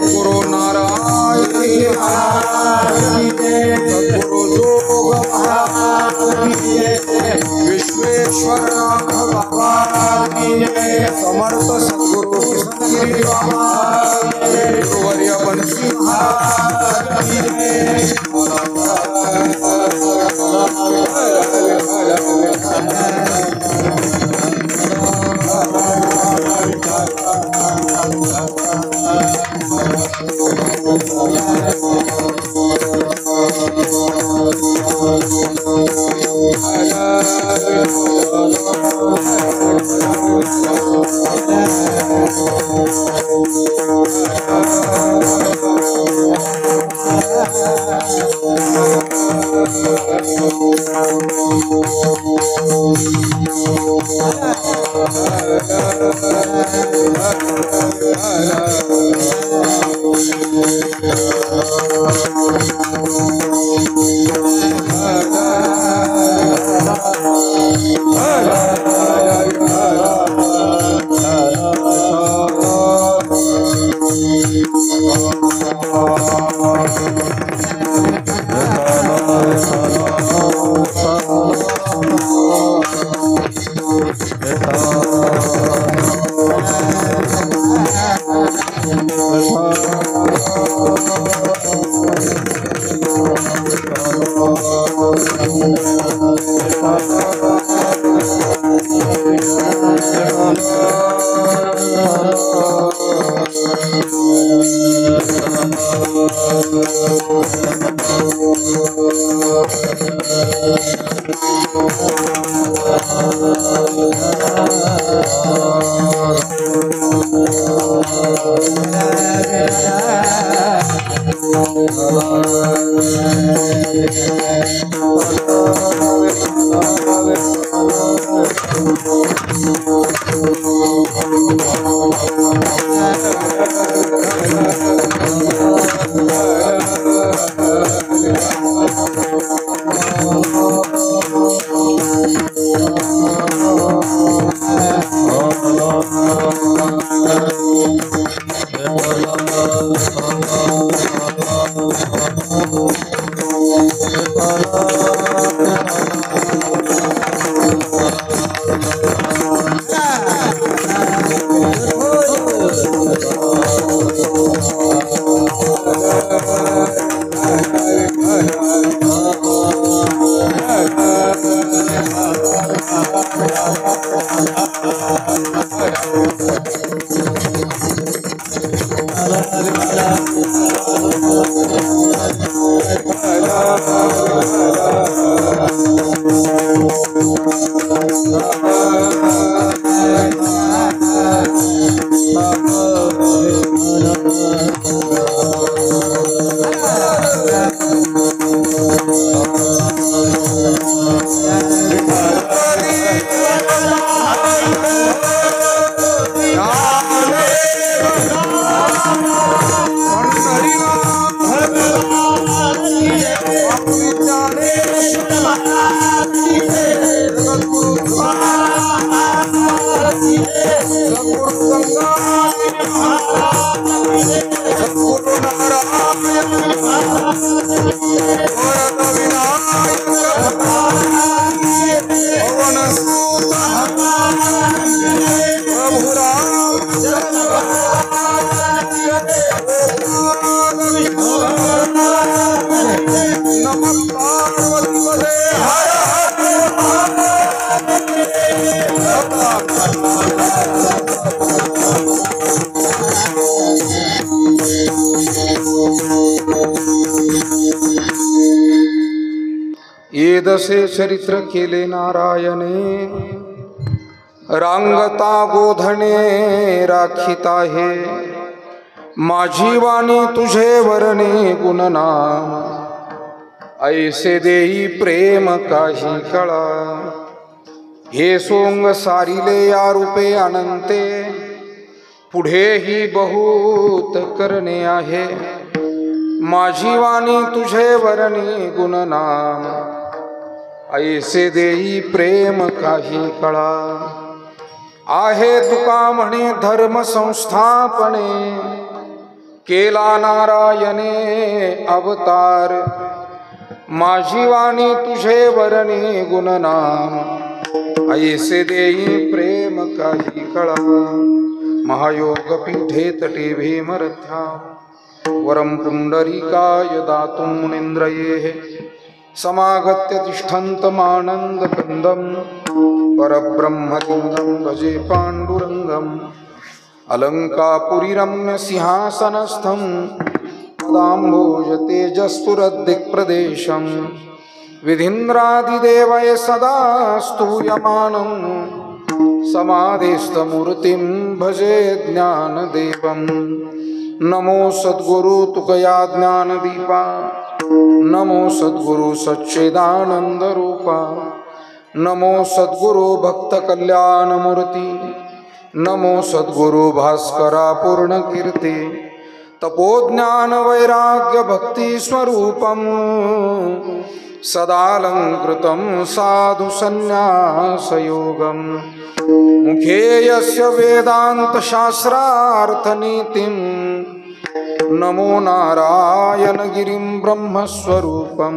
गुरु नारायण गुरु जोग विश्वेश्वर समर्थ सद्गुरु कृष्णगिरी गुरुवर्य बंशी येदसे चरित्र केले नारायणे रांगता गोधने राखिता हे माझी वाणी तुझे वरणे गुणनाम ऐसे देई प्रेम काही कळा हे सोंग सारिले या रूपे अनंते पुढेही बहुत करणे आहे माझी वाणी तुझे वरणी गुणनाम ऐसे देई प्रेम काही कळा. आहे तुका म्हणे धर्म संस्थापने, केला नारायणे अवतार. माझी वाणी तुझे वरणी गुणनाम, ऐसे देई प्रेम काही कळा. महायोग पीठे तटे भीमरथ्या, वरम पुंडरीकाय दातुं मुनीन्द्रये. समागत्य तिष्ठन्तमानन्द कंदं, परब्रह्मलिंगं भजे पाण्डुरङ्गम्. अलङ्कापुरी रम्य सिंहासनस्थं, पदाम्भोज तेजस्फुरद्दिक्प्रदेशं. विधीन्द्रादिदेवय सदा स्तूयमानं, समाधिस्थमूर्तिं भजे ज्ञानदेवं. नमो सद्गुरु तुकया ज्ञानदीपा, नमो सद्गुरु सच्चिदानंद रूपा. नमो सद्गुरु भक्त कल्याण मूर्ती, नमो सद्गुरु भास्करा पूर्ण कीर्ती. तपोज्ञान वैराग्य भक्ति स्वरूपं, सदालंकृतं साधु संन्यास योगं. मुखे यस्य वेदांत शास्त्रार्थ नीतिं, नमो नारायण गिरिं ब्रह्मस्वरूपं.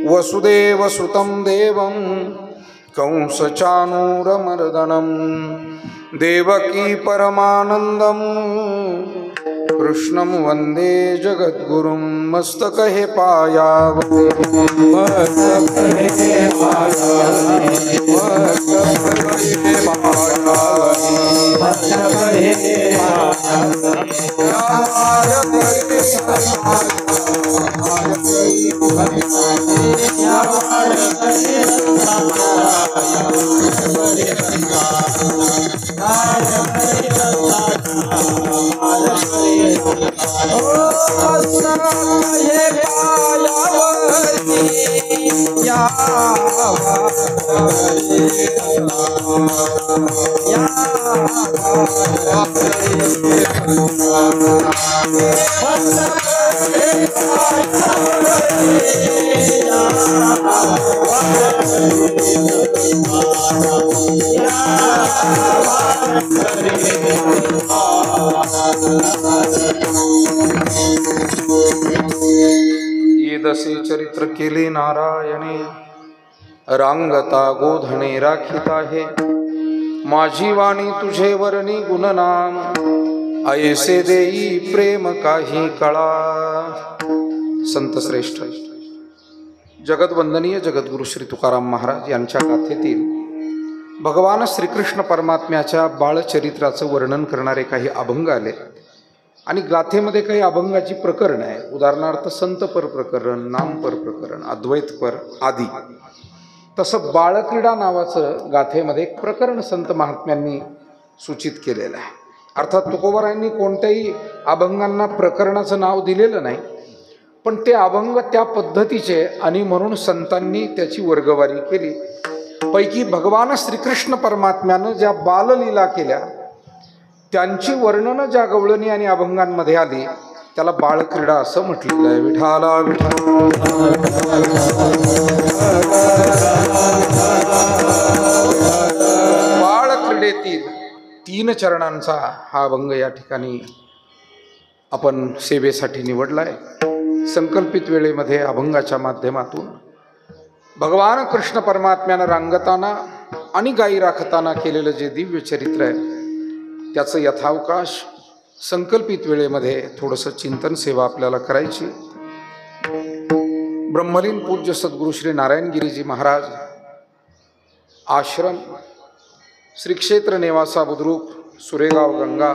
वसुदेवसुतं देवं कंसचाणूरमर्दनं, देवकी परमानन्दं कृष्णं वन्दे जगद्गुरुं. मस्तकहे पायावते, मस्तकहे पायावते, मस्तकहे पायावते, मस्तकहे येदसे चरित्र केले नारायणे, रांगता गोधणे राखित आहे. माझी वाणी तुझे वरणी गुणनाम, ऐसे देई प्रेम काही कळा. संत श्रेष्ठ जगद्वंदनीय जगद्गुरु श्री तुकाराम महाराज यांच्या गाथेतील भगवान श्रीकृष्ण परमात्म्याच्या बाळचरित्राचं वर्णन करणारे काही अभंग आले. आणि गाथेमध्ये काही अभंगाची प्रकरण आहे. उदाहरणार्थ संतपर प्रकरण, नामपर प्रकरण, अद्वैतपर आदी. तसं बाळक्रीडा नावाचं गाथेमध्ये एक प्रकरण संत महात्म्यांनी सूचित केलेलं आहे. अर्थात तुकोबारायांनी कोणत्याही अभंगांना प्रकरणाचं नाव दिलेलं नाही, पण ते अभंग त्या पद्धतीचे आणि म्हणून संतांनी त्याची वर्गवारी केली. पैकी भगवान श्रीकृष्ण परमात्म्यानं ज्या बाललीला केल्या त्यांची वर्णनं ज्या गवळणी आणि अभंगांमध्ये आली त्याला बाळक्रीडा असं म्हटलेलं आहे. विठाला बाळक्रीडेतील 3 चरणांचा हा अभंग या ठिकाणी आपण सेवेसाठी निवडलाय. संकल्पित वेळेमध्ये अभंगाच्या माध्यमातून भगवान कृष्ण परमात्म्यानं रांगताना आणि गायी राखताना केलेलं जे दिव्य चरित्र आहे त्याचं यथावकाश संकल्पित वेळेमध्ये थोडंसं चिंतन सेवा आपल्याला करायची. ब्रह्मलीन पूज्य सद्गुरु श्री नारायणगिरीजी महाराज आश्रम श्री क्षेत्र नेवासा बुद्रुक सुरेगाव गंगा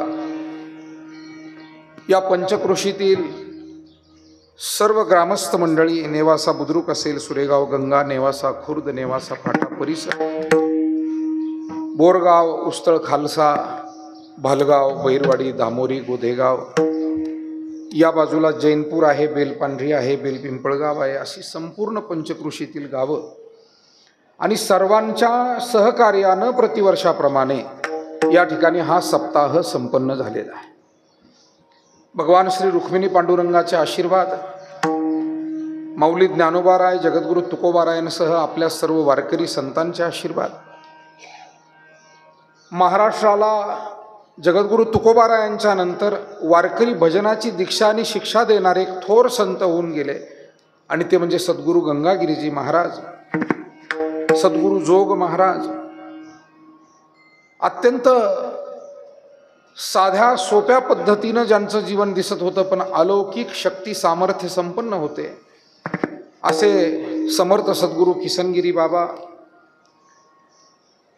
या पंचक्रोशीतील सर्व ग्रामस्थ मंडळी, नेवासा बुद्रुक असेल, सुरेगाव गंगा, नेवासा खुर्द, नेवासा फाटा परिसर, बोरगाव, उस्तळ खालसा, भालगाव, बैरवाडी, दामोरी, गोधेगाव, या बाजूला जैनपूर आहे, बेलपांढरी आहे, बेलपिंपळगाव आहे, अशी संपूर्ण पंचक्रोशीतील गावं आणि सर्वांच्या सहकार्यानं प्रतिवर्षाप्रमाणे या ठिकाणी हा सप्ताह संपन्न झालेला आहे. भगवान श्री रुक्मिणी पांडुरंगाचे आशीर्वाद माऊली ज्ञानोबाराय, जगद्गुरु तुकोबारायांसह आपल्या सर्व वारकरी संतांचे आशीर्वाद, महाराष्ट्राला जगद्गुरु तुकोबारायांच्या नंतर वारकरी भजनाची दीक्षा आणि शिक्षा देणारे एक थोर संत होऊन गेले, आणि ते म्हणजे सद्गुरु गंगागिरीजी महाराज, सद्गुरु जोग महाराज. अत्यंत साध्या सोप्या पद्धतीनं ज्यांचं जीवन दिसत होतं, पण अलौकिक शक्ती सामर्थ्य संपन्न होते, असे समर्थ सद्गुरु किसनगिरी बाबा.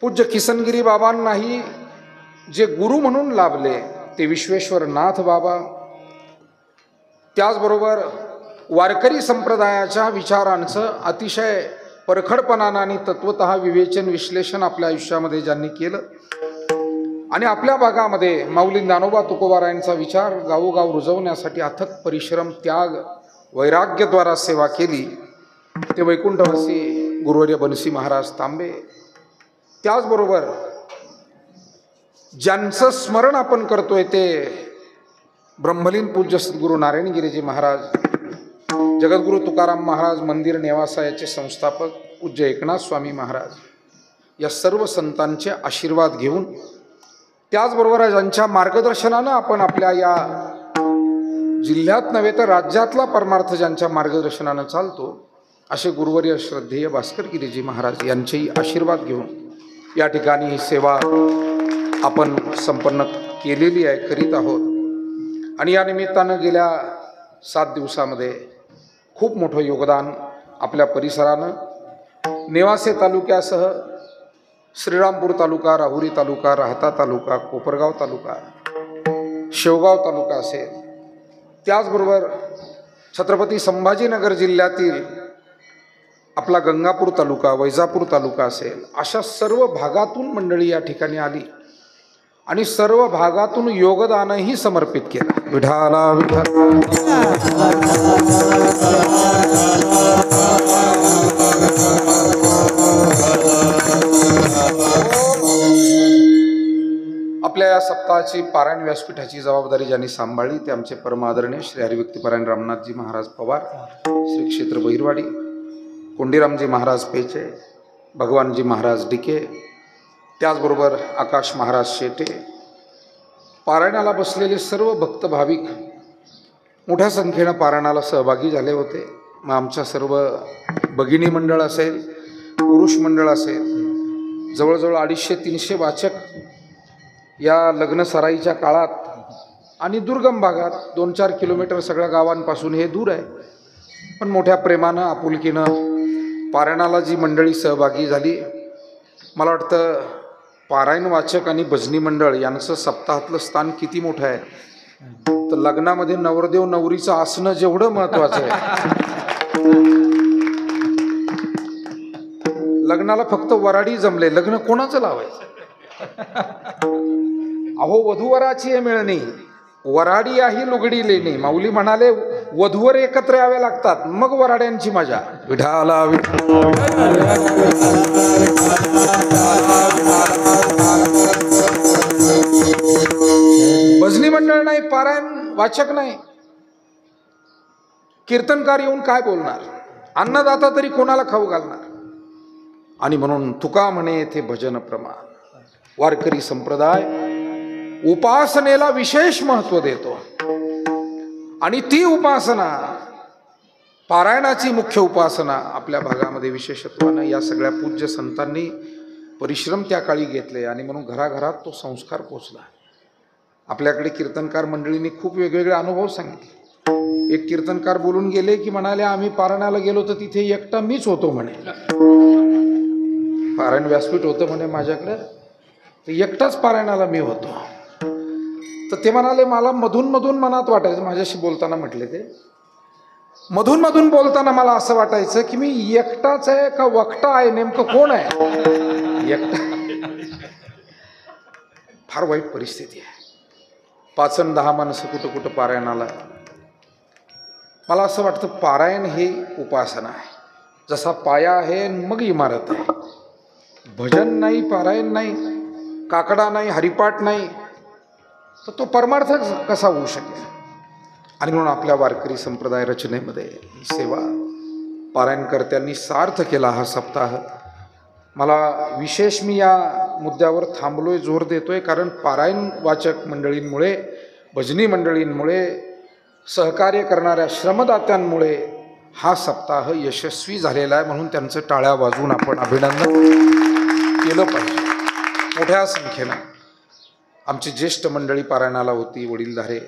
पूज्य किसनगिरी बाबांनाही जे गुरु म्हणून लाभले ते विश्वेश्वर नाथ बाबा. त्याचबरोबर वारकरी संप्रदायाच्या विचारांचं अतिशय परखडपणानं आणि तत्वतः विवेचन विश्लेषण आपल्या आयुष्यामध्ये ज्यांनी केलं, आणि आपल्या भागामध्ये माऊली ज्ञानोबा तुकोबारायांचा विचार गावोगाव रुजवण्यासाठी अथक परिश्रम, त्याग, वैराग्यद्वारा सेवा केली, ते वैकुंठवासी गुरुवर्य बनसी महाराज तांबे. त्याचबरोबर ज्यांचं स्मरण आपण करतोय ते ब्रह्मलीन पूज्य सद्गुरु नारायणगिरीजी महाराज, जगद्गुरु तुकाराम महाराज मंदिर नेवासा याचे संस्थापक पूज्य एकनाथ स्वामी महाराज, या सर्व संतांचे आशीर्वाद घेऊन, त्याचबरोबर ज्यांच्या मार्गदर्शनानं आपण आपल्या या जिल्ह्यात नव्हे तर राज्यातला परमार्थ ज्यांच्या मार्गदर्शनानं चालतो, असे गुरुवर्य श्रद्धेय भास्करगिरीजी महाराज यांचेही आशीर्वाद घेऊन या ठिकाणी ही सेवा आपण संपन्न केलेली आहे, करीत आहोत. आणि या निमित्तानं गेल्या 7 दिवसामध्ये खूप मोठं योगदान आपल्या परिसरानं नेवासे तालुक्यासह श्रीरामपूर तालुका, राहुरी तालुका, राहता तालुका, कोपरगाव तालुका, शेवगाव तालुका असेल, त्याचबरोबर छत्रपती संभाजीनगर जिल्ह्यातील आपला गंगापूर तालुका, वैजापूर तालुका असेल, अशा सर्व भागातून मंडळी या ठिकाणी आली आणि सर्व भागातून योगदानही समर्पित केलं. विठाला विठ्ठल. आपल्या या सप्ताहाची पारायण व्यासपीठाची जबाबदारी ज्यांनी सांभाळली ते आमचे परमादरणीय श्री हरिभक्तीपरायण रामनाथजी महाराज पवार, श्री क्षेत्र बहिरवाडी, कोंडीरामजी महाराज पेचे, भगवानजी महाराज डिके, त्याचबरोबर आकाश महाराज शेटे. पारायणाला बसलेले सर्व भक्त भाविक मोठ्या संख्येनं पारायणाला सहभागी झाले होते. मग आमच्या सर्व भगिनी मंडळ असेल, पुरुष मंडळ असेल, जवळजवळ 250-300 वाचक या लग्न सराईच्या काळात आणि दुर्गम भागात 2-4 किलोमीटर सगळ्या गावांपासून हे दूर आहे, पण मोठ्या प्रेमानं आपुलकीनं पारायणाला जी मंडळी सहभागी झाली, मला वाटतं पारायण वाचक आणि भजनी मंडळ यांचं सप्ताहातलं स्थान किती मोठं आहे. तर लग्नामध्ये नवरदेव नवरीचं आसनं जेवढं महत्वाचं आहे, लग्नाला फक्त वराडी जमले, लग्न कोणाचं लावायचं. अहो वधूवराची आहे मिळणी, वराडी आहे लुगडी लेणी. माऊली म्हणाले वधूवर एकत्र यावे लागतात, मग वराड्यांची मजा. विठाला भजनी मंडळ नाही, पारायण वाचक नाही, कीर्तनकार येऊन काय बोलणार, अन्नदाता तरी कोणाला खाऊ घालणार. आणि म्हणून तुका म्हणे येथे भजन प्रमाण. वारकरी संप्रदाय उपासनेला विशेष महत्त्व देतो, आणि ती उपासना पारायणाची मुख्य उपासना आपल्या भागामध्ये विशेषत्वानं या सगळ्या पूज्य संतांनी परिश्रम त्या काळी घेतले, आणि म्हणून घराघरात तो संस्कार पोचला. आपल्याकडे कीर्तनकार मंडळींनी खूप वेगवेगळे अनुभव सांगितले. एक कीर्तनकार बोलून गेले की म्हणाले, आम्ही पारायणाला गेलो तर तिथे एकटा मीच होतो म्हणे. पारायण व्यासपीठ होतं म्हणे माझ्याकडे, तर एकटाच पारायणाला मी होतो. तर ते म्हणाले, मला मधून मधून मनात वाटायचं, माझ्याशी बोलताना म्हटले ते, मधून मधून बोलताना मला असं वाटायचं की मी एकटाच आहे का वक्ता आहे, नेमकं कोण आहे. एकटा. फार वाईट परिस्थिती आहे. 5-10 माणसं कुठं कुठं पारायणाला. मला असं वाटतं पारायण हे उपासना आहे. जसा पाया आहे मग इमारत आहे. भजन नाही, पारायण नाही, काकडा नाही, हरिपाठ नाही, तर तो परमार्थ कसा होऊ शकेल. आणि म्हणून आपल्या वारकरी संप्रदाय रचनेमध्ये ही सेवा पारायणकर्त्यांनी सार्थ केला हा सप्ताह. मला विशेष मी या मुद्द्यावर थांबलोय, जोर देतोय, कारण पारायण वाचक मंडळींमुळे, भजनी मंडळींमुळे, सहकार्य करणाऱ्या श्रमदात्यांमुळे हा सप्ताह यशस्वी झालेला आहे. म्हणून त्यांचं टाळ्या वाजवून आपण अभिनंदन केलं पाहिजे. मोठ्या संख्येनं आमची ज्येष्ठ मंडळी पारायणाला होती, वडीलधारे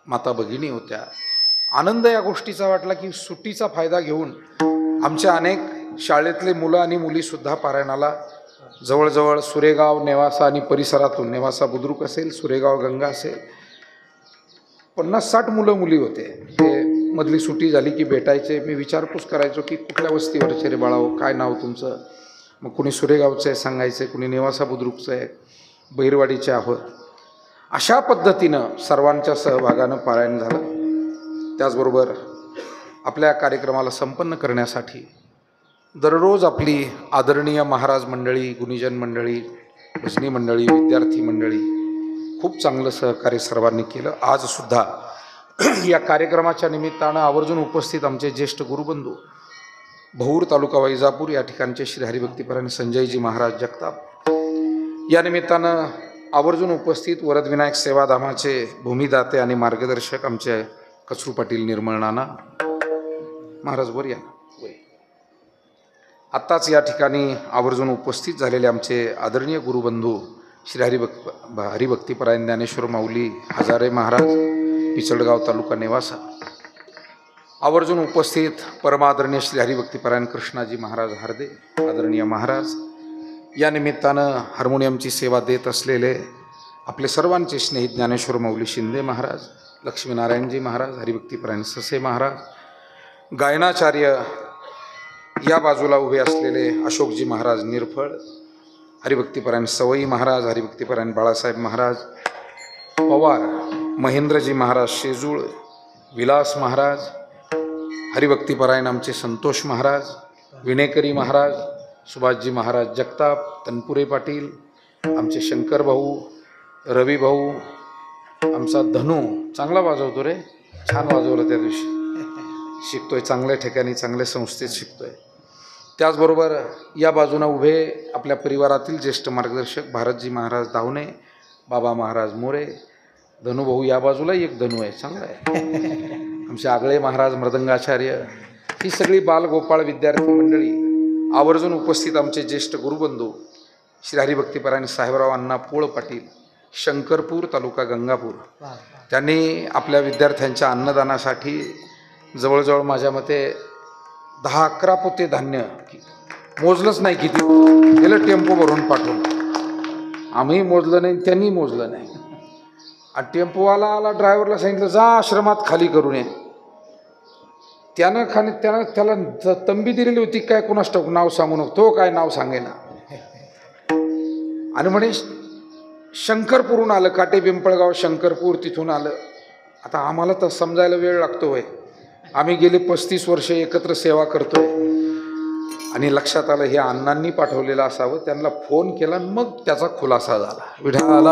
माता भगिनी होत्या. आनंद या गोष्टीचा वाटला की सुट्टीचा फायदा घेऊन आमच्या अनेक शाळेतले मुलं आणि मुलीसुद्धा पारायणाला जवळजवळ सुरेगाव, नेवासा आणि परिसरातून, नेवासा बुद्रुक असेल, सुरेगाव गंगा असेल, 50-60 मुलं मुली होते. ते मधली सुट्टी झाली की भेटायचे. मी विचारपूस करायचो की कुठल्या वस्तीवरचे रे बाळाओ, काय नाव तुमचं? मग कुणी सुरेगावचं आहे सांगायचं, कुणी नेवासा बुद्रुकचं आहे, बहिरवाडीचे आहोत. अशा पद्धतीनं सर्वांच्या सहभागानं पारायण झालं. त्याचबरोबर आपल्या कार्यक्रमाला संपन्न करण्यासाठी दररोज आपली आदरणीय महाराज मंडळी, गुणीजन मंडळी, भजनी मंडळी, विद्यार्थी मंडळी खूप चांगलं सहकार्य सर्वांनी केलं. आजसुद्धा या कार्यक्रमाच्या निमित्तानं आवर्जून उपस्थित आमचे ज्येष्ठ गुरुबंधू, भौर तालुका वैजापूर या ठिकाणचे श्री हरिभक्तीपरायण संजयजी महाराज जगताप, या निमित्तानं आवर्जून उपस्थित वरदविनायक सेवाधामाचे भूमिदाते आणि मार्गदर्शक आमचे कचरू पाटील निर्मळ नाना महाराज वर या. आत्ताच या ठिकाणी आवर्जून उपस्थित झालेले आमचे आदरणीय गुरुबंधू श्री हरिभक्तीपरायण ज्ञानेश्वर माऊली हजारे महाराज, पिचलगाव तालुका नेवासा. आवर्जून उपस्थित परमादरणीय श्री हरिभक्तीपरायण कृष्णाजी महाराज हार्दे आदरणीय महाराज. या निमित्तानं हार्मोनियमची सेवा देत असलेले आपले सर्वांचे स्नेहित ज्ञानेश्वर माऊली शिंदे महाराज, लक्ष्मीनारायणजी महाराज, हरिभक्तीपरायण ससे महाराज, गायनाचार्य या बाजूला उभे असलेले अशोकजी महाराज निरफळ, हरिभक्तीपरायण सवई महाराज, हरिभक्तीपरायण बाळासाहेब महाराज पवार, महेंद्रजी महाराज शेजूळ, विलास महाराज, हरिभक्तीपरायण आमचे संतोष महाराज, विनेकरी महाराज, सुभाषजी महाराज जगताप, तनपुरे पाटील, आमचे शंकर भाऊ, रवी भाऊ, आमचा धनू चांगला वाजवतो रे, छान वाजवलं त्या दिवशी, शिकतोय चांगल्या ठिकाणी, चांगल्या संस्थेत शिकतोय. त्याचबरोबर या बाजूनं उभे आपल्या परिवारातील ज्येष्ठ मार्गदर्शक भारतजी महाराज धावणे, बाबा महाराज मोरे, धनुभाऊ या बाजूला एक धनू आहे, चांगला आहे, आमचे आगळे महाराज मृदंगाचार्य, ही सगळी बालगोपाळ विद्यार्थी मंडळी. आवर्जून उपस्थित आमचे ज्येष्ठ गुरुबंधू श्री हरिभक्तीपरायण साहेबराव अण्णा पोळ पाटील, शंकरपूर तालुका गंगापूर. त्यांनी आपल्या विद्यार्थ्यांच्या अन्नदानासाठी जवळजवळ माझ्या मते 10-11 पोते धान्य, मोजलंच नाही किती, गेलं टेम्पो भरून पाठवून. आम्ही मोजलं नाही, त्यांनी मोजलं नाही. आणि टेम्पोवाला आला, ड्रायव्हरला सांगितलं जा आश्रमात खाली करून ये. त्यानं त्याला तंबी दिलेली होती काय कोणास ठाऊक, नाव सांगू नको, तो काय नाव सांगेना. आणि म्हणे शंकरपूरून आलं, काटे पिंपळगाव शंकरपूर, तिथून आलं. आता आम्हाला तर समजायला वेळ लागतो होय, आम्ही गेले 35 वर्ष एकत्र सेवा करतोय. आणि लक्षात आलं हे अण्णांनी पाठवलेलं असावं. त्यांना फोन केला, मग त्याचा खुलासा झाला. विठाला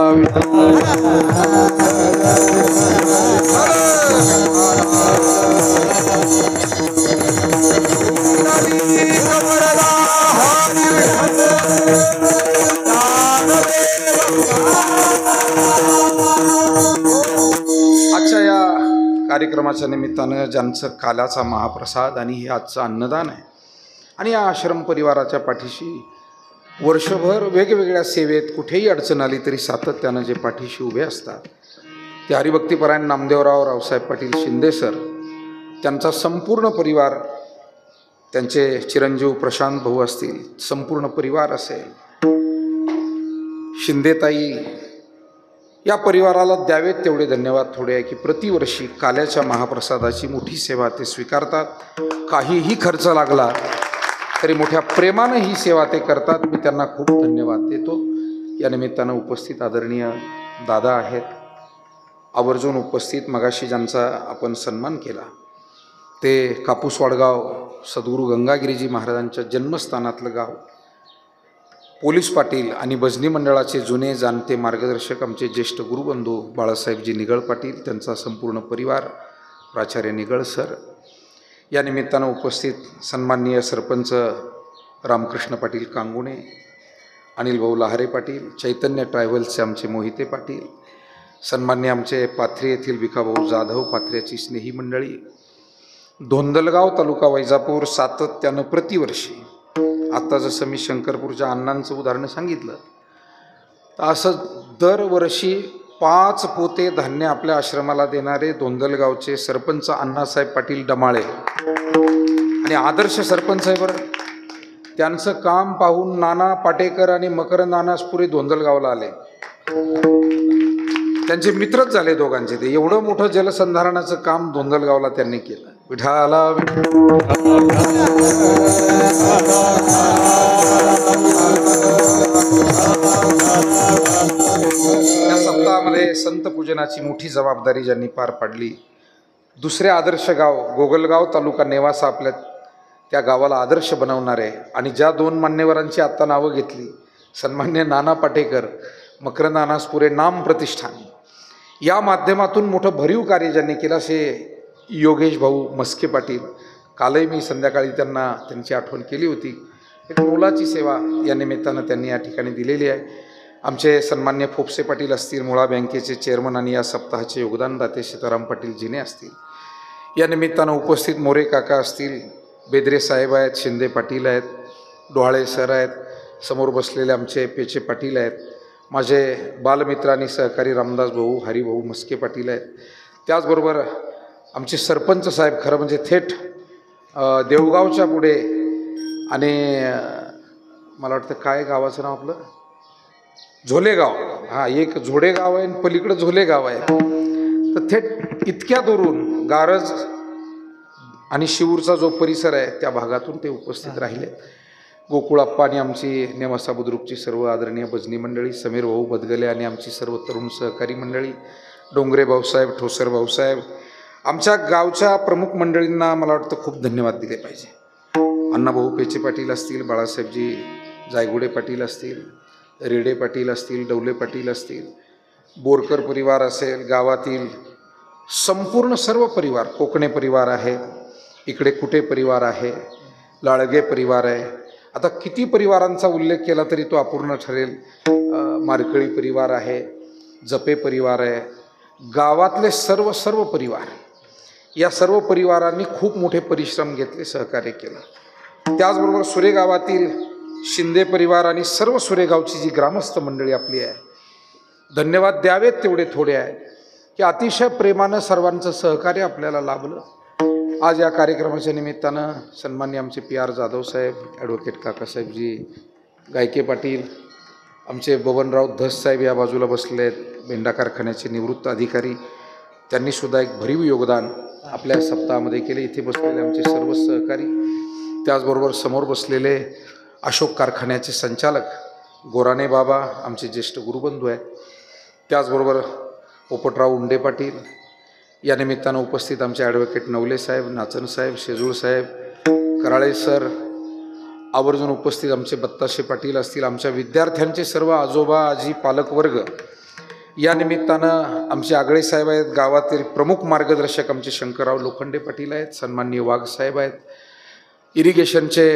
आजच्या या कार्यक्रमाच्या निमित्तानं ज्यांचं काल्याचा महाप्रसाद आणि हे आजचं अन्नदान आहे, आणि या आश्रम परिवाराच्या पाठीशी वर्षभर वेगवेगळ्या सेवेत कुठेही अडचण आली तरी सातत्यानं जे पाठीशी उभे असतात, ते हरिभक्तीपरायण नामदेवराव रावसाहेब पाटील शिंदे सर, त्यांचा संपूर्ण परिवार, त्यांचे चिरंजीव प्रशांत भाऊ असतील, संपूर्ण परिवार असेल, शिंदेताई, या परिवाराला द्यावेत तेवढे धन्यवाद थोडे आहे की प्रतिवर्षी काल्याच्या महाप्रसादाची मोठी सेवा ते स्वीकारतात. काहीही खर्च लागला तरी मोठ्या प्रेमानं ही सेवा ते करतात. मी त्यांना खूप धन्यवाद देतो. या निमित्तानं उपस्थित आदरणीय दादा आहेत, आवर्जून उपस्थित, मगाशी ज्यांचा आपण सन्मान केला, ते कापूस वाडगाव सद्गुरू गंगागिरीजी महाराजांच्या जन्मस्थानातलं गाव, पोलीस पाटील आणि भजनी मंडळाचे जुने जाणते मार्गदर्शक आमचे ज्येष्ठ गुरुबंधू बाळासाहेबजी निगळ पाटील, त्यांचा संपूर्ण परिवार, प्राचार्य निगळ सर, या निमित्तानं उपस्थित सन्माननीय सरपंच रामकृष्ण पाटील कांगुणे, अनिल भाऊ लहारे पाटील, चैतन्य ट्रॅव्हल्सचे आमचे मोहिते पाटील, सन्मान्य आमचे पाथरे येथील विखाभाऊ जाधव पाथऱ्याची स्नेही मंडळी, धोंदलगाव तालुका वैजापूर सातत्यानं प्रतिवर्षी, आत्ता जसं मी शंकरपूरच्या अण्णांचं उदाहरण सांगितलं तर असं दरवर्षी 5 पोते धान्य आपल्या आश्रमाला देणारे धोंदलगावचे सरपंच अण्णासाहेब पाटील डमाळे आणि आदर्श सरपंच आहे बरं. त्यांचं काम पाहून नाना पाटेकर आणि मकरंद अनासपुरे धोंदलगावला आले. त्यांचे मित्रच झाले दोघांचे. ते एवढं मोठं जलसंधारणाचं काम धोंदलगावला त्यांनी केलं. विठाला या सप्ताहामध्ये संत पूजनाची मोठी जबाबदारी ज्यांनी पार पाडली, दुसरे आदर्श गाव गोगलगाव तालुका नेवासा आपल्या त्या गावाला आदर्श बनवणारे आणि ज्या 2 मान्यवरांची आत्ता नावं घेतली, सन्मान्य नाना पाटेकर, मकरंद अनासपुरे नाम प्रतिष्ठान, या माध्यमातून मोठं भरीव कार्य ज्यांनी केलं असे योगेश भाऊ मस्के पाटील. कालही मी संध्याकाळी त्यांना त्यांची आठवण केली होती. एक मोलाची सेवा या निमित्तानं त्यांनी या ठिकाणी दिलेली आहे. आमचे सन्मान्य फोपसे पाटील असतील, मुळा बँकेचे चेअरमन आणि या सप्ताहाचे योगदानदाते सीताराम पाटील जिने असतील, या निमित्तानं उपस्थित मोरे काका असतील, बेदरे साहेब आहेत, शिंदे पाटील आहेत, डोहाळे सर आहेत, समोर बसलेले आमचे पेचे पाटील आहेत, माझे बालमित्र आणि सहकारी रामदास भाऊ हरिभाऊ मस्के पाटील आहेत, त्याचबरोबर आमचे सरपंच साहेब, खरं म्हणजे थेट देवगावच्या पुढे आणि मला वाटतं काय गावाचं नाव आपलं झोलेगाव, हां एक झोडेगाव आहे आणि पलीकडं झोलेगाव आहे. तर थेट इतक्या दुरून गारज आणि शिवूरचा जो परिसर आहे त्या भागातून ते उपस्थित राहिले. गोकुळाप्पा आणि आमची नेवासा बुद्रुकची सर्व आदरणीय भजनी मंडळी, समीर भाऊ बदगले आणि आमची सर्व तरुण सहकारी मंडळी, डोंगरे भाऊसाहेब, ठोसर भाऊसाहेब, आमच्या गावच्या प्रमुख मंडळींना मला वाटतं खूप धन्यवाद दिले पाहिजे. अण्णाभाऊ पेचे पाटील असतील, बाळासाहेबजी जायगुडे पाटील असतील, रेडे पाटील असतील, डवले पाटील असतील, बोरकर परिवार असेल, गावातील संपूर्ण सर्व परिवार, कोकणे परिवार आहे, इकडे कुटे परिवार आहे, लाळगे परिवार आहे. आता किती परिवारांचा उल्लेख केला तरी तो अपूर्ण ठरेल. मारकळी परिवार आहे, जपे परिवार आहे, गावातले सर्व परिवार, या सर्व परिवारांनी खूप मोठे परिश्रम घेतले, सहकार्य केलं. त्याचबरोबर सुरे गावातील शिंदे परिवार आणि सर्व सुरेगावची जी ग्रामस्थ मंडळी आपली आहे, धन्यवाद द्यावेत तेवढे थोडे आहे की अतिशय प्रेमानं सर्वांचं सहकार्य आपल्याला लाभलं. आज या कार्यक्रमाच्या निमित्तानं सन्मान्य आमचे PR जाधव साहेब, ॲडव्होकेट काकासाहेबजी गायके पाटील, आमचे बबनराव धस साहेब या बाजूला बसले आहेत, भेंडा कारखान्याचे निवृत्त अधिकारी, त्यांनीसुद्धा एक भरीव योगदान आपल्या सप्ताहामध्ये केले. इथे बसलेले आमचे सर्व सहकारी, त्याचबरोबर समोर बसलेले अशोक कारखान्याचे संचालक गोराणे बाबा, आमचे ज्येष्ठ गुरुबंधू आहेत, त्याचबरोबर पोपटराव उंडे पाटील, या निमित्तानं उपस्थित आमचे ॲडव्होकेट नवले साहेब, नाचन साहेब, शेजूळ साहेब, कराळे सर, आवर्जून उपस्थित आमचे बत्ताशे पाटील असतील, आमच्या विद्यार्थ्यांचे सर्व आजोबा आजी पालकवर्ग, या निमित्तानं आमचे आगळे साहेब आहेत, गावातील प्रमुख मार्गदर्शक आमचे शंकरराव लोखंडे पाटील आहेत, सन्माननीय वाघ साहेब आहेत, इरिगेशनचे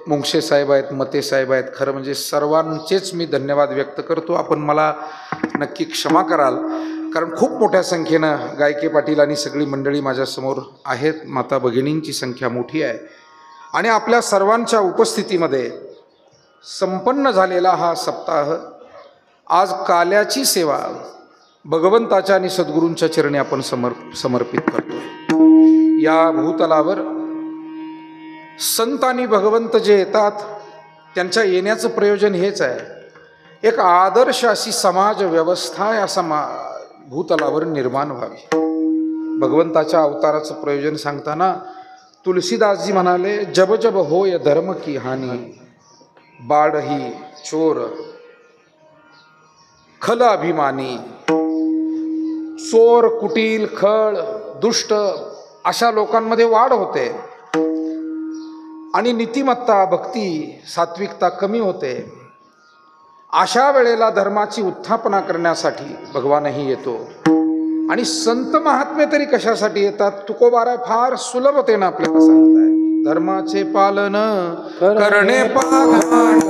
मुंगशे साहेब आहेत, मते साहेब आहेत. खरं म्हणजे सर्वांचेच मी धन्यवाद व्यक्त करतो. आपण मला नक्की क्षमा कराल कारण खूप मोठ्या संख्येनं गायके पाटील आणि सगळी मंडळी माझ्यासमोर आहेत. माता भगिनींची संख्या मोठी आहे आणि आपल्या सर्वांच्या उपस्थितीमध्ये संपन्न झालेला हा सप्ताह आज काल्याची सेवा भगवंताच्या आणि सद्गुरूंच्या चरणी आपण समर्पित करतोय. या भूतलावर संत आणि भगवंत जे येतात त्यांच्या येण्याचं प्रयोजन हेच आहे, एक आदर्श अशी समाज व्यवस्था या भूतलावर निर्माण व्हावी. भगवंताच्या अवताराचं प्रयोजन सांगताना तुलसीदासजी म्हणाले, जब जब होय धर्म की हानी, बाढही चोर खल अभिमानी. चोर, कुटील, खळ, दुष्ट अशा लोकांमध्ये वाढ होते आणि नीतिमत्ता, भक्ती, सात्विकता कमी होते. अशा वेळेला धर्माची उत्थापना करण्यासाठी भगवानही येतो आणि संत महात्मे तरी कशासाठी येतात? तुकोबाराय फार सुलभतेनं आपल्याला सांगताय. धर्माचे पालन करणे पाखांड,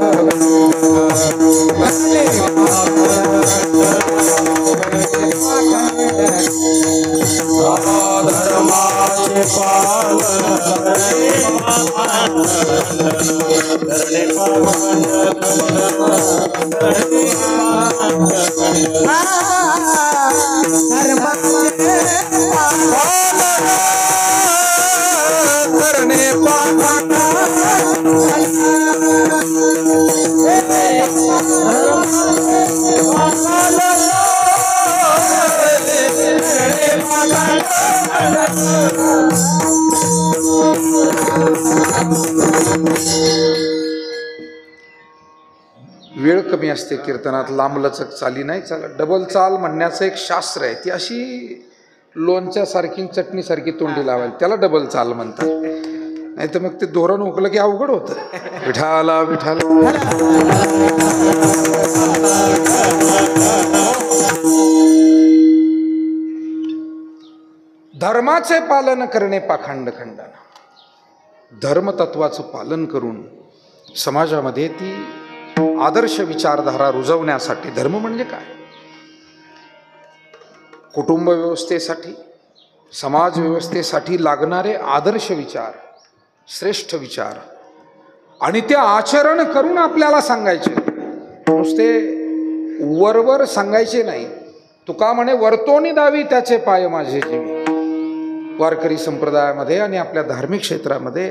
धर्माचे पालन करणे वेळ कमी असते कीर्तनात, लांबलचक चाली नाही चालत. डबल चाल म्हणण्याचं एक शास्त्र आहे, ती अशी लोणच्यासारखी चटणीसारखी तोंडी लावायला, त्याला डबल चाल म्हणतात. नाही तर मग ते धोरण उकलं की अवघड होतं. विठाला विठाला. धर्माचे पालन करणे पाखंड खंडन. धर्मतत्वाचं पालन करून समाजामध्ये ती आदर्श विचारधारा रुजवण्यासाठी, धर्म म्हणजे काय? कुटुंब व्यवस्थेसाठी, समाज व्यवस्थेसाठी लागणारे आदर्श विचार, श्रेष्ठ विचार, आणि ते आचरण करून आपल्याला सांगायचे. नुसते वरवर सांगायचे नाही. तुका म्हणे वर्तोनी दावी त्याचे पाय माझे जीवी. वारकरी संप्रदायामध्ये आणि आपल्या धार्मिक क्षेत्रामध्ये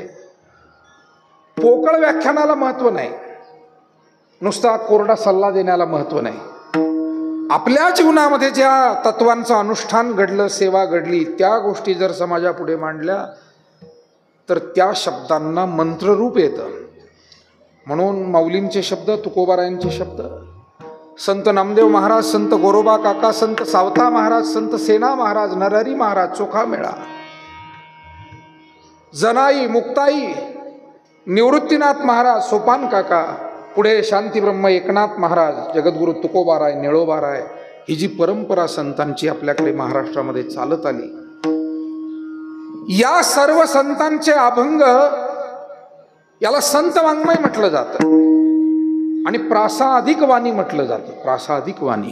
पोकळ व्याख्यानाला महत्व नाही, नुसता कोरडा सल्ला देण्याला महत्व नाही. आपल्या जीवनामध्ये ज्या तत्वांचं अनुष्ठान घडलं, सेवा घडली, त्या गोष्टी जर समाजापुढे मांडल्या तर त्या शब्दांना मंत्ररूप येतं. म्हणून माऊलींचे शब्द, तुकोबारायांचे शब्द, संत नामदेव महाराज, संत गोरोबा काका, संत सावता महाराज, संत सेना महाराज, नरहरी महाराज, चोखा मेळा, जनाई, मुक्ताई, निवृत्तीनाथ महाराज, सोपान काका, पुढे शांतीब्रह्म एकनाथ महाराज, जगद्गुरु तुकोबाराय, निळोबाराय, ही जी परंपरा संतांची आपल्याकडे महाराष्ट्रामध्ये चालत आली, या सर्व संतांचे अभंग याला संत वाङ्मय म्हटलं जातं आणि प्रासादिक वाणी म्हटलं जातं. प्रासादिक वाणी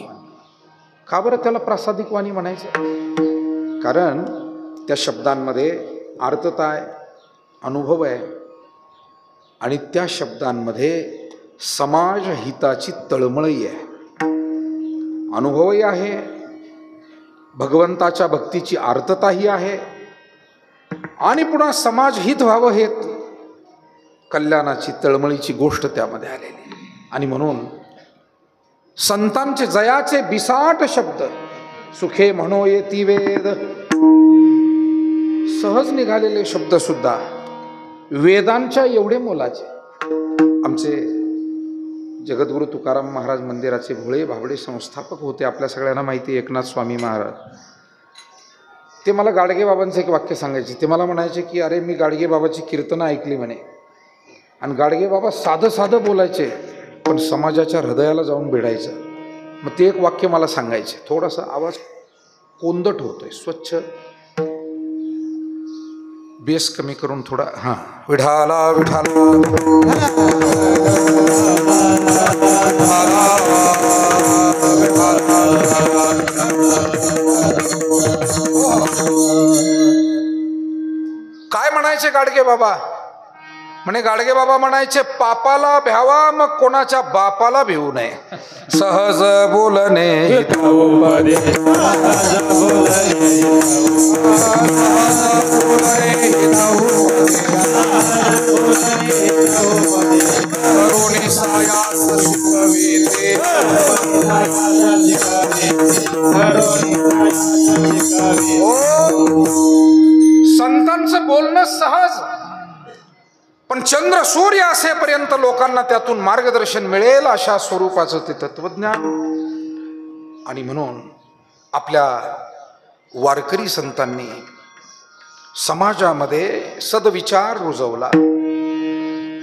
का बरं त्याला प्रासादिक वाणी म्हणायचं? कारण त्या शब्दांमध्ये अर्थता आहे, अनुभव आहे, आणि त्या शब्दांमध्ये समाज हिताची तळमळही आहे, अनुभवही आहे, भगवंताच्या भक्तीची आर्तताही आहे, आणि पुन्हा समाज हित व्हावं हे कल्याणाची तळमळीची गोष्ट त्यामध्ये आलेली. आणि म्हणून संतांचे जयाचे बिसाट शब्द, सुखे म्हणो येती वेद, सहज निघालेले शब्द सुद्धा वेदांच्या एवढे मोलाचे. आमचे जगद्गुरु तुकाराम महाराज मंदिराचे भोळे भाबडे संस्थापक होते, आपल्या सगळ्यांना माहिती, एकनाथ स्वामी महाराज. ते मला गाडगे बाबांचं एक वाक्य सांगायचे. ते मला म्हणायचे की अरे मी गाडगे बाबाची कीर्तनं ऐकली म्हणे, आणि गाडगे बाबा साधं साधं बोलायचे पण समाजाच्या हृदयाला जाऊन भिडायचं. मग ते एक वाक्य मला सांगायचे, थोडासा आवाज कोंदट होतोय, स्वच्छ बेस कमी करून थोडा. हां, विठाला विठाला काय म्हणायचे गाडगे बाबा? म्हणे गाडगे बाबा म्हणायचे, पापाला भ्यावा मग कोणाच्या बापाला भिवू नये. सहज बोलणे संतांचं बोलणं सहज, पण चंद्र सूर्य असेपर्यंत लोकांना त्यातून मार्गदर्शन मिळेल अशा स्वरूपाचं ते तत्वज्ञान. आणि म्हणून आपल्या वारकरी संतांनी समाजामध्ये सदविचार रुजवला.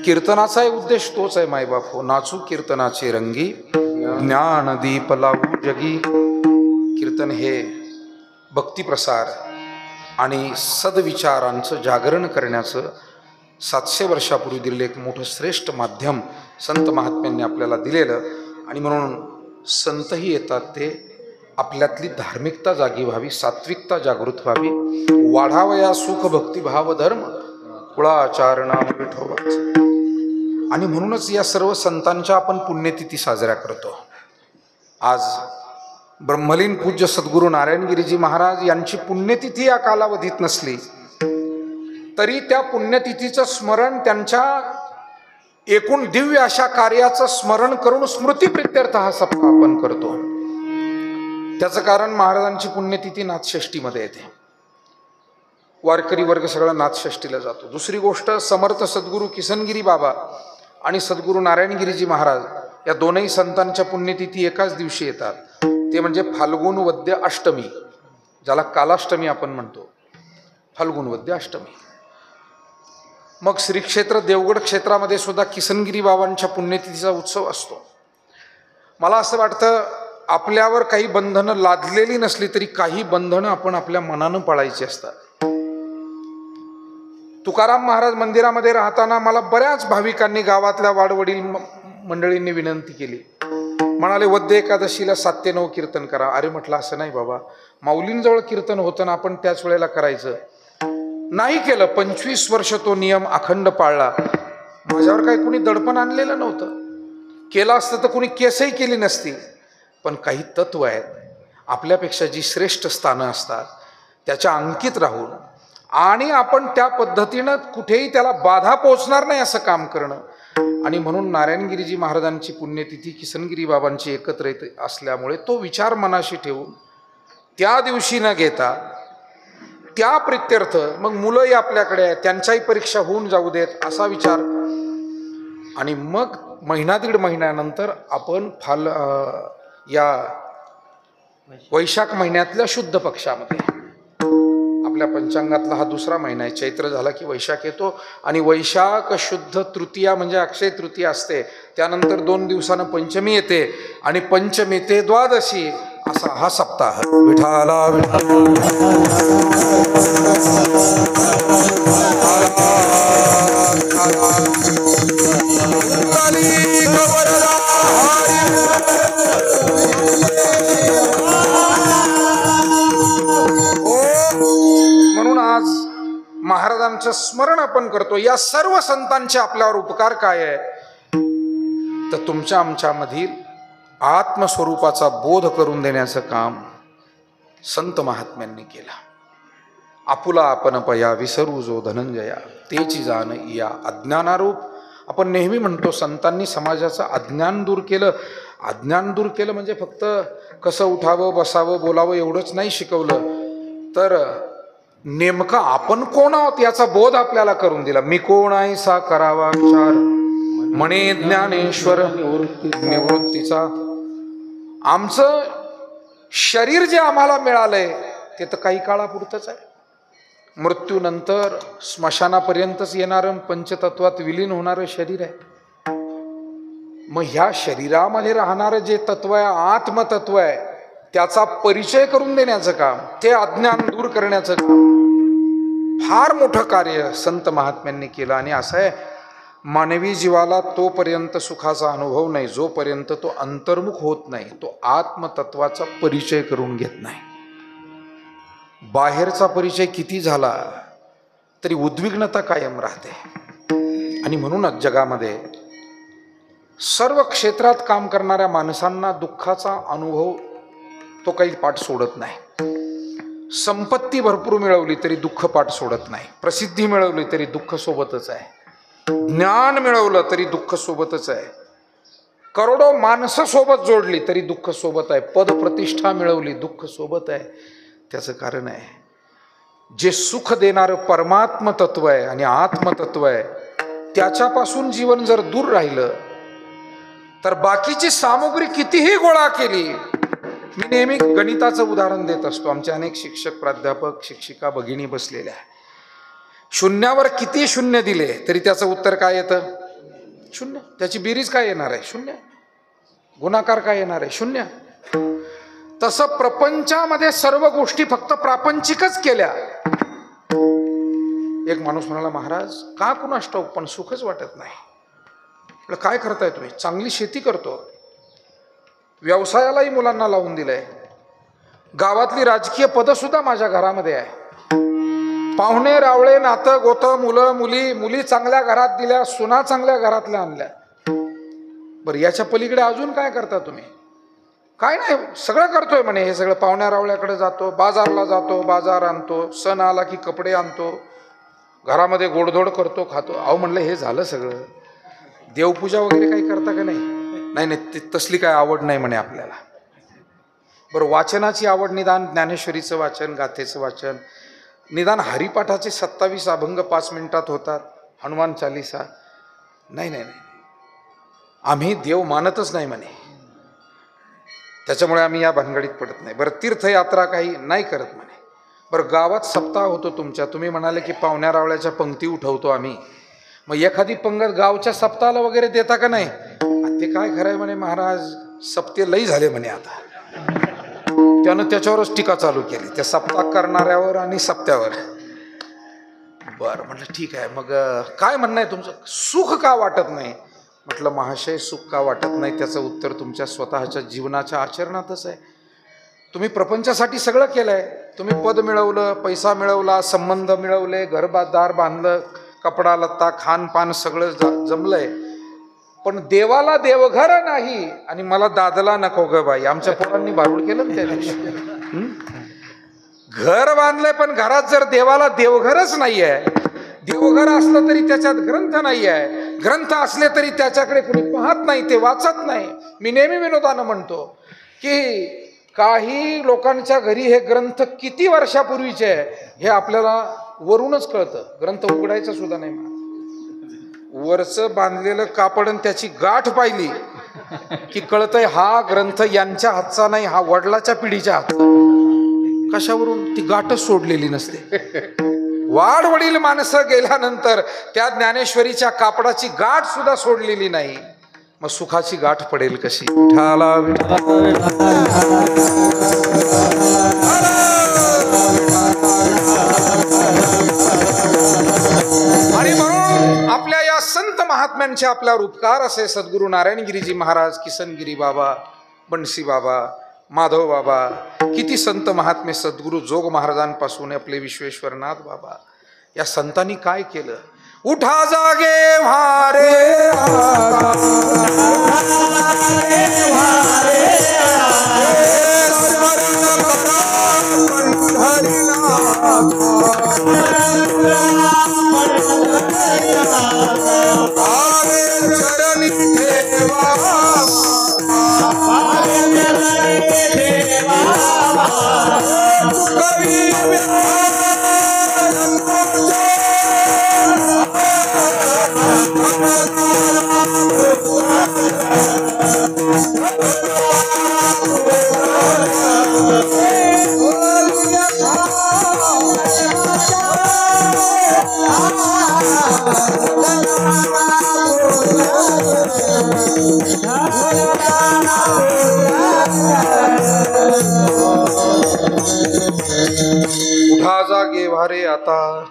कीर्तनाचाही उद्देश तोच आहे मायबाप हो, नाचू कीर्तनाचे रंगी, ज्ञान दीप लावू जगी. कीर्तन हे भक्तिप्रसार आणि सद्विचारांचं जागरण करण्याचं 700 वर्षापूर्वी दिलेलं एक मोठं श्रेष्ठ माध्यम संत महात्म्यांनी आपल्याला दिलेलं. आणि म्हणून संतही येतात ते आपल्यातली धार्मिकता जागी व्हावी, सात्विकता जागृत व्हावी, वाढावया सुख भक्तिभाव धर्म कुळाचारणा विठोबाच. आणि म्हणूनच या सर्व संतांच्या आपण पुण्यतिथी साजऱ्या करतो. आज ब्रह्मलीन पूज्य सद्गुरू नारायणगिरीजी महाराज यांची पुण्यतिथी या कालावधीत नसली तरी त्या पुण्यतिथीचं स्मरण, त्यांच्या एकूण दिव्य अशा कार्याचं स्मरण करून स्मृतिप्रित्यर्थ हा सप्ताह आपण करतो. त्याचं कारण महाराजांची पुण्यतिथी नाथषष्ठीमध्ये येते. वारकरी वर्ग सगळा नाथषष्ठीला जातो. दुसरी गोष्ट, समर्थ सद्गुरू किसनगिरी बाबा आणि सद्गुरू नारायणगिरीजी महाराज या दोनही संतांच्या पुण्यतिथी एकाच दिवशी येतात. ते म्हणजे फाल्गुन वद्य अष्टमी, ज्याला कालाष्टमी आपण म्हणतो. फाल्गुन वद्य अष्टमी. मग श्री क्षेत्र देवगड क्षेत्रामध्ये सुद्धा किसनगिरी बाबांच्या पुण्यतिथीचा उत्सव असतो. मला असं वाटतं आपल्यावर काही बंधनं लादलेली नसली तरी काही बंधनं आपण आपल्या मनानं पाळायची असतात. तुकाराम महाराज मंदिरामध्ये राहताना मला बऱ्याच भाविकांनी, गावातल्या वाडवडील मंडळींनी विनंती केली. म्हणाले, वद्य एकादशीला 7 ते 9 कीर्तन करा. अरे म्हटलं, असं नाही बाबा, माऊलींजवळ कीर्तन होतं ना, आपण त्याच वेळेला करायचं. नाही केलं. 25 वर्ष तो नियम अखंड पाळला. माझ्यावर काही कुणी दडपण आणलेलं नव्हतं. केलं असतं तर कुणी केसही केली नसती. पण काही तत्व आहेत, आपल्यापेक्षा जी श्रेष्ठ स्थानं असतात त्याच्या अंकित राहून आणि आपण त्या पद्धतीनं कुठेही त्याला बाधा पोचणार नाही असं काम करणं. आणि म्हणून नारायणगिरीजी महाराजांची पुण्यतिथी किसनगिरी बाबांची एकत्र येत असल्यामुळे तो विचार मनाशी ठेवून त्या दिवशी न घेता त्या प्रित्यर्थ मग मुलंही आपल्याकडे आहेत, त्यांच्याही परीक्षा होऊन जाऊ देत असा विचार. आणि मग 1.5 महिन्यानंतर आपण या वैशाख महिन्यातल्या शुद्ध पक्षामध्ये, आपल्या पंचांगातला हा 2रा महिना आहे. चैत्र झाला की वैशाख येतो आणि वैशाख शुद्ध तृतीया म्हणजे अक्षय तृतीया असते. त्यानंतर 2 दिवसानं पंचमी येते आणि पंचमी ते द्वादशी असा हा सप्ताह. विठाला म्हणून आज महाराजांचं स्मरण आपण करतो. या सर्व संतांचे आपल्यावर उपकार काय आहे तर तुमच्या आमच्यामधील आत्मस्वरूपाचा बोध करून देण्याचं काम संत महात्म्यांनी केलं. आपुला आपण पया विसरू जो धनंजया तेची जाण या अज्ञानारूप. आपण नेहमी म्हणतो संतांनी समाजाचं अज्ञान दूर केलं. अज्ञान दूर केलं म्हणजे फक्त कसं उठावं, बसावं, बोलावं एवढंच नाही शिकवलं, तर नेमकं आपण कोण आहोत याचा बोध आपल्याला करून दिला. मी कोण आहे सा करावा विचार म्हणे ज्ञानेश्वर निवृत्तीचा. आमचं शरीर जे आम्हाला मिळालंय ते तर काही काळापुरतंच आहे. मृत्यूनंतर स्मशानापर्यंतच येणारं पंचतत्वात विलीन होणारं शरीर आहे. मग ह्या शरीरामध्ये राहणारं जे तत्व आहे, आत्मतत्व आहे, त्याचा परिचय करून देण्याचं काम, ते अज्ञान दूर करण्याचं काम फार मोठं कार्य संत महात्म्यांनी केलं. आणि असं आहे, मानवी जीवाला तोपर्यंत सुखाचा अनुभव नाही जोपर्यंत तो अंतर्मुख होत नाही, तो आत्मतत्वाचा परिचय करून घेत नाही. बाहेरचा परिचय किती झाला तरी उद्विग्नता कायम राहते. आणि म्हणूनच जगामध्ये सर्व क्षेत्रात काम करणाऱ्या माणसांना दुःखाचा अनुभव तो काही पाठ सोडत नाही. संपत्ती भरपूर मिळवली तरी दुःख पाठ सोडत नाही. प्रसिद्धी मिळवली तरी दुःख सोबतच आहे. ज्ञान मिळवलं तरी दुःख सोबतच आहे. करोडो माणसं सोबत जोडली तरी दुःख सोबत आहे. पद प्रतिष्ठा मिळवली दुःख सोबत आहे. त्याचं कारण आहे, जे सुख देणारं परमात्म तत्व आहे आणि आत्मतत्व आहे त्याच्यापासून जीवन जर दूर राहिलं तर बाकीची सामुग्री कितीही गोळा केली. मी नेहमी गणिताचं उदाहरण देत असतो. आमचे अनेक शिक्षक, प्राध्यापक, शिक्षिका भगिनी बसलेल्या आहे. शून्यावर किती शून्य दिले तरी त्याचं उत्तर काय येतं? शून्य. त्याची बेरीज काय येणार आहे? शून्य. गुणाकार काय येणार आहे? शून्य. तसं प्रपंचामध्ये सर्व गोष्टी फक्त प्रापंचिकच केल्या. एक माणूस म्हणाला, महाराज का कुणास ठाऊक पण सुखच वाटत नाही. म्हटलं काय करताय तुम्ही? चांगली शेती करतो, व्यवसायालाही मुलांना लावून दिलंय, गावातली राजकीय पदं सुद्धा माझ्या घरामध्ये आहे, पाहुणे रावळे नातं गोतं मुलं मुली चांगल्या घरात दिल्या, सुना चांगल्या घरातल्या आणल्या. बरं याच्या पलीकडे अजून काय करता तुम्ही? काय नाही, सगळं करतोय म्हणे. हे सगळं पाहुण्या रावळ्याकडे जातो, बाजारला जातो, बाजार आणतो, सण आला की कपडे आणतो, घरामध्ये गोडधोड करतो, खातो. अहो म्हणलं हे झालं सगळं, देवपूजा वगैरे काही करता का? नाही नाही, तसली काय आवड नाही म्हणे आपल्याला. बरं वाचनाची आवड, निदान ज्ञानेश्वरीचं वाचन, गाथेचं वाचन, निदान हरिपाठाचे 27 अभंग 5 मिनिटात होतात, हनुमान चालीसा. नाही, आम्ही देव मानतच नाही म्हणे, त्याच्यामुळे आम्ही या भानगडीत पडत नाही. बरं तीर्थयात्रा काही नाही करत म्हणे. बरं गावात सप्ताह होतो तुमच्या, तुम्ही म्हणाले की पाहुण्या रावळ्याच्या पंक्ती उठवतो आम्ही, मग एखादी पंगत गावच्या सप्ताहाला वगैरे देता का नाही? ते काय खरंय म्हणे महाराज, सप्ते लई झाले म्हणे आता. त्यानं त्याच्यावरच टीका चालू केली, त्या सप्ताह करणाऱ्यावर आणि सप्त्यावर. बरं म्हटलं ठीक आहे, मग काय म्हणणं आहे तुमचं? सुख का वाटत नाही? म्हटलं महाशय सुख का वाटत नाही त्याचं उत्तर तुमच्या स्वतःच्या जीवनाच्या आचरणातच आहे. तुम्ही प्रपंचासाठी सगळं केलंय, तुम्ही पद मिळवलं, पैसा मिळवला, संबंध मिळवले, घरदार बांधलं, कपडा लत्ता खानपान सगळं जमलंय, पण देवाला देवघर नाही आणि मला दादला नको ग बाई. आमच्या पोरांनी भारूड केलं ना त्या दिवशी. घर बांधलंय पण घरात जर देवाला देवघरच नाही आहे, देवघर असलं तरी त्याच्यात ग्रंथ नाही आहे, ग्रंथ असले तरी त्याच्याकडे कोणी पाहत नाही, ते वाचत नाही. मी नेहमी विनोदानं म्हणतो की काही लोकांच्या घरी हे ग्रंथ किती वर्षापूर्वीचे आहे हे आपल्याला वरूनच कळतं, ग्रंथ उघडायचं सुद्धा नाही. वरचं बांधलेलं कापड आणि त्याची गाठ पाहिली की कळतंय हा ग्रंथ यांच्या हातचा नाही, हा वडिलाच्या पिढीच्या हातचा. कशावरून? ती गाठच सोडलेली नसते. वाडवडील माणसं गेल्यानंतर त्या ज्ञानेश्वरीच्या कापडाची गाठ सुद्धा सोडलेली नाही, मग सुखाची गाठ पडेल कशी? विठाला आणि म्हणून आपल्या या संत महात्म्यांचे आपल्यावर उपकार असे सद्गुरू नारायणगिरीजी महाराज, किसनगिरी बाबा, बंसी बाबा, माधव बाबा, किती संत महात्मे सद्गुरू जोग महाराजांपासून आपले विश्वेश्वरनाथ बाबा, या संतांनी काय केलं? उठा जागे भारे उठा जागे भारे आता,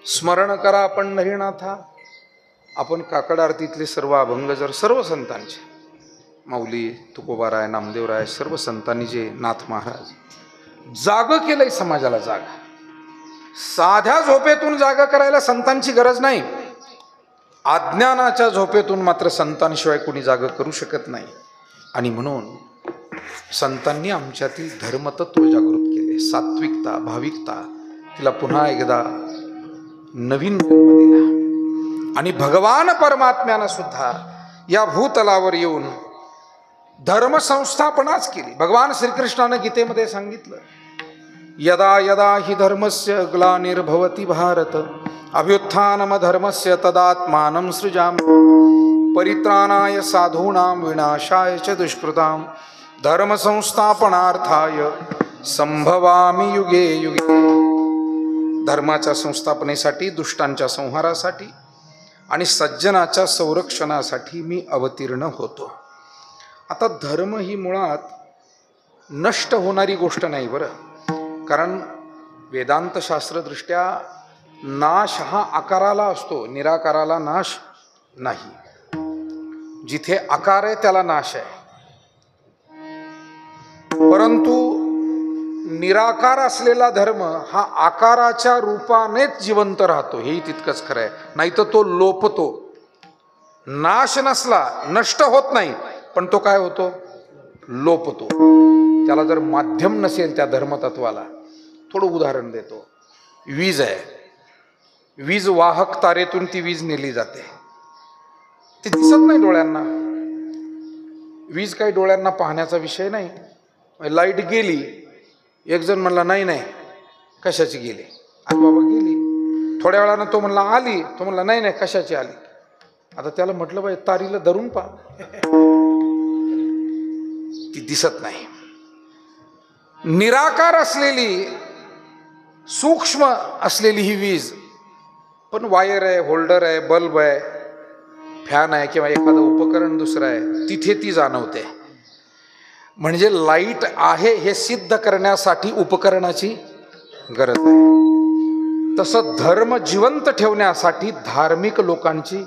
स्मरण करा पंढरीनाथा. आपण काकड आरतीतले सर्व अभंग जर सर्व संतांचे, माऊली, तुकोबाराय, नामदेवराय, सर्व संतांनी जे नाथ महाराज जाग केलंय समाजाला, जागा साध्या झोपेतून जागा करायला संतांची गरज नाही, अज्ञानाच्या झोपेतून मात्र संतांशिवाय कोणी जाग करू शकत नाही. आणि म्हणून संतांनी आमच्यातील धर्मतत्व जागृत केले, सात्विकता, भाविकता, तिला पुन्हा एकदा नवीन जन्म दिला. आणि भगवान परमात्म्यानं सुद्धा या भूतलावर येऊन धर्मसंस्थापनाच केली. भगवान श्रीकृष्णानं गीतेमध्ये सांगितलं, यदा यदा हि धर्मस्य ग्लानिर्भवति भारत अभ्युत्थानमधर्मस्य तदात्मानं सृजामि परित्राणाय साधूनां विनाशाय च दुष्कृतां धर्मसंस्थापनार्थाय संभवामि युगे युगे. धर्माच्या संस्थापनेसाठी, दुष्टांच्या संहारासाठी आणि सज्जनाच्या संरक्षणासाठी मी अवतीर्ण होतो. आता धर्म ही मुळात नष्ट होणारी गोष्ट नाही बरं. कारण वेदांत शास्त्रदृष्ट्या नाश हा आकाराला असतो, निराकाराला नाश नाही. जिथे आकार आहे त्याला नाश आहे. परंतु निराकार असलेला धर्म हा आकाराच्या रूपानेच जिवंत राहतो, हेही तितकंच खरं आहे. नाही तर तो लोपतो. नाश नसला, नष्ट होत नाही, पण तो काय होतो? लोपतो. त्याला जर माध्यम नसेल त्या धर्मतत्वाला, थोडं उदाहरण देतो. वीज आहे, वीज वाहक तारेतून ती वीज नेली जाते, ती दिसत नाही डोळ्यांना. वीज काही डोळ्यांना पाहण्याचा विषय नाही. लाईट गेली, एक जण म्हणला नाही नाही कशाची गेली, अरे बाबा गेली. थोड्या वेळानं तो म्हणला आली, तो म्हणला नाही नाही कशाची आली. आता त्याला म्हटलं बाई तारीला धरून पहा, ती दिसत नाही. निराकार असलेली, सूक्ष्म असलेली ही वीज, पण वायर आहे, होल्डर आहे, बल्ब आहे, फॅन आहे किंवा एखादं उपकरण दुसरं आहे, तिथे ती जाणवते. म्हणजे लाईट आहे हे सिद्ध करण्यासाठी उपकरणाची गरज आहे. तसं धर्म जिवंत ठेवण्यासाठी धार्मिक लोकांची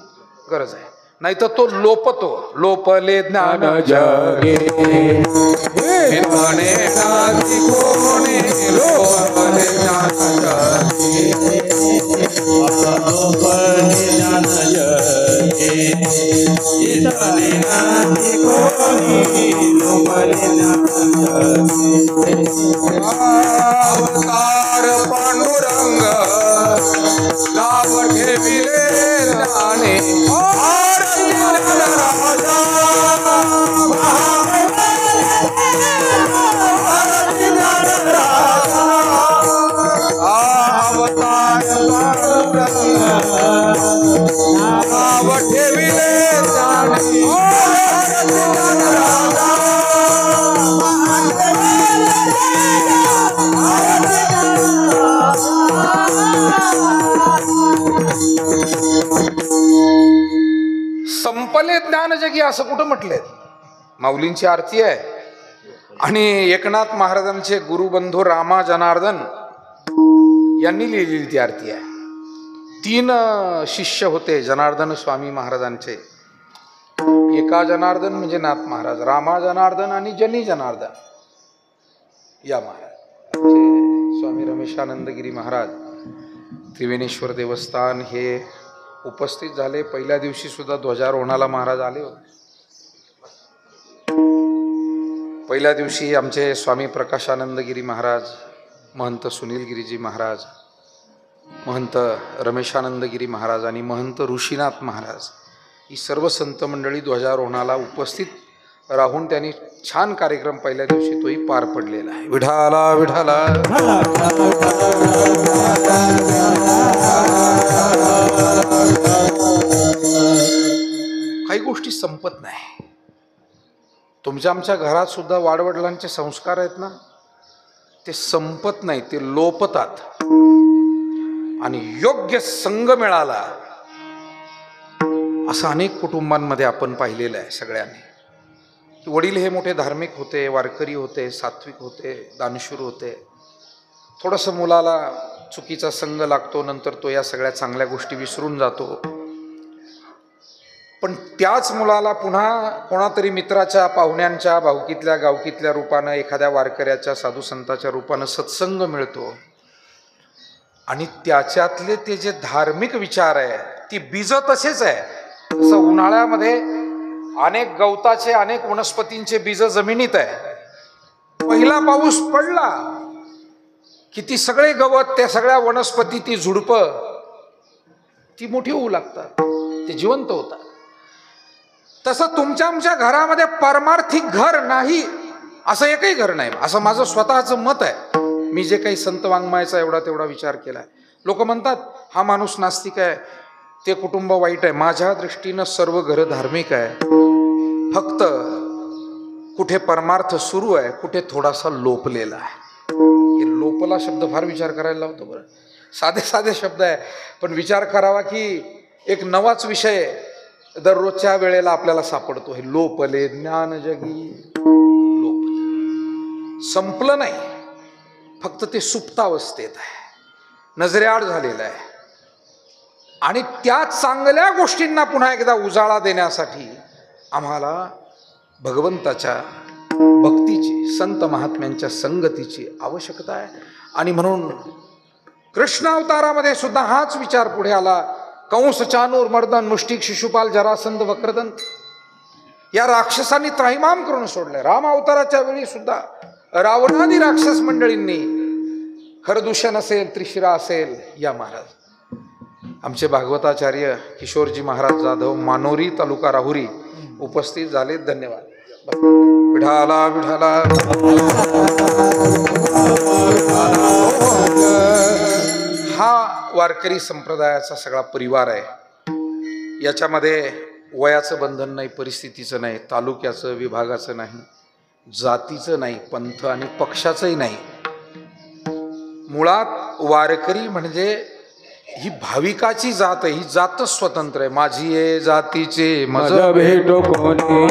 गरज आहे. नाही तर तो लोपतो. लोपले ज्ञान जगे विद्वाने नाती कोणी, लोपले ज्ञान जगे, लोपले ज्ञान जगे विद्वाने नाती कोणी, लोपले ज्ञान जगे. अवतार पांडुरंग नाव ठेविले ज्ञाने, संपले ज्ञान जगी असं कुठं म्हटलंय? माऊलींची आरती आहे आणि एकनाथ महाराजांचे गुरुबंधू रामा जनार्दन यांनी लिहिलेली ती आरती आहे. 3 शिष्य होते जनार्दन स्वामी महाराजांचे. एका जनार्दन म्हणजे नाथ महाराज, रामा जनार्दन आणि जनी जनार्दन या महाराज. स्वामी रमेशानंदगिरी महाराज त्रिवेणेश्वर देवस्थान हे उपस्थित झाले. पहिल्या दिवशी सुद्धा ध्वजारोहणाला महाराज आले होते. पहिल्या दिवशी आमचे स्वामी प्रकाशानंदगिरी महाराज, महंत सुनीलगिरीजी महाराज, महंत रमेशानंदगिरी महाराज आणि महंत ऋषीनाथ महाराज ही सर्व संत मंडळी ध्वजारोहणाला उपस्थित राहून त्यांनी छान कार्यक्रम पहिल्या दिवशी तोही पार पडलेला आहे. विठाला विठाला काही गोष्टी संपत नाही. तुमच्या आमच्या घरात सुद्धा वाडवडिलांचे संस्कार आहेत ना, ते संपत नाही, ते लोपतात. आणि योग्य संघ मिळाला असं अनेक कुटुंबांमध्ये आपण पाहिलेलं आहे सगळ्यांनी. वडील हे मोठे धार्मिक होते, वारकरी होते, सात्विक होते, दानशूर होते. थोडंसं मुलाला चुकीचा संघ लागतो, नंतर तो या सगळ्या चांगल्या गोष्टी विसरून जातो. पण त्याच मुलाला पुन्हा कोणातरी मित्राच्या, पाहुण्यांच्या, भावकीतल्या, गावकीतल्या रूपानं, एखाद्या वारकऱ्याच्या, साधू संताच्या रूपानं सत्संग मिळतो. आणि त्याच्यातले ते जे धार्मिक विचार आहे, ती बीज तसेच आहे. जसं उन्हाळ्यामध्ये अनेक गवताचे, अनेक वनस्पतींचे बीज जमिनीत आहे. पहिला पाऊस पडला की ती सगळे गवत, त्या सगळ्या वनस्पती, ती झुडपं, ती मोठी होऊ लागतात, ते जिवंत होतात. तसं तुमच्या आमच्या घरामध्ये पारमार्थिक घर नाही, असं एकही घर नाही, असं माझं स्वतःचं मत आहे. मी जे काही संत वाङ्मयाचा एवढा तेवढा विचार केला आहे. लोक म्हणतात हा माणूस नास्तिक आहे, ते कुटुंब वाईट आहे. माझ्या दृष्टीनं सर्व घरं धार्मिक आहे. फक्त कुठे परमार्थ सुरू आहे, कुठे थोडासा लोपलेला आहे. हे लोपला शब्द फार विचार करायला लावतो बरं. साधे साधे शब्द आहे, पण विचार करावा की एक नवाच विषय दररोजच्या वेळेला आपल्याला सापडतो. हे लोपले ज्ञान जगी, लोपले. संपलं नाही, फक्त ते सुप्तावस्थेत आहे, नजरेआड झालेलं आहे. आणि त्या चांगल्या गोष्टींना पुन्हा एकदा उजाळा देण्यासाठी आम्हाला भगवंताच्या भक्तीची, संत महात्म्यांच्या संगतीची आवश्यकता आहे. आणि म्हणून कृष्ण अवतारामध्ये सुद्धा हाच विचार पुढे आला. कंस, चाणूर, मर्दन, मुष्टिक, शिशुपाल, जरासंध, वक्रदंत या राक्षसांनी त्राहिमाम करून सोडले. राम अवताराच्या वेळी सुद्धा रावणादी राक्षस मंडळींनी, खरदूषण असेल, त्रिशिरा असेल, या महाराज आमचे भागवताचार्य किशोरजी महाराज जाधव, मानोरी, तालुका राहुरी उपस्थित झाले. धन्यवाद. विठाला विठाला. हा वारकरी संप्रदायाचा सगळा परिवार आहे. याच्यामध्ये वयाचं बंधन नाही, परिस्थितीचं नाही, तालुक्याचं, विभागाचं नाही, जातीचं नाही, पंथ आणि पक्षाचंही नाही. मुळात वारकरी म्हणजे ही भाविकाची जात आहे. ही जातच स्वतंत्र आहे. माझी ये जातीचे मज भेटो कोणी,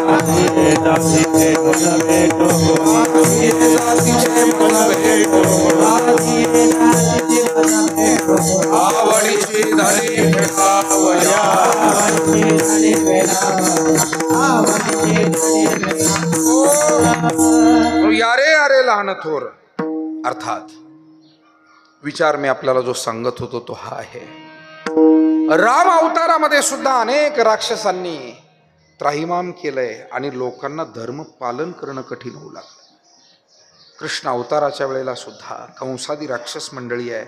आवडीची धनी भेटावया. यारे यारे लहान थोर. अर्थात विचार मी आपल्याला जो सांगत होतो तो हा आहे. राम अवतारामध्ये सुद्धा अनेक राक्षसांनी त्राहिमाम केलंय आणि लोकांना धर्म पालन करणं कठीण होऊ लागलं. कृष्ण अवताराच्या वेळेला सुद्धा कंसादी राक्षस मंडळी आहे.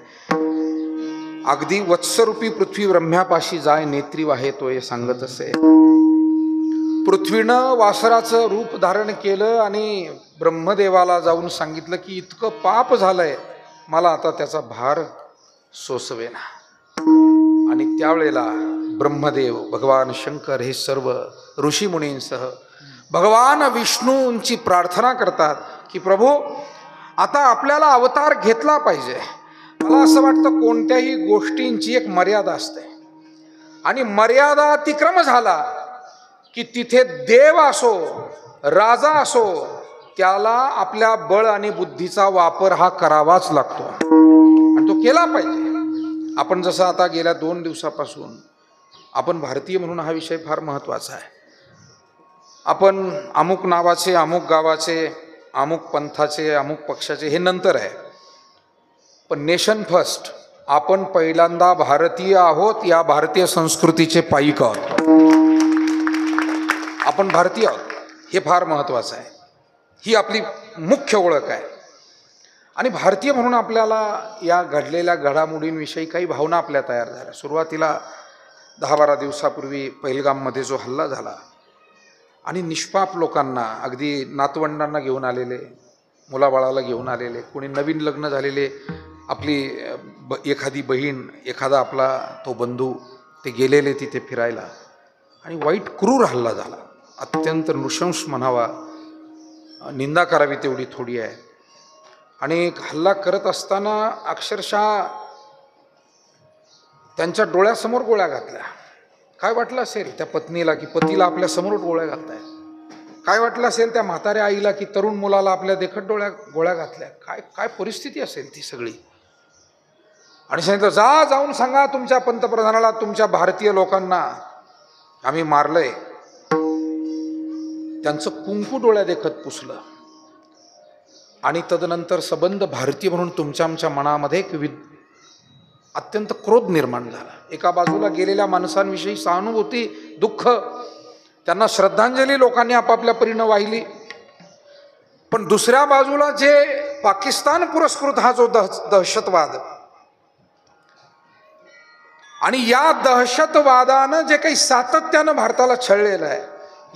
अगदी वत्सरूपी पृथ्वी ब्रह्म्यापाशी जाय नेत्री वाहे तो हे सांगत असे. पृथ्वीनं वासराचं रूप धारण केलं आणि ब्रह्मदेवाला जाऊन सांगितलं की इतकं पाप झालंय, मला आता त्याचा भार सोसवेना. आणि त्यावेळेला ब्रह्मदेव, भगवान शंकर हे सर्व ऋषीमुनींसह भगवान विष्णूंची प्रार्थना करतात की प्रभू, आता आपल्याला अवतार घेतला पाहिजे. मला असं वाटतं कोणत्याही गोष्टींची एक मर्यादा असते आणि मर्यादा अतिक्रम झाला की तिथे देव असो, राजा असो, त्याला आपल्या बळ आणि बुद्धीचा वापर हा करावाच लागतो आणि तो केला पाहिजे. आपण जसं आता गेल्या 2 दिवसापासून आपण भारतीय म्हणून हा विषय फार महत्त्वाचा आहे. आपण अमुक नावाचे, अमुक गावाचे, अमुक पंथाचे, अमुक पक्षाचे हे नंतर आहे, पण नेशन फर्स्ट. आपण पहिल्यांदा भारतीय आहोत, या भारतीय संस्कृतीचे पाईक आहोत. आपण भारतीय आहोत हे फार महत्त्वाचं आहे. ही आपली मुख्य ओळख आहे. आणि भारतीय म्हणून आपल्याला या घडलेल्या घडामोडींविषयी काही भावना आपल्या तयार झाल्या. सुरुवातीला 10-12 दिवसापूर्वी पहिलगाममध्ये जो हल्ला झाला आणि निष्पाप लोकांना, अगदी नातवंडांना घेऊन आलेले, मुलाबाळाला घेऊन आलेले, कोणी नवीन लग्न झालेले, आपली एखादी बहीण, एखादा आपला तो बंधू, ते गेलेले तिथे फिरायला आणि वाईट क्रूर हल्ला झाला. अत्यंत नृशंस म्हणावा, निंदा करावी तेवढी थोडी आहे. आणि हल्ला करत असताना अक्षरशः त्यांच्या डोळ्यासमोर गोळ्या घातल्या. काय वाटलं असेल त्या पत्नीला की पतीला आपल्या समोर गोळ्या घालताय? काय वाटलं असेल त्या म्हाताऱ्या आईला की तरुण मुलाला आपल्या देखत गोळ्या घातल्या? काय काय परिस्थिती असेल ती सगळी. आणि सांगितलं, जाऊन सांगा तुमच्या पंतप्रधानाला, तुमच्या भारतीय लोकांना आम्ही मारलंय. त्यांचं कुंकू डोळ्या देखत पुसलं आणि तदनंतर सबंध भारतीय म्हणून तुमच्या आमच्या मनामध्ये एक अत्यंत क्रोध निर्माण झाला. एका बाजूला गेलेल्या माणसांविषयी सहानुभूती, दुःख, त्यांना श्रद्धांजली लोकांनी आपापल्या परीनं वाहिली, पण दुसऱ्या बाजूला जे पाकिस्तान पुरस्कृत हा जो दहशतवाद आणि या दहशतवादानं जे काही सातत्यानं भारताला छळलेलं आहे,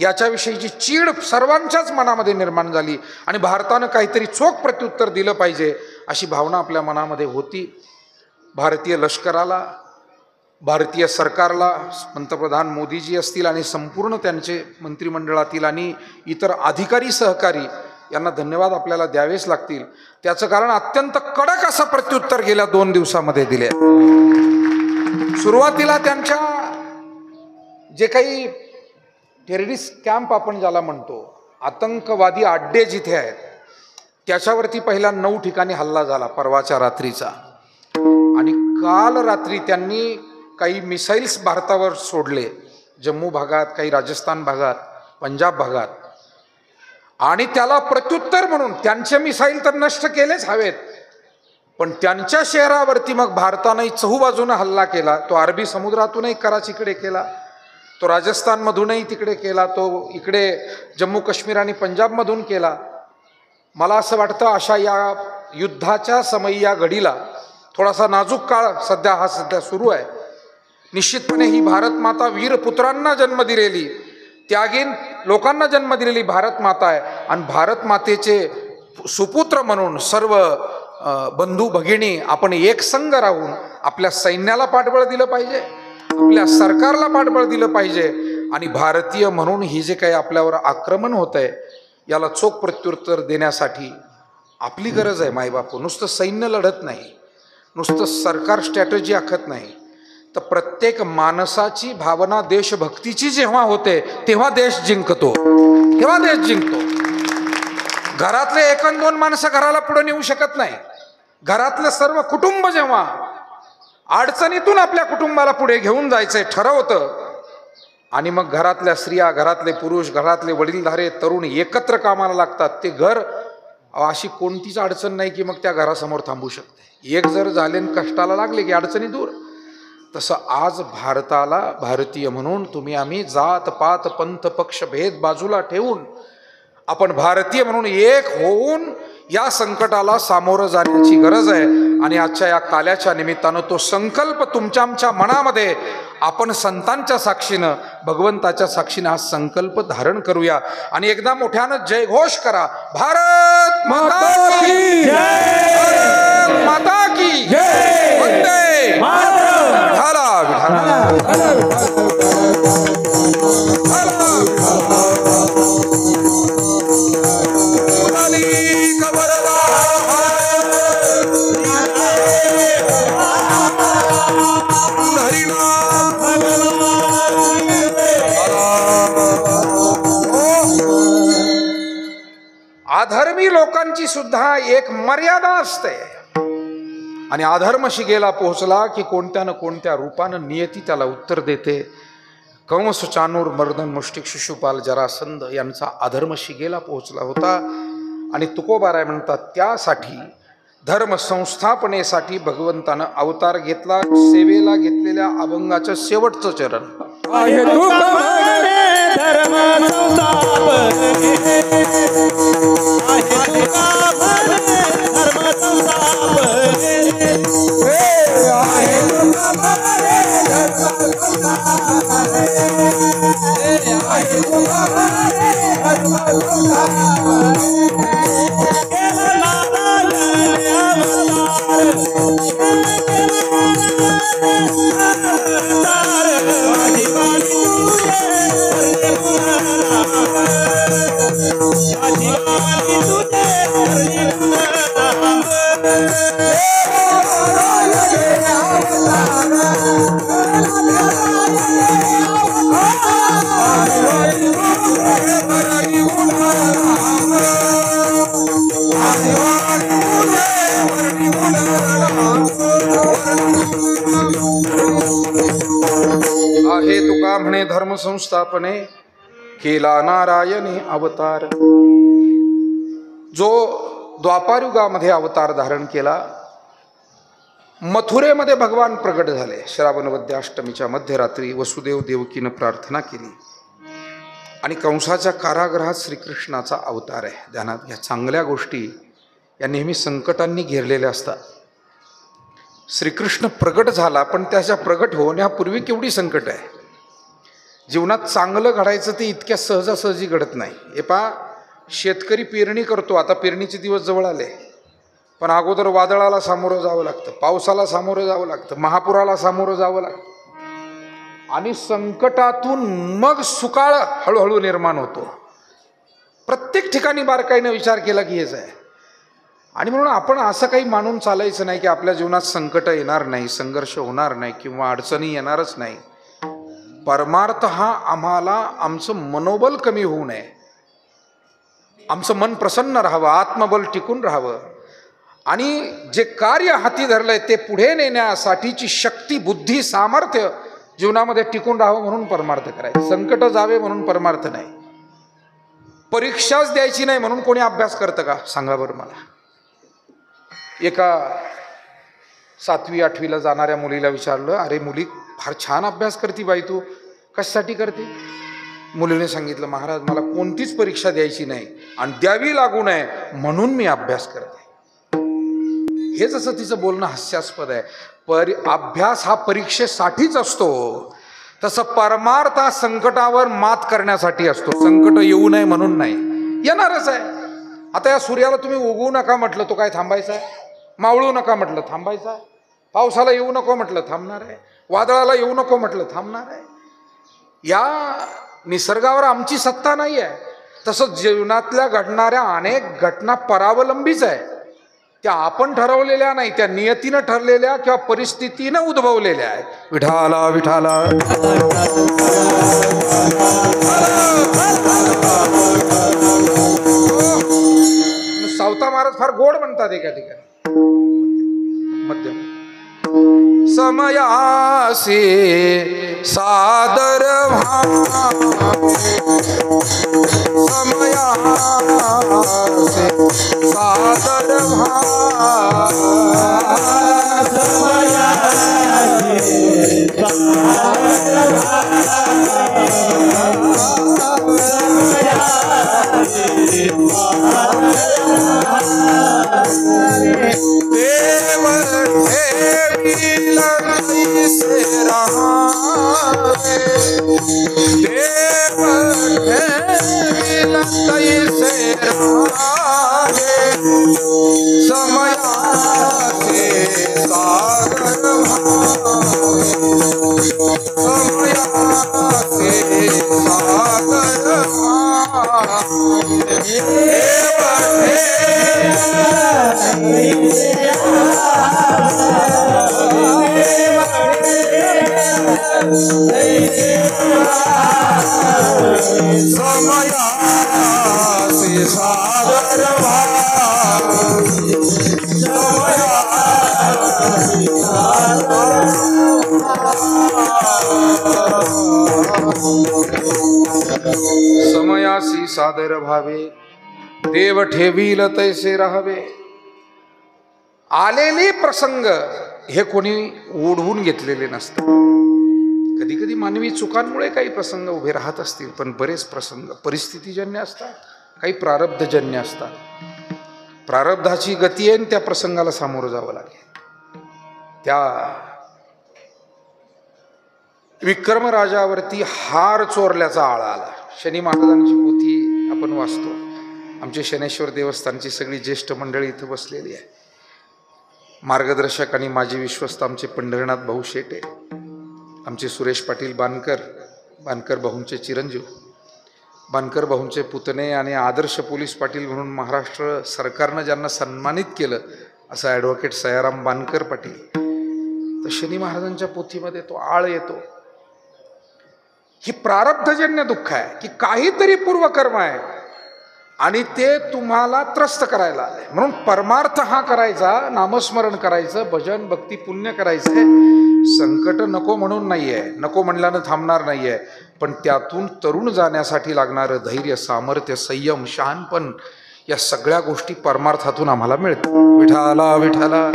याच्याविषयीची चीड सर्वांच्याच मनामध्ये निर्माण झाली आणि भारतानं काहीतरी चोख प्रत्युत्तर दिलं पाहिजे अशी भावना आपल्या मनामध्ये होती. भारतीय लष्कराला, भारतीय सरकारला, पंतप्रधान मोदीजी असतील आणि संपूर्ण त्यांचे मंत्रिमंडळातील आणि इतर अधिकारी सहकारी यांना धन्यवाद आपल्याला द्यावेच लागतील. त्याचं कारण अत्यंत कडक असं प्रत्युत्तर गेल्या 2 दिवसामध्ये दिले. सुरुवातीला त्यांच्या जे काही टेररिस्ट कॅम्प आपण ज्याला म्हणतो, आतंकवादी अड्डे जिथे आहेत त्याच्यावरती पहिला 9 ठिकाणी हल्ला झाला परवाच्या रात्रीचा. आणि काल रात्री त्यांनी काही मिसाईल्स भारतावर सोडले, जम्मू भागात, काही राजस्थान भागात, पंजाब भागात. आणि त्याला प्रत्युत्तर म्हणून त्यांचे मिसाईल तर नष्ट केलेच हवेत, पण त्यांच्या शहरावरती मग भारताने चहूबाजूने हल्ला केला. तो अरबी समुद्रातूनही कराचीकडे केला, तो राजस्थानमधूनही तिकडे केला, तो इकडे जम्मू काश्मीर आणि पंजाबमधून केला. मला असं वाटतं अशा या युद्धाच्या समयी या घडीला थोडासा नाजूक काळ सध्या सुरू आहे. निश्चितपणे ही भारत माता वीर पुत्रांना जन्म दिलेली, त्यागीन लोकांना जन्म दिलेली भारत माता आहे. आणि भारत मातेचे सुपुत्र म्हणून सर्व बंधू भगिनी आपण एकसंग राहून आपल्या सैन्याला पाठबळ दिलं पाहिजे, आपल्या सरकारला पाठबळ दिलं पाहिजे. आणि भारतीय म्हणून ही जे काही आपल्यावर आक्रमण होत आहे याला चोख प्रत्युत्तर देण्यासाठी आपली गरज आहे. मायबापू, नुसतं सैन्य लढत नाही, नुसतं सरकार स्ट्रॅटेजी आखत नाही, तर प्रत्येक माणसाची भावना देशभक्तीची जेव्हा होते तेव्हा देश जिंकतो, तेव्हा देश जिंकतो. घरातले 1-2 माणसं घराला पुढे नेऊ शकत नाही. घरातलं सर्व कुटुंब जेव्हा अडचणीतून आपल्या कुटुंबाला पुढे घेऊन जायचंय ठरवतं, आणि मग घरातल्या स्त्रिया, घरातले पुरुष, घरातले वडीलधारे तरुण एकत्र कामाला लागतात, ते घर अशी कोणतीच अडचण नाही की मग त्या घरासमोर थांबू शकते. एक जर झाले कष्टाला लागले की अडचणी दूर. तसं आज भारताला भारतीय म्हणून तुम्ही आम्ही जात पात पंथ पक्ष भेद बाजूला ठेवून आपण भारतीय म्हणून एक होऊन या संकटाला सामोरं जाण्याची गरज आहे. आणि आजच्या या काल्याच्या निमित्तानं तो संकल्प तुमच्या आमच्या मनामध्ये आपण संतांच्या साक्षीनं, भगवंताच्या साक्षीनं हा संकल्प धारण करूया आणि एकदा मोठ्यानं जयघोष करा. भारत माता की जय, भारत माता की जय, वंदे मातरम. झाला अधर्मी लोकांची सुद्धा एक मर्यादा असते. आणि अधर्म शिगेला पोहोचला की कोणत्या न कोणत्या रूपानं नियती त्याला उत्तर देते. कंस, चाणूर, मर्दन, मुष्टिक, शिशुपाल, जरासंध यांचा अधर्म शिगेला पोहोचला होता. आणि तुकोबाराय म्हणतात त्यासाठी धर्म संस्थापनेसाठी भगवंतानं अवतार घेतला. सेवेला घेतलेल्या अभंगाचं शेवटचं चरण धर्म आहे तुका म्हणे धर्म संस्थापने केला नारायणे अवतार. जो द्वापारयुगामध्ये अवतार धारण केला, मथुरेमध्ये भगवान प्रगट झाले. श्रावण वद्य अष्टमीच्या मध्यरात्री वसुदेव देवकीनं प्रार्थना केली आणि कंसाच्या कारागृहात श्रीकृष्णाचा अवतार आहे. ध्यानात घ्या, चांगल्या गोष्टी या नेहमी संकटांनी घेरलेल्या असतात. श्रीकृष्ण प्रगट झाला, पण त्याच्या प्रगट होण्यापूर्वी केवढी संकट आहे. जीवनात चांगलं घडायचं ते इतक्या सहजासहजी घडत नाही. हे पहा, शेतकरी पेरणी करतो, आता पेरणीचे दिवस जवळ आले, पण अगोदर वादळाला सामोरं जावं लागतं, पावसाला सामोरं जावं लागतं, महापुराला सामोरं जावं लागतं, आणि संकटातून मग सुकाळ हळूहळू निर्माण होतो. प्रत्येक ठिकाणी बारकाईनं विचार केला की हेच आहे. आणि म्हणून आपण असं काही मानून चालायचं नाही की आपल्या जीवनात संकट येणार नाही, संघर्ष होणार नाही किंवा अडचणी येणारच नाही. परमार्थ हा आम्हाला आमचं मनोबल कमी होऊ नये, आमचं मन प्रसन्न राहावं, आत्मबल टिकून राहावं आणि जे कार्य हाती धरलंय ते पुढे नेण्यासाठीची शक्ती, बुद्धी, सामर्थ्य जीवनामध्ये टिकून राहावं म्हणून परमार्थ करायचं. संकट जावे म्हणून परमार्थ नाही. परीक्षाच द्यायची नाही म्हणून कोणी अभ्यास करतं का सांगा बरं मला. एका 7वी 8वीला जाणाऱ्या मुलीला विचारलं, अरे मुली फार छान अभ्यास करती बाई, तू कशासाठी करते? मुलीने सांगितलं, महाराज मला कोणतीच परीक्षा द्यायची नाही आणि द्यावी लागू नये म्हणून मी अभ्यास करते. हे जसं तिचं बोलणं हास्यास्पद आहे. अभ्यास हा परीक्षेसाठीच असतो, तसं परमार्थ हा संकटावर मात करण्यासाठी असतो. संकट येऊ नये म्हणून नाही, येणारच आहे. आता या सूर्याला तुम्ही उगवू नका म्हटलं तो काय थांबायचा आहे? मावळू नका म्हटलं थांबायचा आहे? पावसाला येऊ नको म्हटलं थांबणार आहे? वादळाला येऊ नको म्हटलं थांबणार आहे? या निसर्गावर आमची सत्ता नाही आहे. तसं जीवनातल्या घडणाऱ्या अनेक घटना परावलंबीच आहे. त्या आपण ठरवलेल्या नाही, त्या नियतीनं ठरलेल्या किंवा परिस्थितीनं उद्भवलेल्या आहेत. विठाला विठाला. सावता महाराज फार गोड म्हणतात एका ठिकाणी, मध्यम. समयासी सादर समयासी सादर समयासी सादर भावे देव ठेवील तैसे राहावे. आलेले प्रसंग हे कोणी ओढवून घेतलेले नसतात. कधी कधी मानवी चुकांमुळे काही प्रसंग उभे राहत असतील, पण बरेच प्रसंग परिस्थितीजन्य असतात, काही प्रारब्धजन्य असतात. प्रारब्धाची गती आहे, त्या प्रसंगाला सामोरं जावं लागेल. त्या विक्रमराजावरती हार चोरल्याचा आळा आला. शनी महाराजांची पोथी आपण वाचतो. आमचे शनेश्वर देवस्थानची सगळी ज्येष्ठ मंडळी इथं बसलेली आहे. मार्गदर्शक आणि माझे विश्वस्त आमचे पंढरीनाथ भाऊ शेटे, आमचे सुरेश पाटील बानकर, बानकर भाऊंचे चिरंजीव, बानकर भाऊंचे पुतणे आणि आदर्श पोलीस पाटील म्हणून महाराष्ट्र सरकारनं ज्यांना सन्मानित केलं असं ॲडव्होकेट सयाराम बानकर पाटील. तर शनी महाराजांच्या पोथीमध्ये तो आळ येतो. ही प्रारब्धजन्य दुःख आहे की काहीतरी पूर्वकर्म आहे आणि ते तुम्हाला त्रस्त करायला आले. म्हणून परमार्थ हा करायचा, नामस्मरण करायचं, भजन भक्ती पुण्य करायचंय. संकट नको म्हणून नाहीये, नको म्हणल्यानं थांबणार नाहीये, पण त्यातून तरुण जाण्यासाठी लागणारं धैर्य, सामर्थ्य, संयम, शहाणपण या सगळ्या गोष्टी परमार्थातून आम्हाला मिळतात. विठाला विठाला.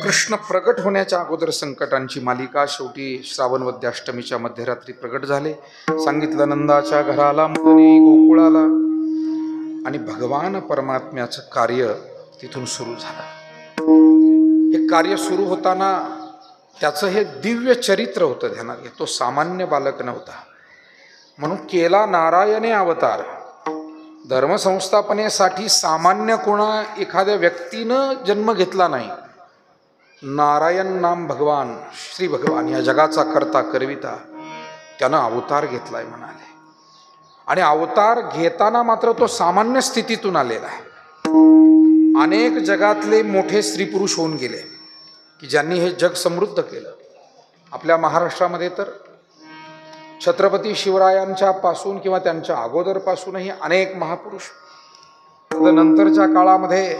कृष्ण प्रगट होण्याच्या अगोदर संकटांची मालिका शेवटी श्रावण वद्य अष्टमीच्या मध्यरात्री प्रगट झाले. सांगितलं नंदाच्या घराला मदनी गोकुळाला, आणि भगवान परमात्म्याचं कार्य तिथून सुरू झालं. हे कार्य सुरू होताना त्याचं हे दिव्य चरित्र होतं ध्यानात घ्या. तो सामान्य बालक नव्हता. म्हणून केला नारायणे अवतार. धर्मसंस्थापनेसाठी सामान्य कोणा एखाद्या व्यक्तीनं जन्म घेतला नाही. नारायण नाम भगवान, श्री भगवान या जगाचा करता करविता त्यानं अवतार घेतलाय म्हणाले. आणि अवतार घेताना मात्र तो सामान्य स्थितीतून आलेला आहे. अनेक जगातले मोठे स्त्री पुरुष होऊन गेले की ज्यांनी हे जग समृद्ध केलं. आपल्या महाराष्ट्रामध्ये तर छत्रपती शिवरायांच्या पासून किंवा त्यांच्या अगोदरपासूनही अनेक महापुरुष, नंतरच्या काळामध्ये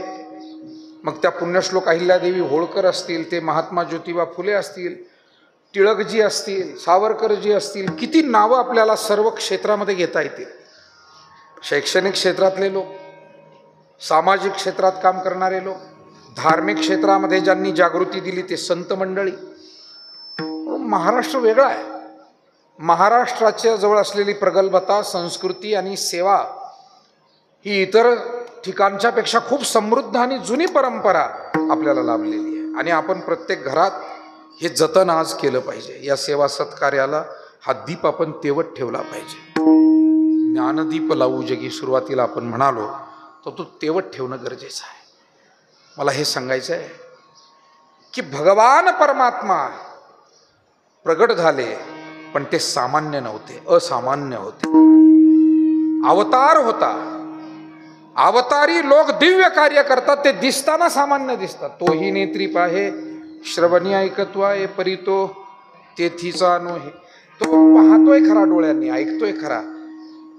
मग त्या पुण्यश्लोक अहिल्यादेवी होळकर असतील, ते महात्मा ज्योतिबा फुले असतील, टिळकजी असतील, सावरकरजी असतील, किती नावं आपल्याला सर्व क्षेत्रामध्ये घेता येतील. शैक्षणिक क्षेत्रातले लोक, सामाजिक क्षेत्रात काम करणारे लोक, धार्मिक क्षेत्रामध्ये ज्यांनी जागृती दिली ते संत मंडळी. महाराष्ट्र वेगळा आहे. महाराष्ट्राच्या जवळ असलेली प्रगल्भता, संस्कृती आणि सेवा ही इतर ठिकाणच्यापेक्षा खूप समृद्ध आणि जुनी परंपरा आपल्याला लाभलेली आहे. आणि आपण प्रत्येक घरात हे जतन आज केलं पाहिजे. या सेवा सत्कार्याला हा दीप आपण तेवत ठेवला पाहिजे. ज्ञानदीप लावू जगी सुरुवातीला आपण म्हणालो, तर तो तेवत ठेवणं गरजेचं आहे. मला हे सांगायचं आहे की भगवान परमात्मा प्रगट झाले, पण ते सामान्य नव्हते, असामान्य होते. अवतार होता. अवतारी लोक दिव्य कार्य करतात, ते दिसताना सामान्य दिसतात. तोही नेत्री पाहे, श्रवणी ऐकत्वाय, परी तो तेथीचा नोहे. तो पाहतोय खरा डोळ्यांनी, ऐकतोय खरा.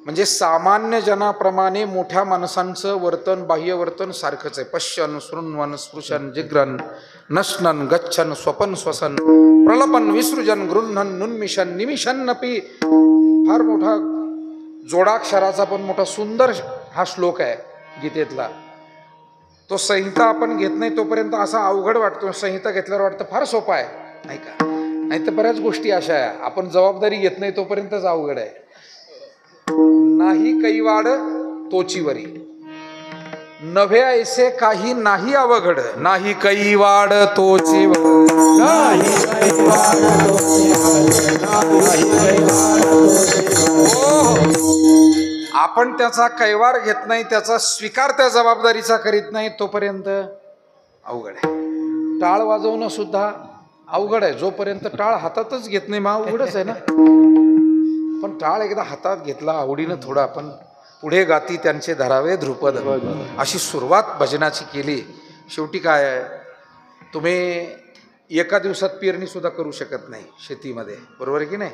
म्हणजे सामान्य जनाप्रमाणे मोठ्या माणसांचं वर्तन, बाह्य वर्तन सारखंच आहे. पश्यन, शृण्वन, स्पृशन, जिग्रन, नश्नन, गच्छन, स्वपन, स्वसन, प्रलपन, विसृजन, गृह्णन, नुन्मिशन, निमिशन नपी. फार मोठा जोडाक्षराचा पण मोठा सुंदर हा श्लोक आहे गीतेतला. तो संहिता आपण घेत नाही तोपर्यंत असा अवघड वाटतो. संहिता घेतल्यावर वाटतं फार सोपा आहे, नाही का? नाही तर बऱ्याच गोष्टी अशा आहे, आपण जबाबदारी घेत नाही तोपर्यंतच अवघड आहे. नाही कैवाड तोचीवरी, नव्हे ऐसे काही नाही अवघड. नाही कैवाड तोचीवर, आपण त्याचा कैवार घेत नाही, त्याचा स्वीकार त्या जबाबदारीचा करीत नाही तोपर्यंत अवघड आहे. टाळ वाजवणं सुद्धा अवघड आहे. जोपर्यंत टाळ हातातच घेत नाही मग अवघडच आहे ना. पण टाळ एकदा हातात घेतला, आवडीनं थोडं आपण पुढे गाती त्यांचे धरावे ध्रुपद, अशी सुरुवात भजनाची केली. शेवटी काय आहे, तुम्ही एका दिवसात पेरणी सुद्धा करू शकत नाही शेतीमध्ये, बरोबर आहे की नाही?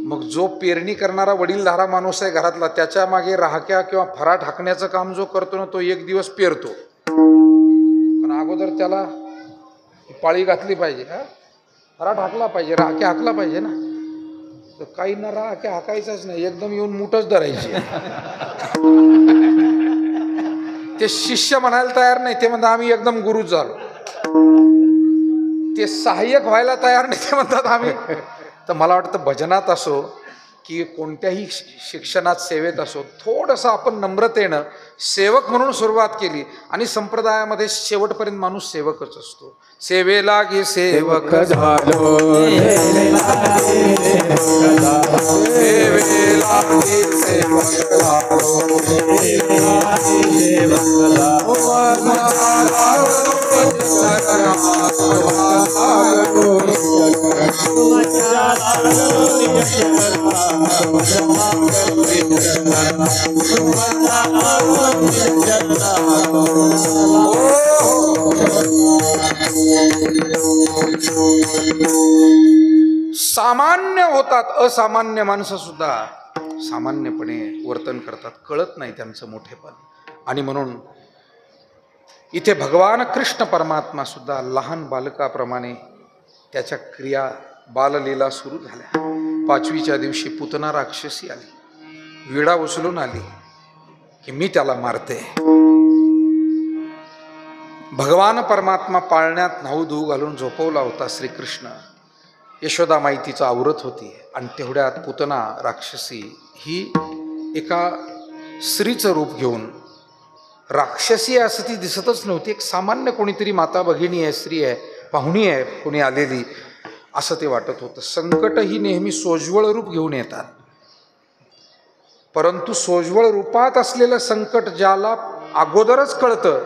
मग जो पेरणी करणारा वडीलधारा माणूस आहे घरातला, त्याच्या मागे राहक्या किंवा फरा ठाकण्याचं काम जो करतो ना, तो एक दिवस पेरतो. पण अगोदर त्याला पाळी घातली पाहिजे, फरा ठाकला पाहिजे, राहक्या हाकला पाहिजे ना. तर काही ना राहक्या हाकायचाच नाही, एकदम येऊन मुठच धरायची. ते शिष्य म्हणायला तयार नाही, ते म्हणतात आम्ही एकदम गुरुच झालो. ते सहाय्यक व्हायला तयार नाही, ते म्हणतात आम्ही. तर मला वाटतं भजनात असो की कोणत्याही शिक्षणात, सेवेत असो, थोडंसं आपण नम्रतेनं सेवक म्हणून सुरुवात केली आणि संप्रदायामध्ये शेवटपर्यंत माणूस सेवकच असतो. सेवेला गे सेवक झालो, सेवेला गे सेवक सामान्य होतात. असामान्य माणसं सुद्धा सामान्यपणे वर्तन करतात, कळत नाही त्यांचं मोठेपण. आणि म्हणून इथे भगवान कृष्ण परमात्मा सुद्धा लहान बालकाप्रमाणे त्याच्या क्रिया, बाललीला सुरू झाल्या. 5वीच्या दिवशी पुतना राक्षसी आली, विडा उचलून आली की मी त्याला मारते. भगवान परमात्मा पाळण्यात न्हाऊ धू घालून झोपवला होता श्रीकृष्ण. यशोदा माई तिचं आवरत होती आणि तेवढ्यात पुतना राक्षसी ही एका स्त्रीचं रूप घेऊन, राक्षसी असं ती दिसतच नव्हती, एक सामान्य कोणीतरी माता भगिनी आहे, स्त्री आहे, पाहुणी आहे कोणी आलेली, असं ते वाटत होतं. संकट ही नेहमी सोज्वळ रूप घेऊन येतात, परंतु सोज्वळ रूपात असलेलं संकट ज्याला अगोदरच कळतं,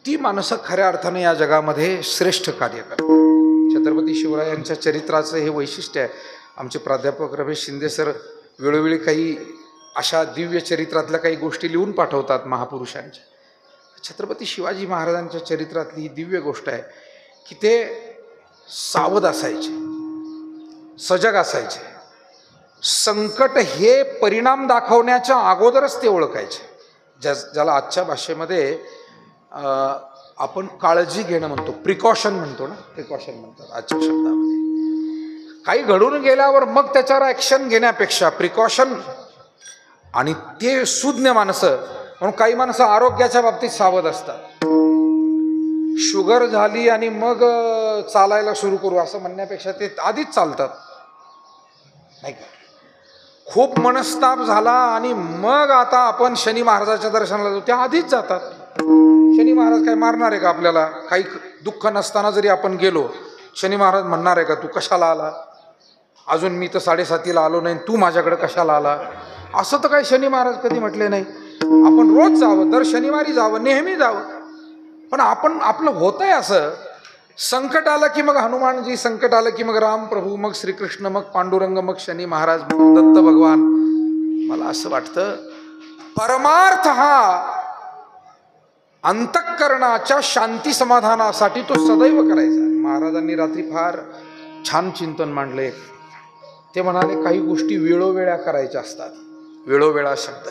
ती माणसं खऱ्या अर्थाने या जगामध्ये श्रेष्ठ कार्य करतात. छत्रपती शिवरायांच्या चरित्राचं हे वैशिष्ट्य आहे. आमचे प्राध्यापक रमेश शिंदे सर वेळोवेळी काही अशा दिव्य चरित्रातल्या काही गोष्टी लिहून पाठवतात महापुरुषांच्या. छत्रपती शिवाजी महाराजांच्या चरित्रातली ही दिव्य गोष्ट आहे की ते सावध असायचे, सजग असायचे. संकट हे परिणाम दाखवण्याच्या अगोदरच ते ओळखायचे. ज्याला आजच्या भाषेमध्ये आपण काळजी घेणं म्हणतो, प्रिकॉशन म्हणतो ना, प्रिकॉशन म्हणतात आजच्या शब्दामध्ये. काही घडून गेल्यावर मग त्याच्यावर ॲक्शन घेण्यापेक्षा प्रिकॉशन. आणि ते सुज्ञ माणसं म्हणून काही माणसं आरोग्याच्या बाबतीत सावध असतात. शुगर झाली आणि मग चालायला सुरू करू असं म्हणण्यापेक्षा ते आधीच चालतात, नाही का. खूप मनस्ताप झाला आणि मग आता आपण शनी महाराजाच्या दर्शनाला जाऊ, त्या आधीच जातात. शनी महाराज काय मारणार आहे का आपल्याला? काही दुःख नसताना जरी आपण गेलो, शनी महाराज म्हणणार आहे का तू कशाला आला, अजून मी तर 7:30 आलो नाही, तू माझ्याकडे कशाला आला? असं तर काही शनी महाराज कधी म्हटले नाही. आपण रोज जावं, दर शनिवारी जावं, नेहमी जावं. पण आपण आपलं होतंय असं, संकट आलं की मग हनुमानजी, संकट आलं की मग राम प्रभू, मग श्रीकृष्ण, मग पांडुरंग, मग शनी महाराज, मग दत्त भगवान. मला असं वाटतं परमार्थ हा अंतःकरणाच्या शांती समाधानासाठी तो सदैव करायचा. महाराजांनी रात्री फार छान चिंतन मांडले. ते म्हणाले काही गोष्टी वेळोवेळा करायच्या असतात. वेळोवेळा शब्द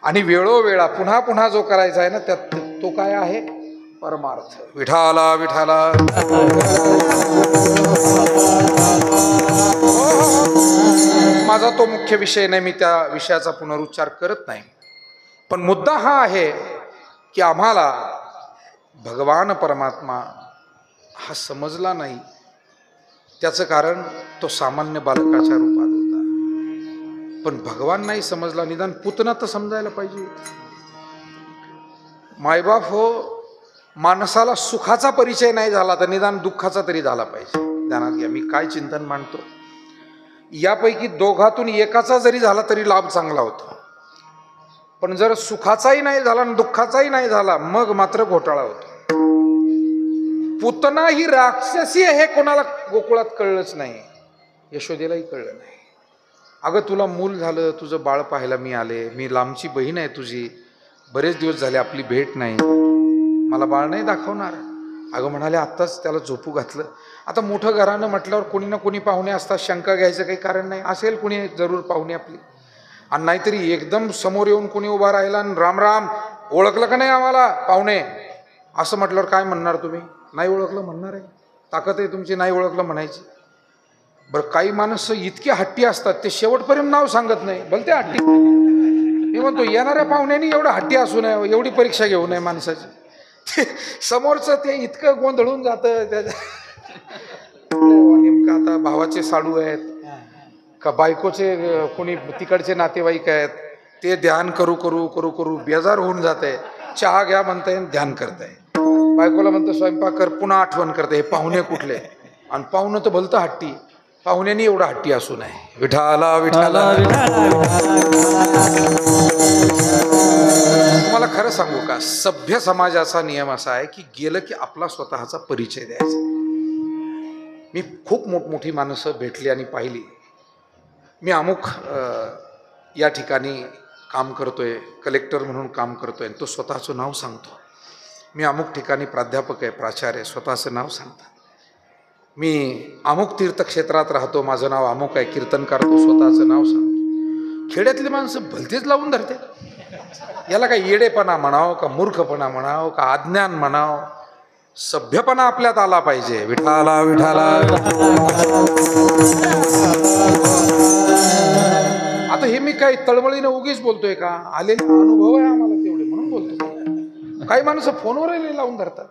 आणि वेळोवेळा पुन्हा पुन्हा जो करायचा आहे ना, त्यात तो काय आहे? परमार्थ. विठाला विठाला. माझा तो मुख्य विषय नाही, मी त्या विषयाचा पुनरुच्चार करत नाही. पण मुद्दा हा आहे की आम्हाला भगवान परमात्मा हा समजला नाही. त्याचं कारण तो सामान्य बालकाच्या रूपात होता. पण भगवान नाही समजला, निदान पुतना तर समजायला पाहिजे. मायबाप हो, माणसाला सुखाचा परिचय नाही झाला तर निदान दुःखाचा तरी झाला पाहिजे. ध्यानात घ्या, मी काय चिंतन मांडतो. यापैकी दोघातून एकाचा जरी झाला तरी लाभ चांगला होतो. पण जर सुखाचाही नाही झाला आणि दुःखाचाही नाही झाला, मग मात्र घोटाळा होतो. पुतना ही राक्षसी हे कोणाला गोकुळात कळलंच नाही. यशोदेलाही कळलं नाही. अगं तुला मूल झालं, तुझं बाळ पाहायला मी आले, मी लांबची बहीण आहे तुझी, बरेच दिवस झाले आपली भेट नाही, मला बाळ नाही दाखवणार? अगं म्हणाले आत्ताच त्याला झोपू घातलं. आता मोठं घरानं म्हटल्यावर कोणी ना कोणी पाहुणे असतात, शंका घ्यायचं काही कारण नाही. असेल कोणी जरूर पाहुणे आपली. आणि नाहीतरी एकदम समोर येऊन कोणी उभा राहिला आणि राम राम, ओळखलं का नाही आम्हाला पाहुणे, असं म्हटल्यावर काय म्हणणार तुम्ही? नाही ओळखलं म्हणणार आहे. ताकद आहे तुमची नाही ओळखलं म्हणायची. बरं, काही माणसं इतके हट्टी असतात ते शेवटपर्यंत नाव सांगत नाही, भलते हट्टी. मी म्हणतो येणाऱ्या पाहुण्यानी एवढं हट्टी असू नये, एवढी परीक्षा घेऊ नये माणसाची. समोरचं ते इतकं गोंधळून जातं त्याच्या. नेमकं आता भावाचे साडू आहेत का बायकोचे कोणी तिकडचे नातेवाईक आहेत, ते ध्यान करू करू करू करू बेजार होऊन जाते. चहा घ्या म्हणताय, ध्यान करताय. बायकोला म्हणतं स्वयंपाक कर, पुन्हा आठवण करते हे पाहुणे कुठले. आणि पाहुणं तर भलतं हट्टी. पाहुण्यांनी एवढा हट्टी असू नये. विठाला विठाला. तुम्हाला खरं सांगू का, सभ्य समाजाचा नियम असा आहे की गेलं की आपला स्वतःचा परिचय द्यायचा. मी खूप मोठमोठी माणसं भेटली आणि पाहिली. मी अमुक या ठिकाणी काम करतोय, कलेक्टर म्हणून काम करतोय, तो स्वतःचं नाव सांगतो. मी अमुक ठिकाणी प्राध्यापक आहे, प्राचार्य, स्वतःचं नाव सांगतात. मी अमुक तीर्थक्षेत्रात राहतो, माझं नाव अमुक आहे, कीर्तनकार, तो स्वतःचं नाव सांगतो. खेड्यातली माणसं भलतेच लावून धरते. याला काय येडेपणा म्हणावं का मूर्खपणा म्हणावं का अज्ञान म्हणावं, सभ्यपणा आपल्यात आला पाहिजे. विठाला विठाला. आता हे मी काही तळमळीनं उगीच बोलतोय का? आलेले अनुभव आहे आम्हाला तेवढे म्हणून बोलतो. काही माणसं फोनवरही लावून धरतात.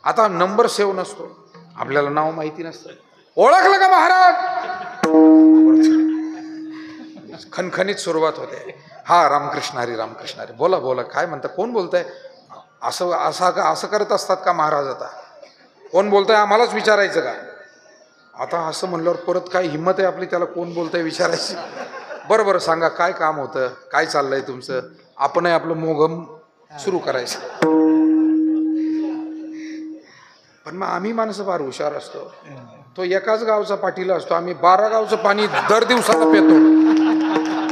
आता नंबर सेव्ह नसतो, आपल्याला नाव माहिती नसतं. ओळखलं का महाराज? खणखणीत सुरुवात होते. हा रामकृष्ण हरी, रामकृष्ण हरी. बोला बोला, काय म्हणता, कोण बोलताय? असं असं असं करत असतात का महाराज? आता कोण बोलताय आम्हालाच विचारायचं का? आता असं म्हणल्यावर परत काय हिंमत आहे आपली त्याला कोण बोलताय विचारायची? बरं बरं, सांगा काय काम होतं, काय चाललंय तुमचं? आपणही आपलं मोगम सुरू करायचं. पण मग आम्ही माणसं फार हुशार असतो. तो एकाच गावचा पाटील असतो, आम्ही 12 गावचं पाणी दर दिवसाला पितो.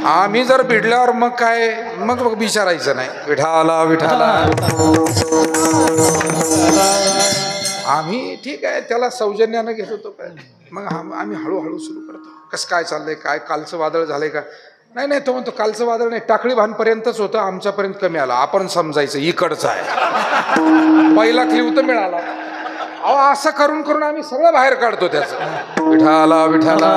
आम्ही जर भिडल्यावर मग काय, मग विचारायचं नाही. विठाला विठाला. आम्ही ठीक आहे त्याला सौजन्यानं घेत होतो काय, मग आम्ही हळूहळू सुरू करतो. कसं काय चाललंय, काय कालचं वादळ झालंय का? नाही नाही, तो म्हणतो कालचं वादळ नाही, टाकळी भानपर्यंतच होतं, आमच्यापर्यंत कमी आलं. आपण समजायचं इकडचं आहे. पहिला क्ल्यू तर मिळाला. अहो असं करून करून आम्ही सगळं बाहेर काढतो त्याचं. विठाला विठाला.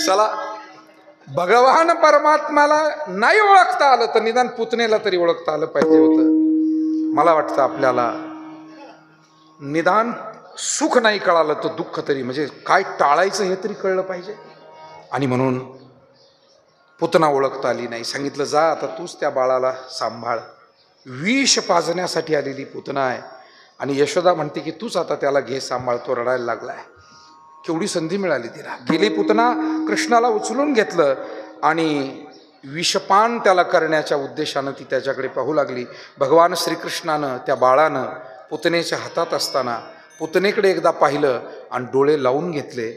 चला, भगवान परमात्म्याला नाही ओळखता आलं तर निदान पुतणेला तरी ओळखता आलं पाहिजे होतं. मला वाटतं आपल्याला निदान सुख नाही कळालं तर दुःख तरी, म्हणजे काय टाळायचं हे तरी कळलं पाहिजे. आणि म्हणून पुतना ओळखता आली नाही. सांगितलं जा आता तूच त्या बाळाला सांभाळ. विष पाजण्यासाठी आलेली पुतना आहे आणि यशोदा म्हणते की तूच आता त्याला घे सांभाळ. तो रडायला लागलाय. केवढी संधी मिळाली तिला. गेली पुतना कृष्णाला उचलून घेतलं आणि विषपान त्याला करण्याच्या उद्देशानं ती त्याच्याकडे पाहू लागली. भगवान श्रीकृष्णानं त्या बाळानं पुतनेच्या हातात असताना पुतनेकडे एकदा पाहिलं आणि डोळे लावून घेतले.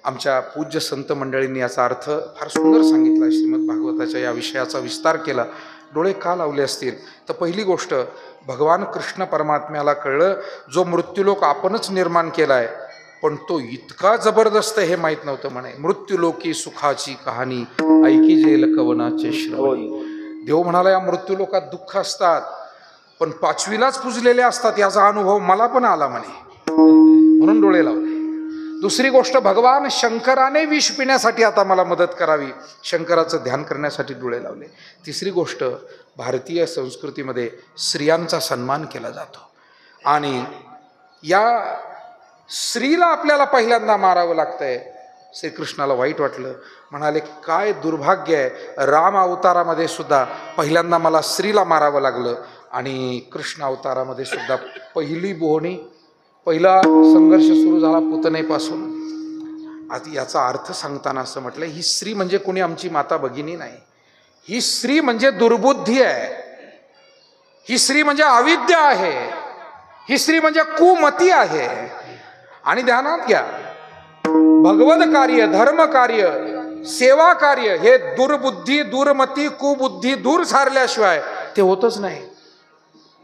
आमच्या पूज्य संत मंडळींनी याचा अर्थ फार सुंदर सांगितला. श्रीमद भागवताच्या या विषयाचा विस्तार केला. डोळे का लावले असतील तर पहिली गोष्ट भगवान कृष्ण परमात्म्याला कळलं जो मृत्यूलोक आपणच निर्माण केला आहे, पण तो इतका जबरदस्त हे माहीत नव्हतं. म्हणे मृत्यूलोकी सुखाची कहाणी ऐकी जेल कवनाचे श्रवणी. देव म्हणाला या मृत्यूलोकात दुःख असतात पण पाचवीलाच पुजलेले असतात याचा अनुभव मला पण आला म्हणे, म्हणून डोळे लावले. दुसरी गोष्ट भगवान शंकराने विष पिण्यासाठी आता मला मदत करावी, शंकराचं ध्यान करण्यासाठी डोळे लावले. तिसरी गोष्ट भारतीय संस्कृतीमध्ये स्त्रियांचा सन्मान केला जातो आणि या स्त्रीला आपल्याला पहिल्यांदा मारावं लागतंय. श्रीकृष्णाला वाईट वाटलं. म्हणाले काय दुर्भाग्य आहे, राम अवतारामध्ये सुद्धा पहिल्यांदा मला स्त्रीला मारावं लागलं आणि कृष्ण अवतारामध्ये सुद्धा पहिली बोहणी, पहिला संघर्ष सुरू झाला पुतनेपासून. आता याचा अर्थ सांगताना असं म्हटलं ही स्त्री म्हणजे कोणी आमची माता भगिनी नाही. ही स्त्री म्हणजे दुर्बुद्धी आहे. ही स्त्री म्हणजे अविद्या आहे. ही स्त्री म्हणजे कुमती आहे. आणि ध्यानात घ्या भगवत कार्य, धर्म कार्य, सेवा कार्य हे दुर्बुद्धी, दुर्मती, कुबुद्धी दूर सारल्याशिवाय ते होतच नाही.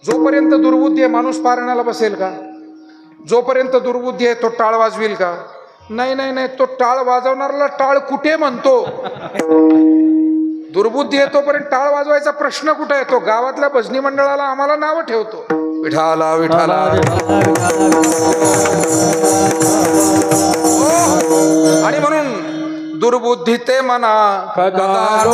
जोपर्यंत दुर्बुद्धी आहे माणूस पारण्याला बसेल का? जोपर्यंत दुर्बुद्धी आहे तो टाळ वाजवेल का? नाही नाही नाही, तो टाळ वाजवणाऱ्याला टाळ कुठे म्हणतो? दुर्बुद्धी आहे तोपर्यंत टाळ वाजवायचा प्रश्न कुठे आहे? तो गावातल्या भजनी मंडळाला आम्हाला नाव ठेवतो, विठाला विठाला. आणि म्हणून दुर्बुद्धी ते मना भगवान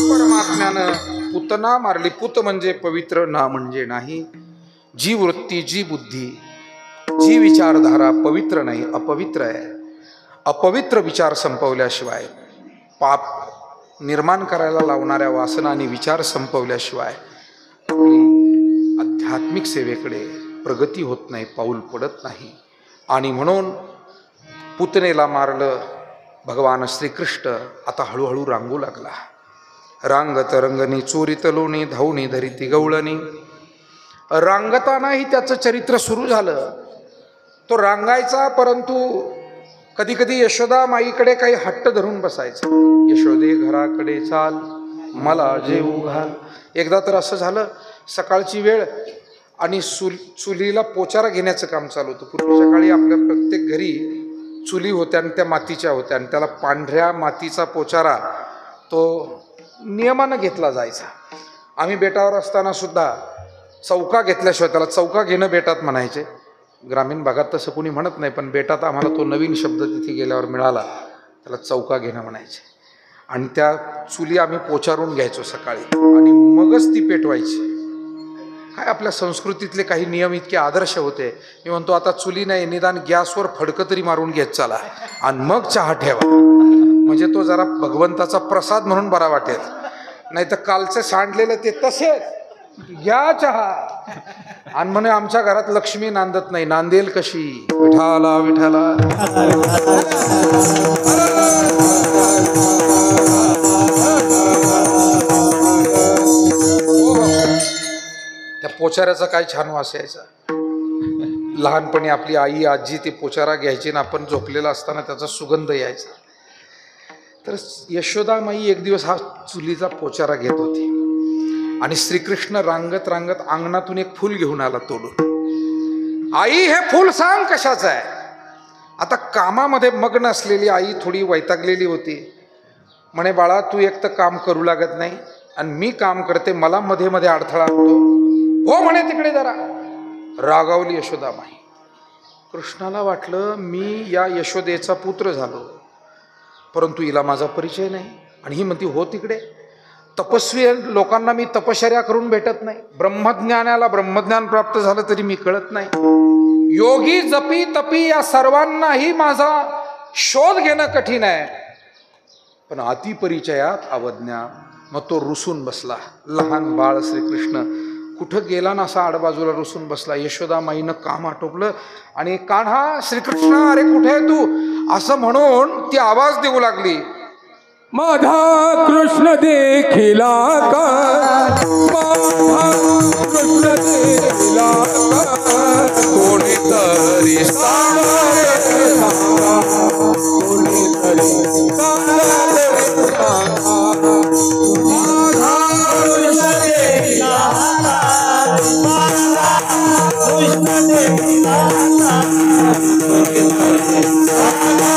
परमात्म्यानं पुतना मारली. पुत म्हणजे पवित्र, ना म्हणजे नाही. जी वृत्ती, जी बुद्धी, जी विचारधारा पवित्र नाही, अपवित्र आहे. अपवित्र विचार संपवल्याशिवाय, पाप निर्माण करायला लावणाऱ्या वासना आणि विचार संपवल्याशिवाय आपली आध्यात्मिक सेवेकडे प्रगती होत नाही, पाऊल पडत नाही. आणि म्हणून पुतनेला मारलं. भगवान श्रीकृष्ण आता हळूहळू रांगू लागला. रांगत रंगणी चोरीत लोणी धावणी धरिती गवळणी. रांगतानाही त्याचं चरित्र सुरू झालं. तो रांगायचा, परंतु कधी कधी यशोदा माईकडे काही हट्ट धरून बसायचा. यशोदे घराकडे चाल मला जेवू घाल. एकदा तर असं झालं सकाळची वेळ आणि चुलीला पोचारा घेण्याचं काम चालू होतं. पूर्वीच्या काळी आपल्या प्रत्येक घरी चुली होत्या आणि त्या मातीच्या होत्या आणि त्याला पांढऱ्या मातीचा पोचारा तो नियमानं घेतला जायचा. आम्ही बेटावर असताना सुद्धा चौका घेतल्याशिवाय, त्याला चौका घेणं बेटात म्हणायचे. ग्रामीण भागात तसं कोणी म्हणत नाही, पण बेटात आम्हाला तो नवीन शब्द तिथे गेल्यावर मिळाला. त्याला चौका घेणं म्हणायचे. आणि त्या चुली आम्ही पोचारून घ्यायचो सकाळी आणि मगच ती पेटवायची. काय आपल्या संस्कृतीतले काही नियम इतके आदर्श होते. मी म्हणतो आता चुली नाही, निदान गॅसवर फडकं तरी मारून घेत चला आणि मग चहा ठेवा, म्हणजे तो जरा भगवंताचा प्रसाद म्हणून बरा वाटेल. नाही तर कालचं सांडलेलं ते तसेच घ्या चहा. आणि म्हणे आमच्या घरात लक्ष्मी नांदत नाही, नांदेल कशी? विठाला विठाला. त्या पोचाऱ्याचा काय छान वास यायचा. लहानपणी आपली आई आजी ते पोचारा घ्यायची ना आपण झोपलेला असताना त्याचा सुगंध यायचा. तर यशोदामाई एक दिवस हा चुलीचा पोचारा घेत होती आणि श्रीकृष्ण रांगत रांगत अंगणातून एक फूल घेऊन आला तोडून. आई हे फूल सांग कशाचं आहे? आता कामामध्ये मग्न असलेली आई थोडी वैतागलेली होती. म्हणे बाळा तू एक तर काम करू लागत नाही आणि मी काम करते, मला मध्ये मध्ये अडथळा आणतो. हो म्हणे तिकडे जरा. रागावली यशोदामाई. कृष्णाला वाटलं मी या यशोदेचा पुत्र झालो, परंतु हिला माझा परिचय नाही. आणि ही म्हणती हो तिकडे. तपस्वी लोकांना मी तपश्चर्या करून भेटत नाही, ब्रह्मज्ञानाला ब्रह्मज्ञान प्राप्त झालं तरी मी कळत नाही. योगी जपी तपी या सर्वांनाही माझा शोध घेणं कठीण आहे, पण अतिपरिचयात अवज्ञा. मग तो रुसून बसला. लहान बाळ श्रीकृष्ण कुठं गेला ना असा आडबाजूला रुसून बसला. यशोदामाईनं काम आटोपलं आणि कान्हा श्रीकृष्ण अरे कुठे आहे तू असं म्हणून ती आवाज देऊ लागली. माझा कृष्ण देखिला का, माझा कृष्ण देखिला का, कोणीतरी सांगा, कोणीतरी सांगा, माझा कृष्ण देखिला का, माझा कृष्ण देखिला का, कोणीतरी सांगा.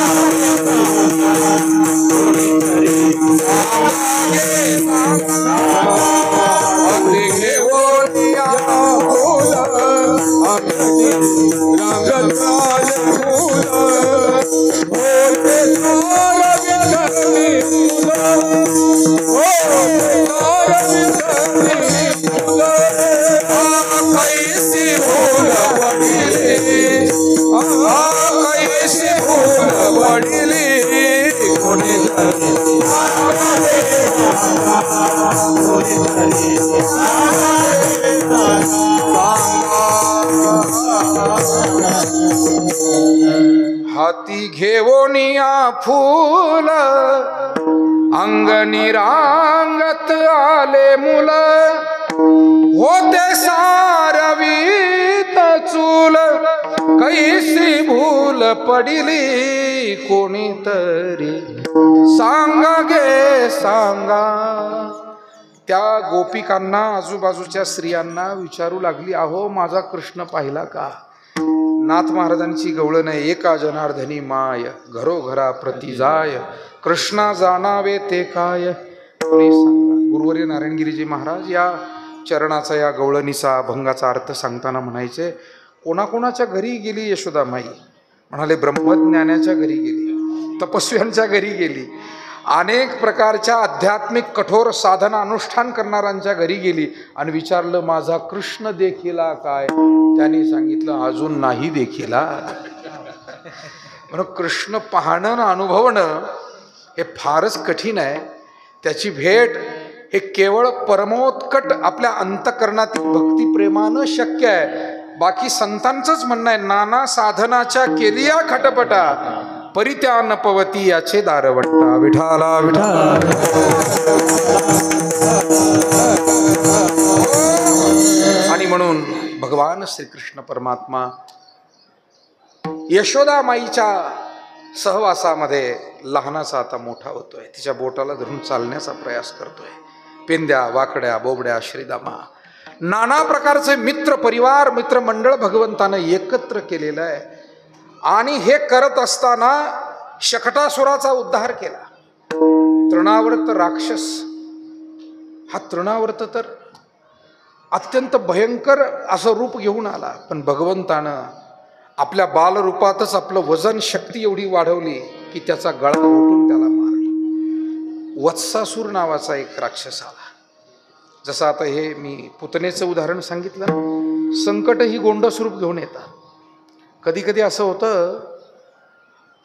हाती घेवोनिया फूल अंगणी रांगत आले मुल, होते सारवीत चूल, कैसी भूल पडिली कोणीतरी सांगा गे सांगा. त्या गोपिकांना आजूबाजूच्या स्त्रियांना विचारू लागली अहो माझा कृष्ण पाहिला का? नाथ महाराजांची गवळण आहे एका जनार्दनी माय, घरोघरा प्रति जाय, कृष्णा जाणावे ते काय. कोणी सांगा. गुरुवर्य नारायणगिरीजी महाराज या चरणाचा या गवळणीचा अभंगाचा अर्थ सांगताना म्हणायचे कोणाकोणाच्या घरी गेली यशोदामाई? म्हणाले ब्रह्मज्ञानाच्या घरी गेली, तपस्व्यांच्या घरी गेली, अनेक प्रकारच्या आध्यात्मिक कठोर साधना अनुष्ठान करणाऱ्यांच्या घरी गेली आणि विचारलं माझा कृष्ण देखिला काय? त्यांनी सांगितलं अजून नाही देखिला. म्हणून कृष्ण पाहणं अनुभवणं हे फारच कठीण आहे. त्याची भेट हे केवळ परमोत्कट आपल्या अंतःकरणातील भक्तिप्रेमानं शक्य आहे. बाकी संतांचंच म्हणणं आहे नाना साधनाच्या केलिया खटपटा, परित्या न पवती याचे दारवट्टा. विठाला विठाला. आणि म्हणून भगवान श्रीकृष्ण परमात्मा यशोदामाईच्या सहवासामध्ये लहानाचा आता मोठा होतोय, तिच्या बोटाला धरून चालण्याचा प्रयास करतोय. पेंद्या वाकड्या बोबड्या श्रीदामा नाना प्रकारचे मित्र परिवार मित्रमंडळ भगवंतानं एकत्र केलेलं आहे. आणि हे करत असताना शकटासुराचा उद्धार केला. तृणावर्त राक्षस हा तृणावर्त तर अत्यंत भयंकर असं रूप घेऊन आला, पण भगवंतानं आपल्या बालरूपातच आपलं वजन शक्ती एवढी वाढवली की त्याचा गळा घोटून त्याला मारला. वत्सासूर नावाचा एक राक्षस आला. जसं आता हे मी पुतनेचं उदाहरण सांगितलं, संकट ही गोंडस रूप घेऊन येतात. कधी कधी असं होतं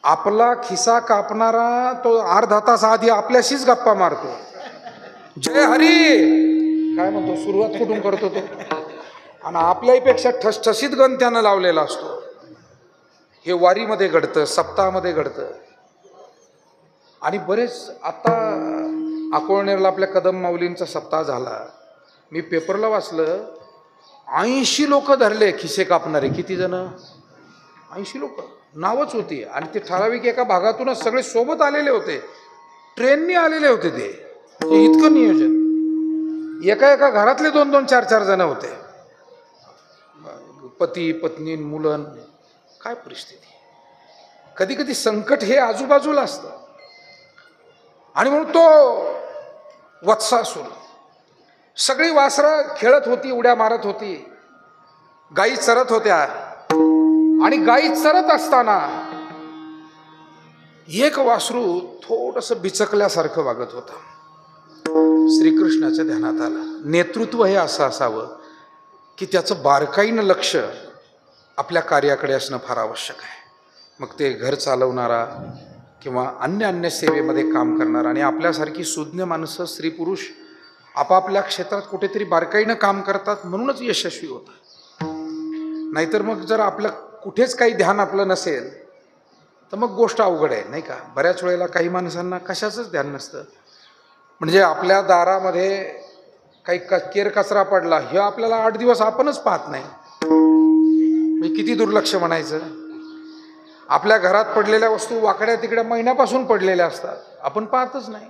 आपला खिसा कापणारा तो अर्धा तास आधी आपल्याशीच गप्पा मारतो. जय हरी काय म्हणतो, सुरुवात कुठून करतो तो, आणि आपल्यापेक्षा ठसठसीत गण त्यानं लावलेला असतो. हे वारीमध्ये घडतं, सप्ताहामध्ये घडतं. आणि बरेच आता अकोळनेरला आपल्या कदम माऊलींचा सप्ताह झाला. मी पेपरला वाचलं 80 लोक धरले खिसे कापणारे. किती जण? 80 लोक. नावच होती. आणि ते ठराविक एका भागातूनच सगळे सोबत आलेले होते, ट्रेननी आलेले होते. ते इतकं नियोजन. एका एका घरातले 2-2, 4-4 जण होते. पती पत्नी मुलं. काय परिस्थिती. कधी कधी संकट हे आजूबाजूला असतं. आणि म्हणून तो वत्सासूर, सगळी वासरं खेळत होती, उड्या मारत होती, गायी चरत होत्या. आणि गायी चरत असताना एक वासरू थोडंसं बिचकल्यासारखं वागत होतं. श्रीकृष्णाच्या ध्यानात आलं. नेतृत्व हे असं असावं की त्याचं बारकाईनं लक्ष आपल्या कार्याकडे असणं फार आवश्यक आहे. मग ते घर चालवणारा किंवा अन्य सेवेमध्ये काम करणारा. आणि आपल्यासारखी सुज्ञ माणसं, स्त्री पुरुष आपापल्या क्षेत्रात कुठेतरी बारकाईनं काम करतात, म्हणूनच यशस्वी होतात. नाहीतर मग जर आपलं कुठेच काही ध्यान आपलं नसेल तर मग गोष्ट अवघड आहे, नाही का. बऱ्याच वेळेला काही माणसांना कशाचंच ध्यान नसतं. म्हणजे आपल्या दारामध्ये काही केर कचरा पडला, हे आपल्याला 8 दिवस आपणच पाहत नाही. म्हणजे किती दुर्लक्ष म्हणायचं. आपल्या घरात पडलेल्या वस्तू वाकड्या तिकड्या महिन्यापासून पडलेल्या असतात, आपण पाहतच नाही.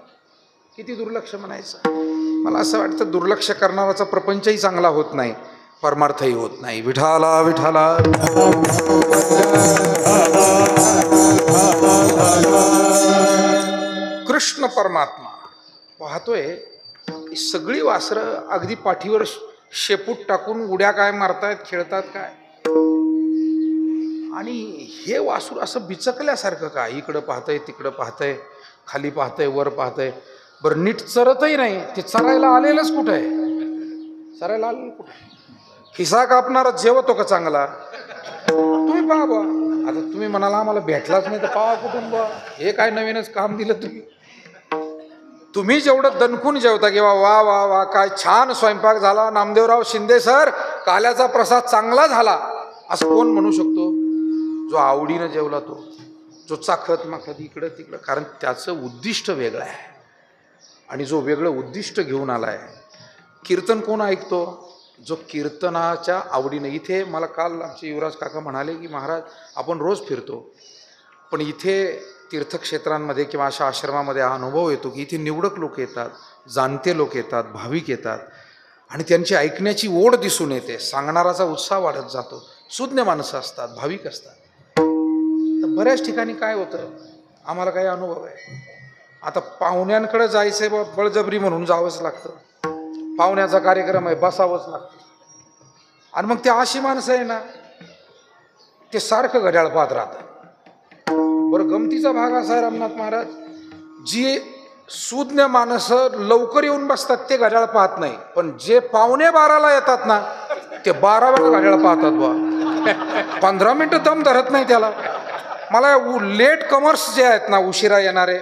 किती दुर्लक्ष म्हणायचं. मला असं वाटतं दुर्लक्ष करणाराचा प्रपंचही चांगला होत नाही, परमार्थही होत नाही. विठाला विठाला. कृष्ण परमात्मा पाहतोय सगळी वासरं अगदी पाठीवर शेपूट टाकून उड्या काय मारतायत, खेळतात काय. आणि हे वासूर असं बिचकल्यासारखं काय, इकडं पाहतंय, तिकडं पाहतंय, खाली पाहतंय, वर पाहतंय. बरं नीट चरतही नाही. ते चरायला आलेलंच कुठं आहे? चरायला आलेलं कुठं आहे? खिसा कापणारा जेवतो का चांगला? तुम्ही पहा बा. आता तुम्ही म्हणाला आम्हाला भेटलाच नाही तर पाहा कुठून बा. हे काय नवीनच काम दिलं तुम्ही. तुम्ही जेवढं दणकून जेवता किंवा वा वा वा काय छान स्वयंपाक झाला, नामदेवराव शिंदे सर काल्याचा प्रसाद चांगला झाला, असं कोण म्हणू शकतो? जो आवडीनं जेवला तो, जो चाखत माखत इकडं तिकडं. कारण त्याचं उद्दिष्ट वेगळं आहे. आणि जो वेगळं उद्दिष्ट घेऊन आलाय. कीर्तन कोण ऐकतो? जो कीर्तनाच्या आवडीनं. इथे मला काल आमचे युवराज काका म्हणाले की महाराज आपण रोज फिरतो, पण इथे तीर्थक्षेत्रांमध्ये किंवा अशा आश्रमामध्ये हा अनुभव येतो की इथे निवडक लोक येतात, जाणते लोक येतात, भाविक येतात, आणि त्यांची ऐकण्याची ओढ दिसून येते. सांगणाराचा उत्साह वाढत जातो. सुज्ञ माणसं असतात, भाविक असतात. तर बऱ्याच ठिकाणी काय होतं, आम्हाला काही अनुभव आहे. आता पाहुण्यांकडे जायचंय बा, बळजबरी म्हणून जावंच लागतं. पाहुण्याचा कार्यक्रम आहे, बसावंच लागतं. आणि मग ते अशी माणसं आहे ना, ते सारखं घड्याळ पाहत राहतात. बरं गमतीचा भाग असा आहे रामनाथ महाराज, जी सुज्ञ माणसं लवकर येऊन बसतात ते घड्याळ पाहत नाही, पण जे 11:45 येतात ना ते 12 वेळा घड्याळ पाहतात बा. 15 मिनिटं दम धरत नाही त्याला. मला लेट कमर्स जे आहेत ना, उशिरा येणारे,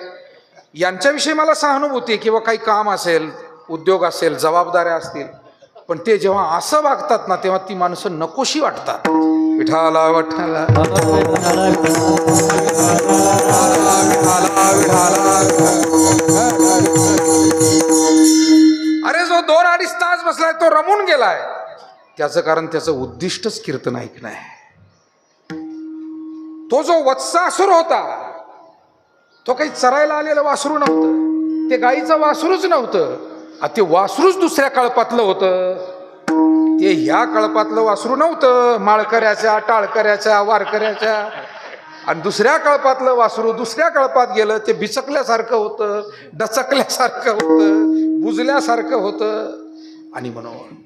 यांच्याविषयी मला सहानुभूती आहे. किंवा काही काम असेल, उद्योग असेल, जबाबदाऱ्या असतील, पण ते जेव्हा असं वागतात ना तेव्हा ती माणसं नकोशी वाटतात. विठाला वठाला. अरे जो 2-2.5 तास बसलाय तो रमून गेलाय. त्याचं कारण त्याचं उद्दिष्टच कीर्तन ऐकणं आहे. तो जो वत्सासूर होता तो काही चरायला आलेलं वासरू नव्हतं, ते गाईचं वासरूच नव्हतं. ते वासरूच दुसऱ्या कळपातलं होतं. ते ह्या कळपातलं वासरू नव्हतं, माळकऱ्याच्या, टाळकऱ्याच्या, वारकऱ्याच्या. आणि दुसऱ्या कळपातलं वासरू दुसऱ्या कळपात गेलं, ते बिचकल्यासारखं होतं, डचकल्यासारखं होतं, बुजल्यासारखं होतं. आणि म्हणून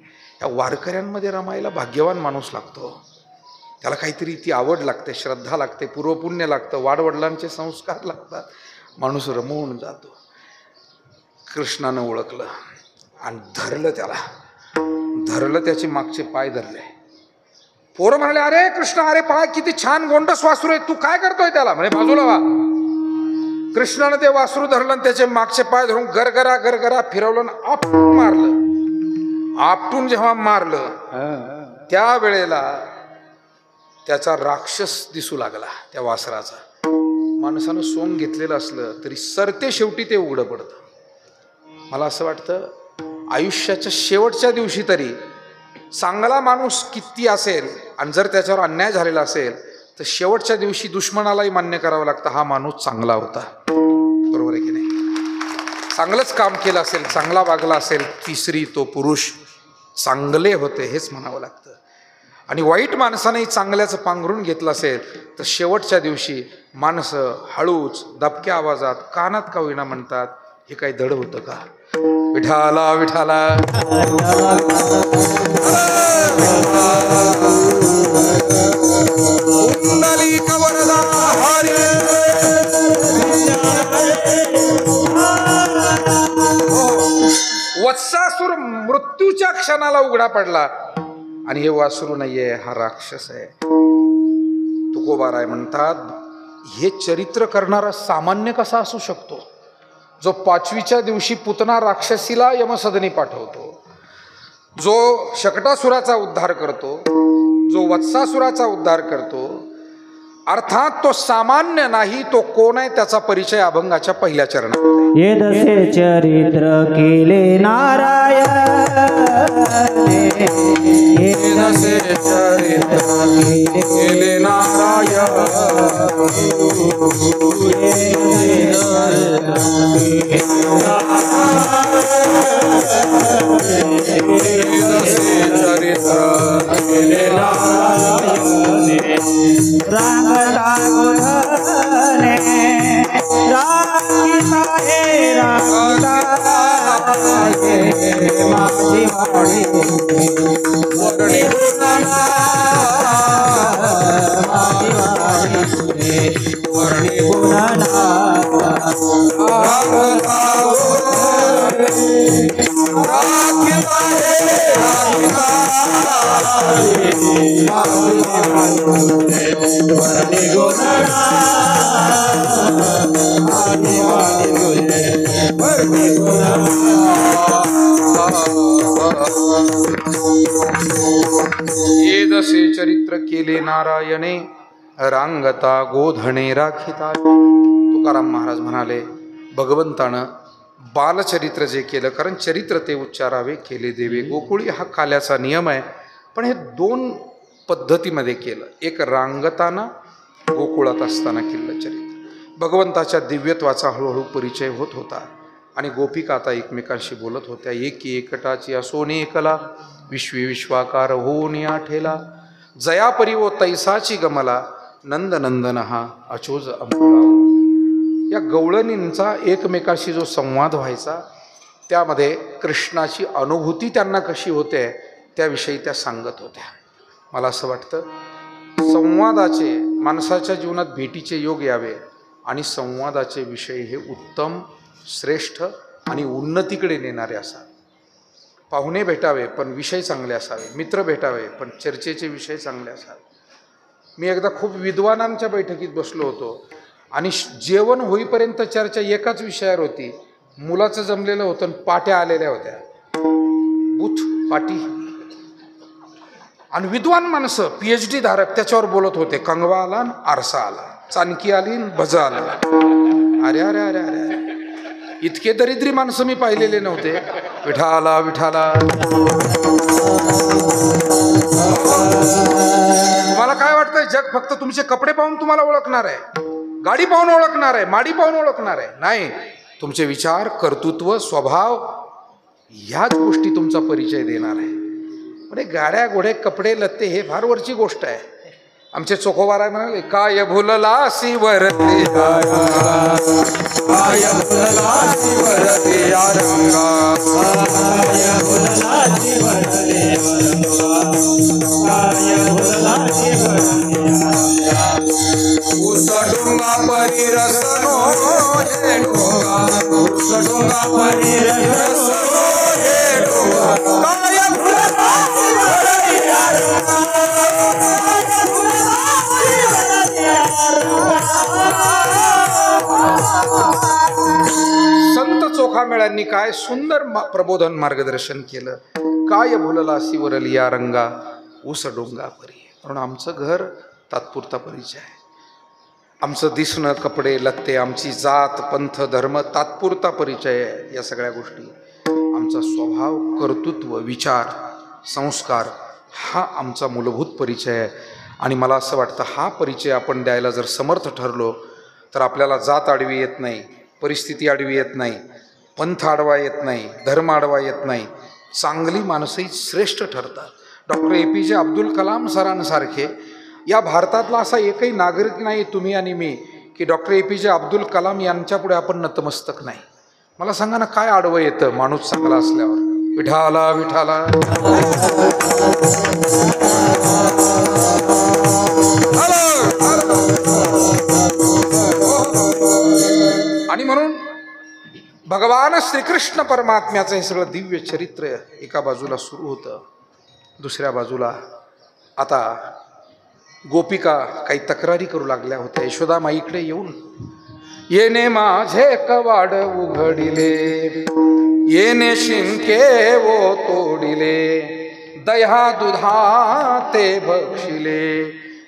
या वारकऱ्यांमध्ये रमायला भाग्यवान माणूस लागतो. त्याला काहीतरी ती आवड लागते, श्रद्धा लागते, पूर्वपुण्य लागतं, वाडवडिलांचे संस्कार लागतात. माणूस रमवून जातो. कृष्णानं ओळखलं आणि धरलं त्याला. धरलं, त्याचे मागचे पाय धरले. पोरं म्हणाले, अरे कृष्ण, अरे पाय किती छान गोंडस वासरू आहे, तू काय करतोय त्याला? म्हणे बाजूला वा. कृष्णानं ते वासरू धरलं आणि त्याचे मागचे पाय धरून गरगरा गरगरा फिरवलं आणि आपटून मारलं. आपटून जेव्हा मारलं त्या वेळेला त्याचा राक्षस दिसू लागला त्या वासराचा. माणसानं सोंग घेतलेलं असलं तरी सरते शेवटी ते उघडं पडतं. मला असं वाटतं आयुष्याच्या शेवटच्या दिवशी तरी चांगला माणूस किती असेल आणि जर त्याच्यावर अन्याय झालेला असेल तर शेवटच्या दिवशी दुश्मनालाही मान्य करावं लागतं हा माणूस चांगला होता. बरोबर आहे की नाही? चांगलंच काम केलं असेल, चांगला वागला असेल, तिसरी तो पुरुष चांगले होते हेच म्हणावं लागतं. आणि वाईट माणसानेही चांगल्याचं पांघरून घेतलं असेल तर शेवटच्या दिवशी माणसं हळूच दबक्या आवाजात कानात का होईना म्हणतात, हे काही धड होतं का? विठाला विठाला वत्सासूर मृत्यूच्या क्षणाला उघडा पडला आणि हे वासरू नाहीये, हा राक्षस आहे. तुकोबाराय म्हणतात, हे चरित्र करणारा सामान्य कसा असू शकतो? जो 5वीच्या दिवशी पुतना राक्षसीला यमसदनी पाठवतो, जो शकटासुराचा उद्धार करतो, जो वत्सासुराचा उद्धार करतो, अर्थात तो सामान्य नाही. तो कोण आहे त्याचा परिचय अभंगाच्या पहिल्या चरणात. ये दसे चरित्र केले नारायण, ये दसे चरित्र केले नारायण, रांगता गोधने राखीता हे राखीता हे माझी वाणी वर्णी गुणना माझी वाणी वर्णी गुणना रांगता गोधने राखीता हे राखीता ये दसे चरित्र केले नारायणे, रांगता गोधणे राखिता. तुकाराम महाराज म्हणाले, भगवंतानं बालचरित्र जे केलं, कारण चरित्र ते उच्चारावे केले देवे गोकुळी हा काल्याचा नियम आहे, पण हे 2 पद्धतीमध्ये केलं. एक रांगताना गोकुळात असताना केलं चरित्र. भगवंताच्या दिव्यत्वाचा हळूहळू परिचय होत होता आणि गोपिका आता एकमेकांशी बोलत होत्या. एकी एकटाची असोने एकला, विश्वी विश्वाकार होऊन या ठेला, जयापरी ओ तैसाची गमला, नंद नंदन हा अचोज अंकुळा. या गवळणींचा एकमेकाशी जो संवाद व्हायचा त्यामध्ये कृष्णाची अनुभूती त्यांना कशी होते त्याविषयी त्या सांगत होत्या. मला असं वाटतं संवादाचे, माणसाच्या जीवनात भेटीचे योग यावे आणि संवादाचे विषय हे उत्तम, श्रेष्ठ आणि उन्नतीकडे नेणारे असावे. पाहुणे भेटावे पण विषय चांगले असावे, मित्र भेटावे पण चर्चेचे विषय चांगले असावे. मी एकदा खूप विद्वानांच्या बैठकीत बसलो होतो आणि जेवण होईपर्यंत चर्चा एकाच विषयावर होती. मुलाचं जमलेलं होतं आणि पाट्या आलेल्या होत्या, बुथ पाटी, आणि विद्वान माणसं PhD धारक त्याच्यावर बोलत होते. कंगवा आला, आरसा आला, चाणकी आली, भज आला. अरे अरे अरे अरे, इतके दरिद्री माणसं मी पाहिलेले नव्हते. विठाला विठाला. तुम्हाला काय वाटतंय जग फक्त तुमचे कपडे पाहून तुम्हाला ओळखणार आहे, गाडी पाहून ओळखणार आहे, माडी पाहून ओळखणार आहे? नाही, तुमचे विचार, कर्तृत्व, स्वभाव ह्याच गोष्टी तुमचा परिचय देणार आहे. म्हणजे गाड्या घोडे कपडे लत्ते हे फार वरची गोष्ट आहे. आमचे चोखोबाराय म्हणाले, काय भुललासी वरते काय भुललासी वरते रंगा, काय भुललासी वरते उसडुंगा परिरसनो हे डोंगा, उसडुंगा परिरसनो हे डोंगा, काय भुललासी वरते रंगा, काय भुललासी वरते रंगा. मुकामेळ्यांनी काय सुंदर प्रबोधन मार्गदर्शन केलं. काय भुलला सिवरली या रंगा ऊस डोंगा परी. म्हणून आमचं घर तात्पुरता परिचय आहे. आमचं दिसणं, कपडे लत्ते, आमची जात, पंथ, धर्म तात्पुरता परिचय आहे. या सगळ्या गोष्टी, आमचा स्वभाव, कर्तृत्व, विचार, संस्कार हा आमचा मूलभूत परिचय आहे. आणि मला असं वाटतं हा परिचय आपण द्यायला जर समर्थ ठरलो तर आपल्याला जात आडवी येत नाही, परिस्थिती आडवी येत नाही, पंथ आडवा येत नाही, धर्म आडवा येत नाही. चांगली माणसंही श्रेष्ठ ठरतात. डॉक्टर APJ अब्दुल कलाम सरांसारखे या भारतातला असा एकही नागरिक नाही, तुम्ही आणि मी, की डॉक्टर APJ अब्दुल कलाम यांच्यापुढे आपण नतमस्तक नाही. मला सांगा ना, काय आडवं येतं माणूस चांगला असल्यावर? विठाला विठाला. आणि म्हणून भगवान श्रीकृष्ण परमात्म्याचं हे सगळं दिव्य चरित्र एका बाजूला सुरू होतं, दुसऱ्या बाजूला आता गोपिका काही तक्रारी करू लागल्या होत्या. यशोदा माईकडे येऊन, येणे माझे कवाड उघडिले, येणे शिंके वो तोडिले, दह्या दुधा ते बक्षिले,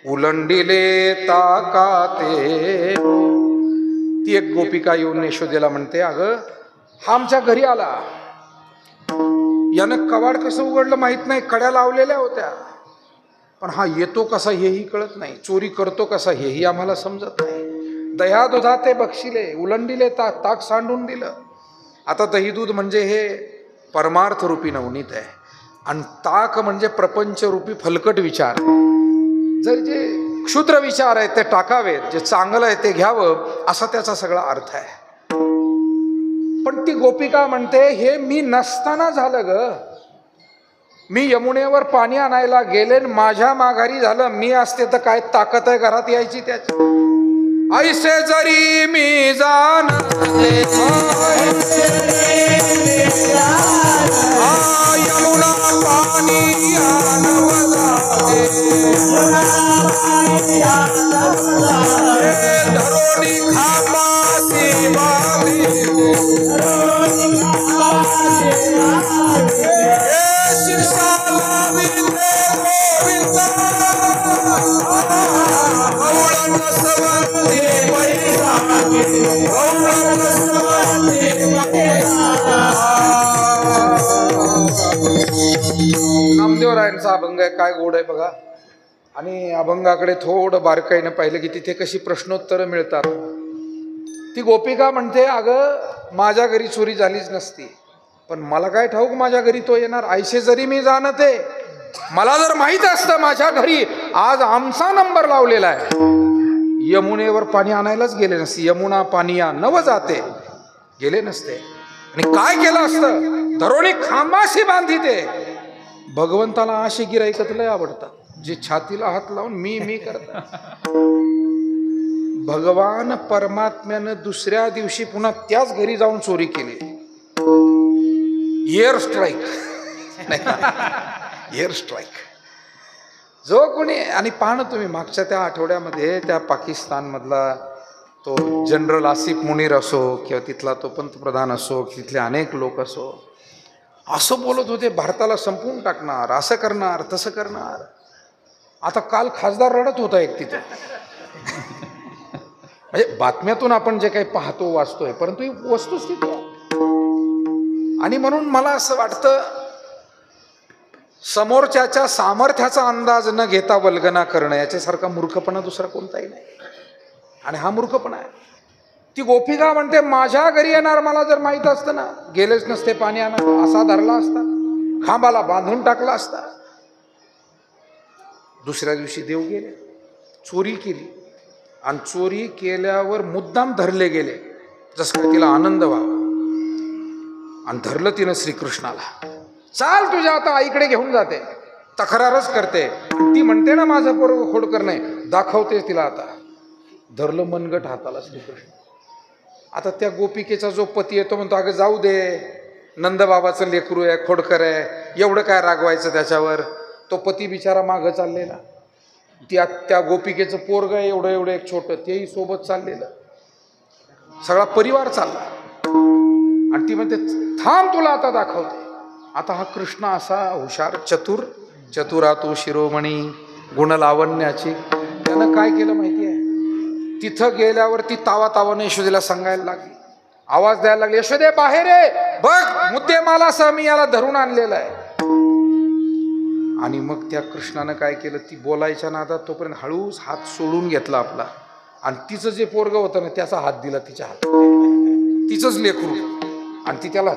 उलंडिले ताकाते. ती एक गोपिका येऊन यशोदेला म्हणते, अगं हा आमच्या घरी आला, यानं कवाड कसं उघडलं माहित नाही, कड्या लावलेल्या होत्या, पण हा येतो कसा हेही कळत नाही, चोरी करतो कसा हेही आम्हाला समजत नाही. दह्या दुधा ते बक्षिले, उलंडिले ताक सांडून दिलं. आता दही दूध म्हणजे हे परमार्थ रूपी नवनीत आहे, आणि ताक म्हणजे प्रपंचरूपी फलकट विचार. जर जे क्षुद्र विचार आहेत ते टाकावेत, जे चांगलं आहे ते घ्यावं, असा त्याचा सगळा अर्थ आहे. पण ती गोपिका म्हणते, हे मी नसताना झालं ग. मी यमुनेवर पाणी आणायला गेले, माझ्या माघारी झालं. मी असते तर काय ताकद आहे घरात यायची त्याची? ऐसे जरी मी जाणते, यमुना पाणी आणवते, धरोणी खापासी वाली, नामदेवरायांचा अभंग आहे, काय गोड आहे बघा. आणि अभंगाकडे थोडं बारकाईनं पाहिलं की तिथे कशी प्रश्नोत्तरं मिळतात. ती गोपिका म्हणते, अगं माझ्या घरी चोरी झालीच नसती, पण मला काय ठाऊक माझ्या घरी तो येणार. ऐसे जरी मी जाणते, मला जर माहित असतं माझ्या घरी आज आमचा नंबर लावलेला आहे, यमुनेवर पाणी आणायलाच गेले नसते. यमुना पाणी या नव जाते, गेले नसते. आणि काय केलं असतं? धरोणी खांबाशी बांधिते. भगवंताला अशी गिराईकत लय आवडतात, जे छातीला हात लावून मी करतात. भगवान परमात्म्यानं दुसऱ्या दिवशी पुन्हा त्याच घरी जाऊन चोरी केली. Air strike, air strike. जो कोणी, आणि पाहणं तुम्ही मागच्या त्या आठवड्यामध्ये त्या पाकिस्तानमधला तो जनरल आसिफ मुनीर असो किंवा तिथला तो पंतप्रधान असो, तिथले अनेक लोक असो, असं बोलत होते, भारताला संपवून टाकणार, असं करणार, तसं करणार. आता काल खासदार रडत होता एक तिथे. म्हणजे बातम्यातून आपण जे काही पाहतो वाचतोय, परंतु ही वस्तुस्थिती आहे. आणि म्हणून मला असं वाटतं, समोरच्याच्या सामर्थ्याचा अंदाज न घेता वल्गना करणं याच्यासारखा मूर्खपणा दुसरा कोणताही नाही. आणि हा मूर्खपणा आहे. ती गोपिका म्हणते, माझ्या घरी येणार मला जर माहित असतं ना, गेलेच नसते पाणी आणायला, असा धरला असता, खांबाला बांधून टाकला असता. दुसऱ्या दिवशी देव गेले, चोरी केली, आणि चोरी केल्यावर मुद्दाम धरले गेले, जसं काय तिला आनंद व्हावा. आणि धरलं तिनं श्रीकृष्णाला. चाल तुझ्या आता आईकडे घेऊन जाते. तक्रारच करते, ती म्हणते ना माझं पोरगं खोडकर नाही, दाखवते तिला. आता धरलं मनगट हाताला श्रीकृष्ण. आता त्या गोपिकेचा जो पती येतो म्हणतो, अगं जाऊ दे, नंदबाबाचं लेकरू आहे, खोडकर आहे, एवढं काय रागवायचं त्याच्यावर. तो पती बिचारा मागं चाललेला, त्या गोपिकेचं पोरगं एवढं एक छोटं, तेही सोबत चाललेलं, सगळा परिवार चालला. आणि ती म्हणते थांब तुला आता दाखवते. आता हा कृष्ण असा हुशार चतुरा तो शिरोमणी गुणलावण्याची. त्यानं काय केलं माहिती आहे, तिथं गेल्यावर ती तावाने यशोदेला सांगायला लागली, आवाज द्यायला लागली, यशोदे बाहेर आहे बघ, मुद्देमालासह मी याला धरून आणलेलं आहे. आणि मग त्या कृष्णानं काय केलं, ती बोलायच्या नादात तोपर्यंत हळूच हात सोडून घेतला आपला, आणि तिचं जे पोरग होतं ना त्याचा हात दिला तिच्या हात, तिचंच लेकरू, आणि ती त्याला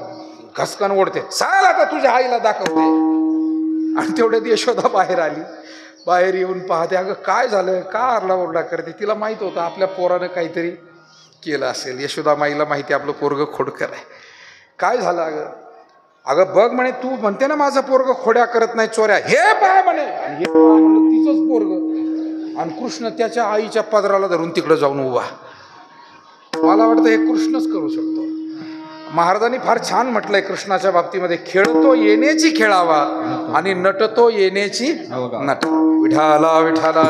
घसकन ओढते, चाल आता तुझ्या आईला दाखवते. आणि तेवढ्यात यशोदा बाहेर आली. बाहेर येऊन पाहते, अगं काय झालं, का आरडाओरडा करते. तिला माहित होतं आपल्या पोरानं काहीतरी केलं असेल. यशोदा माईला माहिती आपलं पोरग खोडकर आहे. काय झालं अगं बघ म्हणे, तू म्हणते ना माझं पोरग खोड्या करत नाही, चोऱ्या, हे पहा म्हणे. आणि हे पहा म्हणलं तिचंच पोरग, आणि कृष्ण त्याच्या आईच्या पदराला धरून तिकडं जाऊन उभा. मला वाटतं हे कृष्णच करू शकतो. महाराजांनी फार छान म्हटलंय कृष्णाच्या बाबतीमध्ये, खेळतो येण्याची खेळावा आणि नटतो येण्याची नट. विठाला विठाला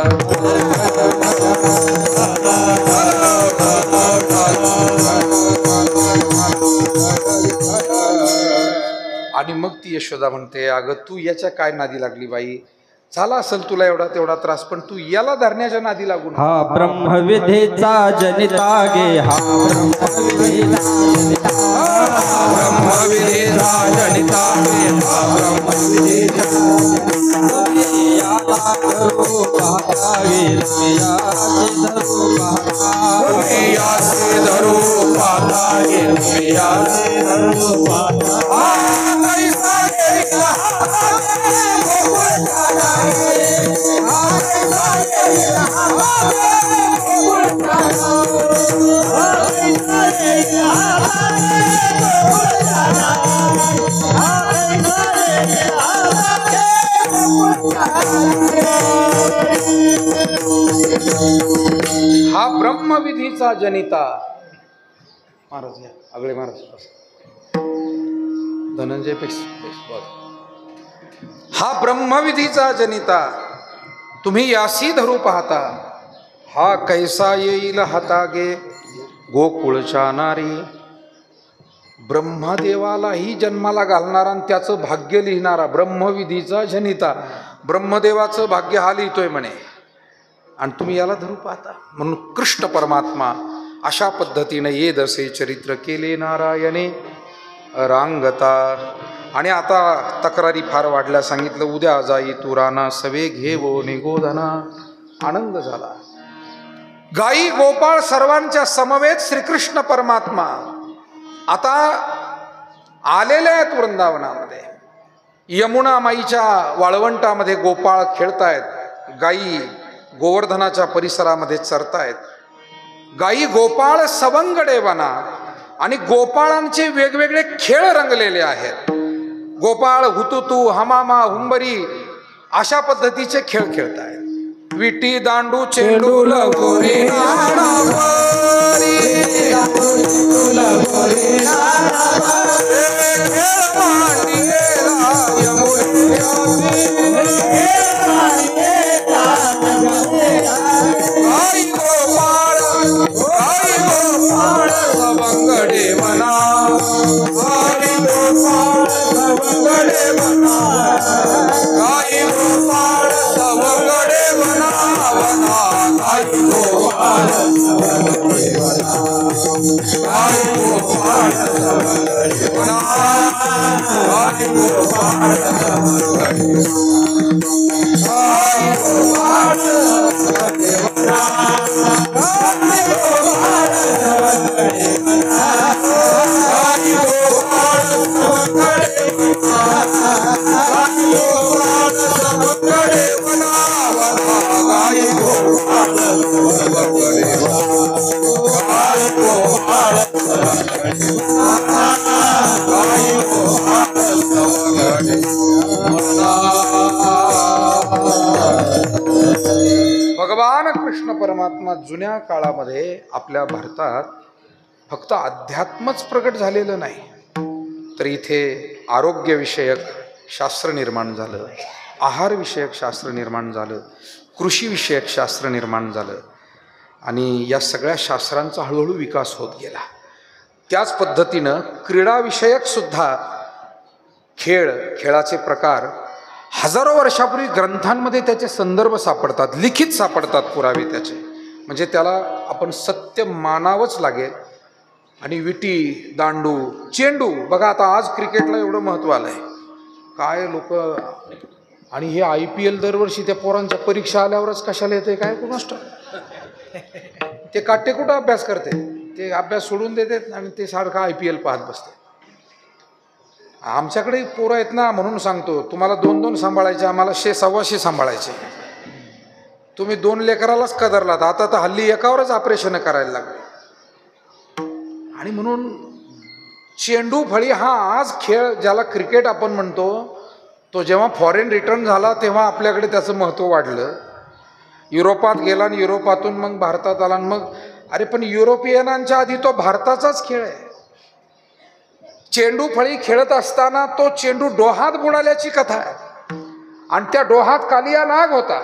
आणि मग ती यशोदा म्हणते, अगं तू याच्या काय नादी लागली बाई, झाला असेल तुला एवढा तेवढा त्रास, पण तू याला धरण्याच्या नादी लागून. हा ब्रह्मविधेचा जनिता गे, हा ब्रह्मविधेचा जनिता गे, हा ब्रह्मविधेचा याला धरू पाहता गे, यासे धरू पाहता गे, यासे धरू पाहता. हा ब्रह्मविधीचा जनिता. महाराज या आगळे महाराज, धनंजय पेक्षा. हा ब्रह्मविधीचा जनिता तुम्ही यासी धरू पाहता, हा कैसा येईल हातागे गोकुळच्या नारी. ब्रह्मदेवालाही जन्माला घालणारा आणि त्याचं भाग्य लिहिणारा ब्रह्मविधीचा जनिता, ब्रह्मदेवाचं भाग्य हा लिहितोय म्हणे, आणि तुम्ही याला धरू पाहता. म्हणून कृष्ण परमात्मा अशा पद्धतीने ये दसे चरित्र केले नारायणे रांगता. आणि आता तक्रारी फार वाढल्या, सांगितलं उद्या जाई तू राना सवे घेवो निगोधना. आनंद झाला. गाई गोपाळ सर्वांच्या समवेत श्रीकृष्ण परमात्मा आता आलेले आहेत वृंदावनामध्ये. यमुना माईच्या वाळवंटामध्ये गोपाळ खेळतायत, गाई गोवर्धनाच्या परिसरामध्ये चरतायत. गाई गोपाळ सवंगडे वना, आणि गोपाळांचे वेगवेगळे खेळ रंगलेले आहेत. गोपाळ हुतुतू हमामा हुंबरी अशा पद्धतीचे खेळ खेळतायत. विटी दांडू चेंडू लगोरी सवंगडे वना, गाई गोपाळ सवंगडे वना वना, गाई गोपाळ सवंगडे वना, गाई गोपाळ सवंगडे वना, गाई गोपाळ सवंगडे वना, गाई गोपाळ सवंगडे वना, गाई गोपाळ सवंगडे वना, गाई गोपाळ सवंगडे वना, गाई गोपाळ सवंगडे वना वना, गाई गोपाळ सवंगडे वना, गाई गोपाळ सवंगडे वना, गाई गोपाळ सवंगडे वना. भगवान कृष्ण परमात्मा जुन्या काळामध्ये आपल्या भारतात फक्त अध्यात्मच प्रकट झालेलं नाही, तर इथे आरोग्यविषयक शास्त्र निर्माण झालं, आहारविषयक शास्त्र निर्माण झालं, कृषीविषयक शास्त्र निर्माण झालं, आणि या सगळ्या शास्त्रांचा हळूहळू विकास होत गेला. त्याच पद्धतीनं क्रीडाविषयक सुद्धा खेळाचे प्रकार हजारो वर्षापूर्वी ग्रंथांमध्ये त्याचे संदर्भ सापडतात, लिखित सापडतात पुरावे त्याचे, म्हणजे त्याला आपण सत्य मानावंच लागेल. आणि विटी, दांडू, चेंडू बघा, आता आज क्रिकेटला एवढं महत्त्व आलं आहे, काय लोक. आणि हे IPL दरवर्षी त्या पोरांच्या परीक्षा आल्यावरच कशाला येते काय कोणास ठाऊक. ते काटे कुठं अभ्यास करते, ते अभ्यास सोडून देतात आणि ते सारखं IPL पाहत बसते. आमच्याकडे पोरं आहेत ना, म्हणून सांगतो तुम्हाला 2-2 सांभाळायचे, आम्हाला 600-600 सांभाळायचे. तुम्ही 2 लेकरालाच कदरलात, आता तर हल्ली एकावरच ऑपरेशन करायला लागले. आणि म्हणून चेंडू फळी हा आज खेळ ज्याला क्रिकेट आपण म्हणतो, तो जेव्हा फॉरेन रिटर्न झाला तेव्हा आपल्याकडे त्याचं महत्त्व वाढलं. युरोपात गेला आणि युरोपातून मग भारतात आला. मग अरे पण युरोपियनांच्या आधी तो भारताचाच खेळ आहे. चेंडू फळी खेळत असताना तो चेंडू डोहात बुडाल्याची कथा आहे. आणि त्या डोहात कालिया नाग होता.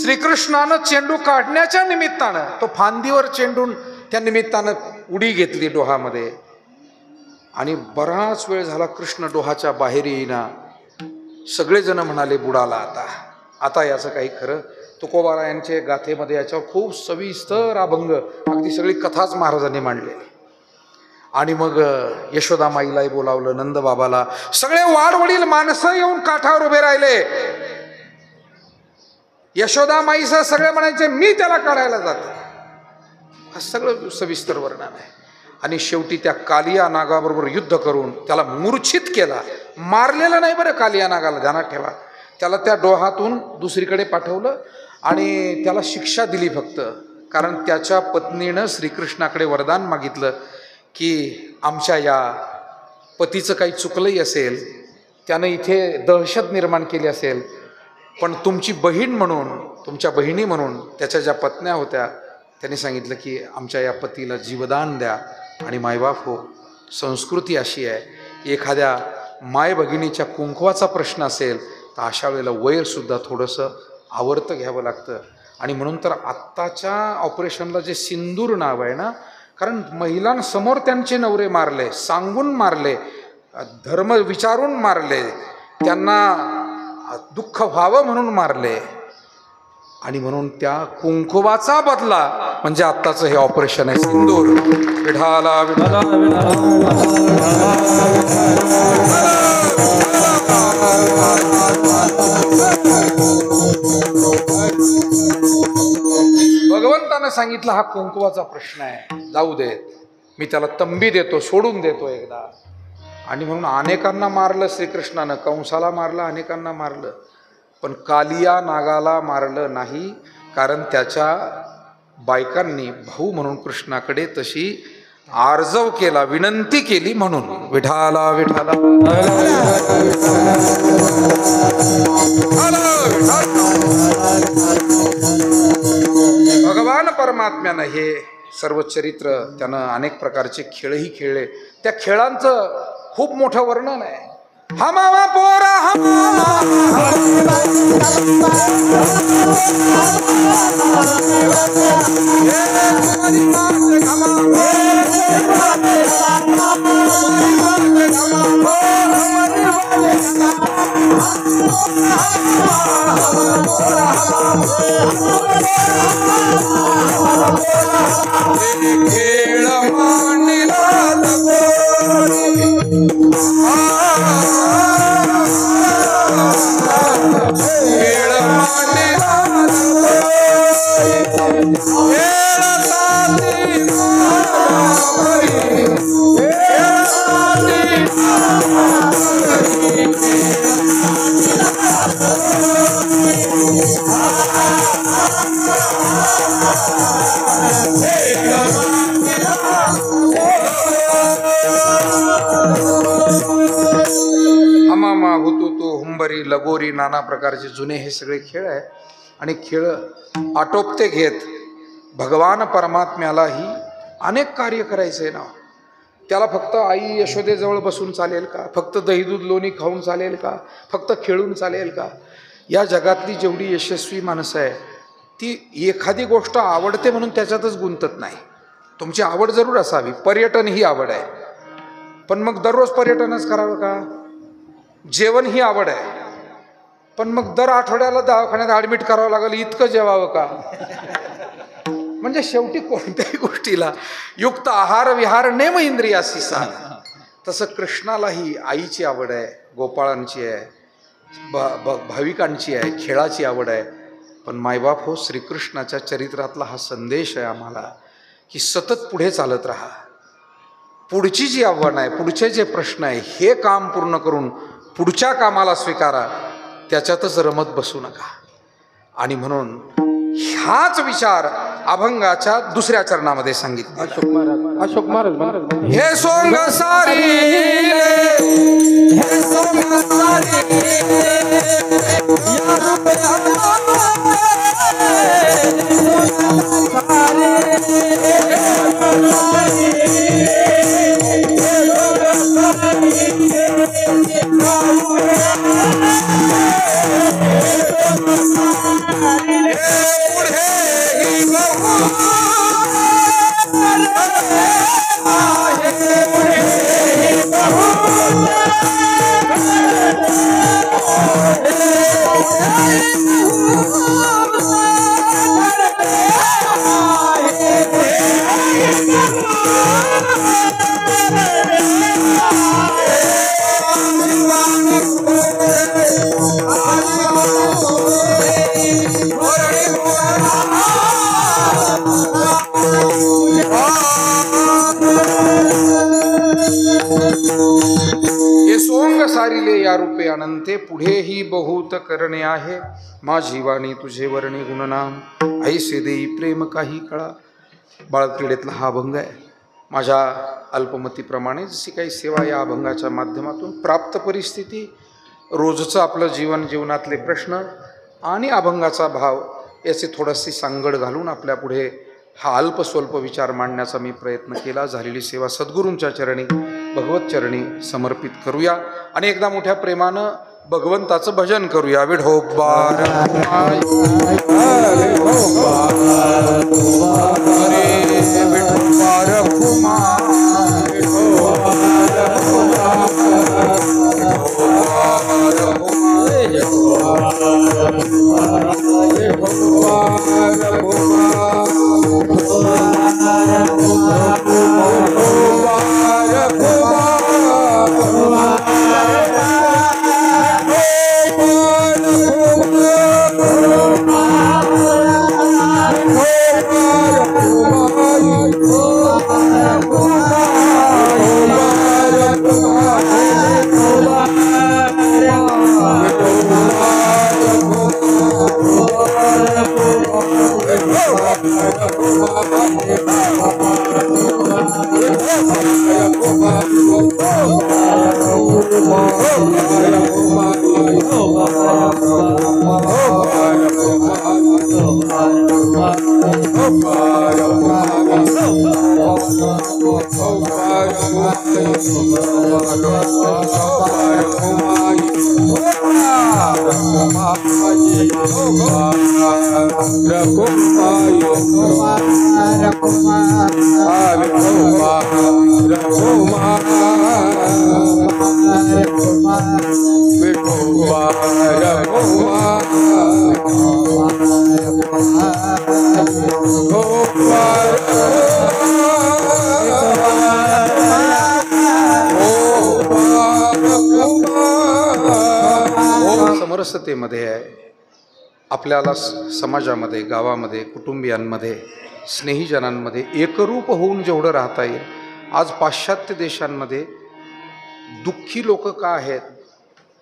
श्रीकृष्णानं चेंडू काढण्याच्या निमित्तानं तो फांदीवर चेंडून त्या निमित्तानं उडी घेतली डोहामध्ये. आणि बराच वेळ झाला कृष्ण डोहाच्या बाहेर येईना. सगळेजण म्हणाले बुडाला आता, आता याचं काही खरं. तुकोबारायांचे गाथेमध्ये याच्यावर खूप सविस्तर अभंग, अगदी सगळी कथाच महाराजांनी मांडलेली. आणि मग यशोदामाईलाही बोलावलं, नंदबाबाला, सगळे वाडवडील माणसं येऊन काठावर उभे राहिले. यशोदामाईसह सगळे म्हणायचे मी त्याला काढायला जातो. हा सगळं सविस्तर वर्णन आहे. आणि शेवटी त्या कालिया नागाबरोबर युद्ध करून त्याला मूर्छित केला. मारलेलं नाही बरं कालिया नागाला, ध्यानात ठेवा. त्याला त्या डोहातून दुसरीकडे पाठवलं आणि त्याला शिक्षा दिली फक्त. कारण त्याच्या पत्नीनं श्रीकृष्णाकडे वरदान मागितलं की आमच्या या पतीचं काही चुकलंही असेल, त्यानं इथे दहशत निर्माण केली असेल, पण तुमची बहीण म्हणून, तुमच्या बहिणी म्हणून त्याच्या ज्या पत्न्या होत्या त्यांनी सांगितलं की आमच्या या पतीला जीवदान द्या आणि मायबाप हो. संस्कृती अशी आहे, एखाद्या माय भगिनीच्या कुंकवाचा प्रश्न असेल तर अशा वेळेला वैरसुद्धा थोडंसं आवर्त घ्यावं लागतं. आणि म्हणून तर आत्ताच्या ऑपरेशनला जे सिंदूर नाव आहे ना, कारण महिलांसमोर त्यांचे नवरे मारले, सांगून मारले, धर्म विचारून मारले, त्यांना दुःख व्हावं म्हणून मारले. आणि म्हणून त्या कुंकुवाचा बदला म्हणजे आत्ताचं हे ऑपरेशन आहे सिंदूर. विठाला विठाला भगवंतानं सांगितलं हा कुंकुवाचा प्रश्न आहे, जाऊ देत, मी त्याला तंबी देतो, सोडून देतो एकदा. आणि म्हणून अनेकांना मारलं श्रीकृष्णानं, कंसाला मारलं, अनेकांना मारलं, पण कालिया नागाला मारलं नाही. कारण त्याच्या बायकांनी भाऊ म्हणून कृष्णाकडे तशी आर्जव केला, विनंती केली म्हणून. विठाला विठाला भगवान परमात्म्यानं हे सर्व चरित्र, त्यानं अनेक प्रकारचे खेळही खेळले. त्या खेळांचं खूप मोठं वर्णन आहे. हमावा पोरा हुंबरी, लगोरी, नाना प्रकारचे जुने हे सगळे खेळ आहे. आणि खेळ आटोपते घेत भगवान परमात्म्यालाही अनेक कार्य करायचं आहे ना. त्याला फक्त आई यशोदेजवळ बसून चालेल का? फक्त दही दूध लोणी खाऊन चालेल का? फक्त खेळून चालेल का? या जगातली जेवढी यशस्वी माणसं आहे ती एखादी गोष्ट आवडते म्हणून त्याच्यातच गुंतत नाही. तुमची आवड जरूर असावी, पर्यटन ही आवड आहे, पण मग दररोज पर्यटनच करावं का? जेवण ही आवड आहे, पण मग दर आठवड्याला दवाखान्यात ॲडमिट करावं लागेल इतकं जेवावं का? म्हणजे शेवटी कोणत्याही गोष्टीला युक्त आहार विहार नेम इंद्रियासी साध. तसं कृष्णालाही आईची आवड आहे, गोपाळांची आहे, भाविकांची आहे, खेळाची आवड आहे. पण मायबाप हो, श्रीकृष्णाच्या चरित्रातला हा संदेश आहे आम्हाला की सतत पुढे चालत राहा. पुढची जी आव्हानं आहे, पुढचे जे प्रश्न आहे, हे काम पूर्ण करून पुढच्या कामाला स्वीकारा, त्याच्यातच रमत बसू नका. आणि म्हणून हाच विचार अभंगाच्या दुसऱ्या चरणामध्ये सांगितले. अशोक महाराज हे सोंग सारी हे सोंग सारी सारिले या रूपे अनंते, पुढेही बहुत करणे आहे. माझी वाणी तुझे वर्णे गुणनाम, ऐसे देई प्रेम काही कळा. बाळक्रीडेतला हा अभंग आहे. माझ्या अल्पमतीप्रमाणे जशी काही सेवा या अभंगाच्या माध्यमातून प्राप्त परिस्थिती, रोजचं आपलं जीवनातले प्रश्न आणि अभंगाचा भाव याचे थोडीशी सांगड घालून आपल्यापुढे हा अल्पस्वल्प विचार मांडण्याचा मी प्रयत्न केला. झालेली सेवा सद्गुरूंच्या चरणी, भगवत चरणी समर्पित करूया आणि एकदा मोठ्या प्रेमानं भगवंताचं भजन करूया. विठोबार समरसतेमध्ये आहे. आपल्याला समाजामध्ये, गावामध्ये, कुटुंबियांमध्ये, स्नेहीजनांमध्ये एकरूप होऊन जेवढं राहता येईल. आज पाश्चात्य देशांमध्ये दुःखी लोक का आहेत?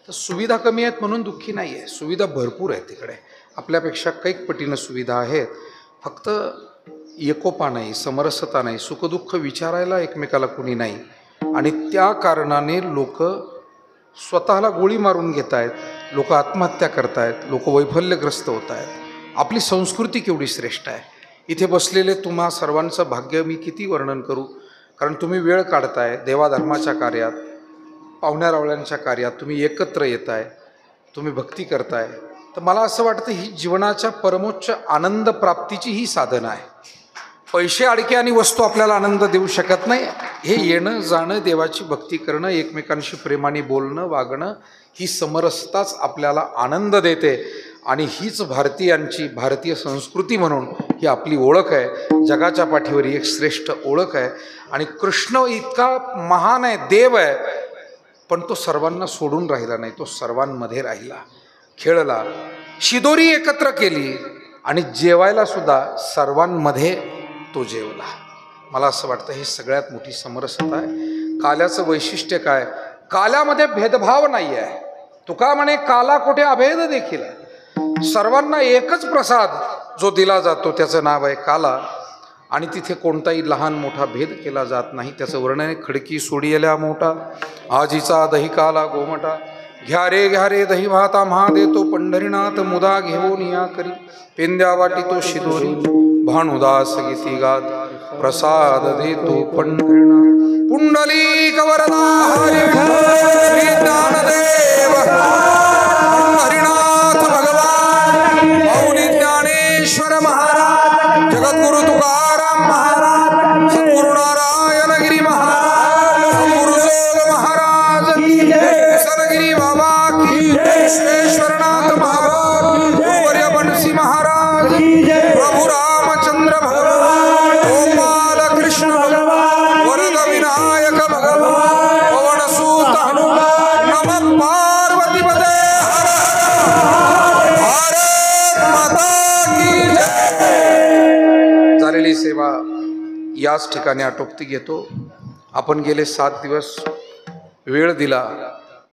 तर सुविधा कमी आहेत म्हणून दुःखी नाही आहे. सुविधा भरपूर आहेत तिकडे, आपल्यापेक्षा कैक पटीनं सुविधा आहेत. फक्त एकोपा नाही, समरसता नाही, सुखदुःख विचारायला एकमेकाला कुणी नाही. आणि त्या कारणाने लोक स्वतःला गोळी मारून घेत आहेत, लोक आत्महत्या करत आहेत, लोक वैफल्यग्रस्त होत आहेत. आपली संस्कृती केवढी श्रेष्ठ आहे. इथे बसलेले तुम्हा सर्वांचं भाग्य मी किती वर्णन करू, कारण तुम्ही वेळ काढताय देवाधर्माच्या कार्यात, पाहुण्यारावळ्यांच्या कार्यात, तुम्ही एकत्र येत आहे, तुम्ही भक्ती करताय. तर मला असं वाटतं ही जीवनाच्या परमोच्च आनंद प्राप्तीची ही साधन आहे. पैसे अडके आणि वस्तू आपल्याला आनंद देऊ शकत नाही. हे येणं जाणं, देवाची भक्ती करणं, एकमेकांशी प्रेमाने बोलणं वागणं, ही समरसताच आपल्याला आनंद देते. आणि हीच भारतीयांची भारतीय संस्कृती म्हणून ही आपली ओळख आहे. जगाच्या पाठीवर एक श्रेष्ठ ओळख आहे. आणि कृष्ण इतका महान आहे, देव आहे, पण तो सर्वांना सोडून राहिला नाही. तो सर्वांमध्ये राहिला, खेळला, शिदोरी एकत्र केली आणि जेवायला सुद्धा सर्वांमध्ये तो जेवला. मला असं वाटतं ही सगळ्यात मोठी समरसता आहे. काल्याचं वैशिष्ट्य काय? काल्यामध्ये भेदभाव नाही आहे. तुका म्हणे काला कोठे अभेद देखील आहे. सर्वांना एकच प्रसाद जो दिला जातो त्याचं नाव आहे काला. आणि तिथे कोणताही लहान मोठा भेद केला जात नाही. त्याचं वर्णन आहे, खडकी सोडियल्या मोठा आजीचा दही काला गोमटा. घ्या रे दही भाता म्हा देतो पंढरीनाथ मुदा घेऊन या करी. पेंद्या वाटी तो शिदोरी भानुदास गीती गात प्रसाद देतो पंढरीनाथ. पुंडलिक वरदा हरी श्री ज्ञानदेव हरिनाथ भगवान मौनी ज्ञानेश्वर महाराज जगद्गुरु तुकाराम महाराज सद्गुरु नारायण गिरी महाराज सद्गुरु जोग महाराज सदगिरी बाबा की विश्वेश्वरनाथ महाराज वर्य बंसी महाराज प्रभु रामचंद्र भगवान गोपाल कृष्ण भगवान वरद विनायक भगवान पवन सूत हनुमान नमः पार्वती पदे भारत माता की जय. झालेली सेवा याच ठिकाणी आटोपती घेतो. आपण गेले 7 दिवस वेळ दिला.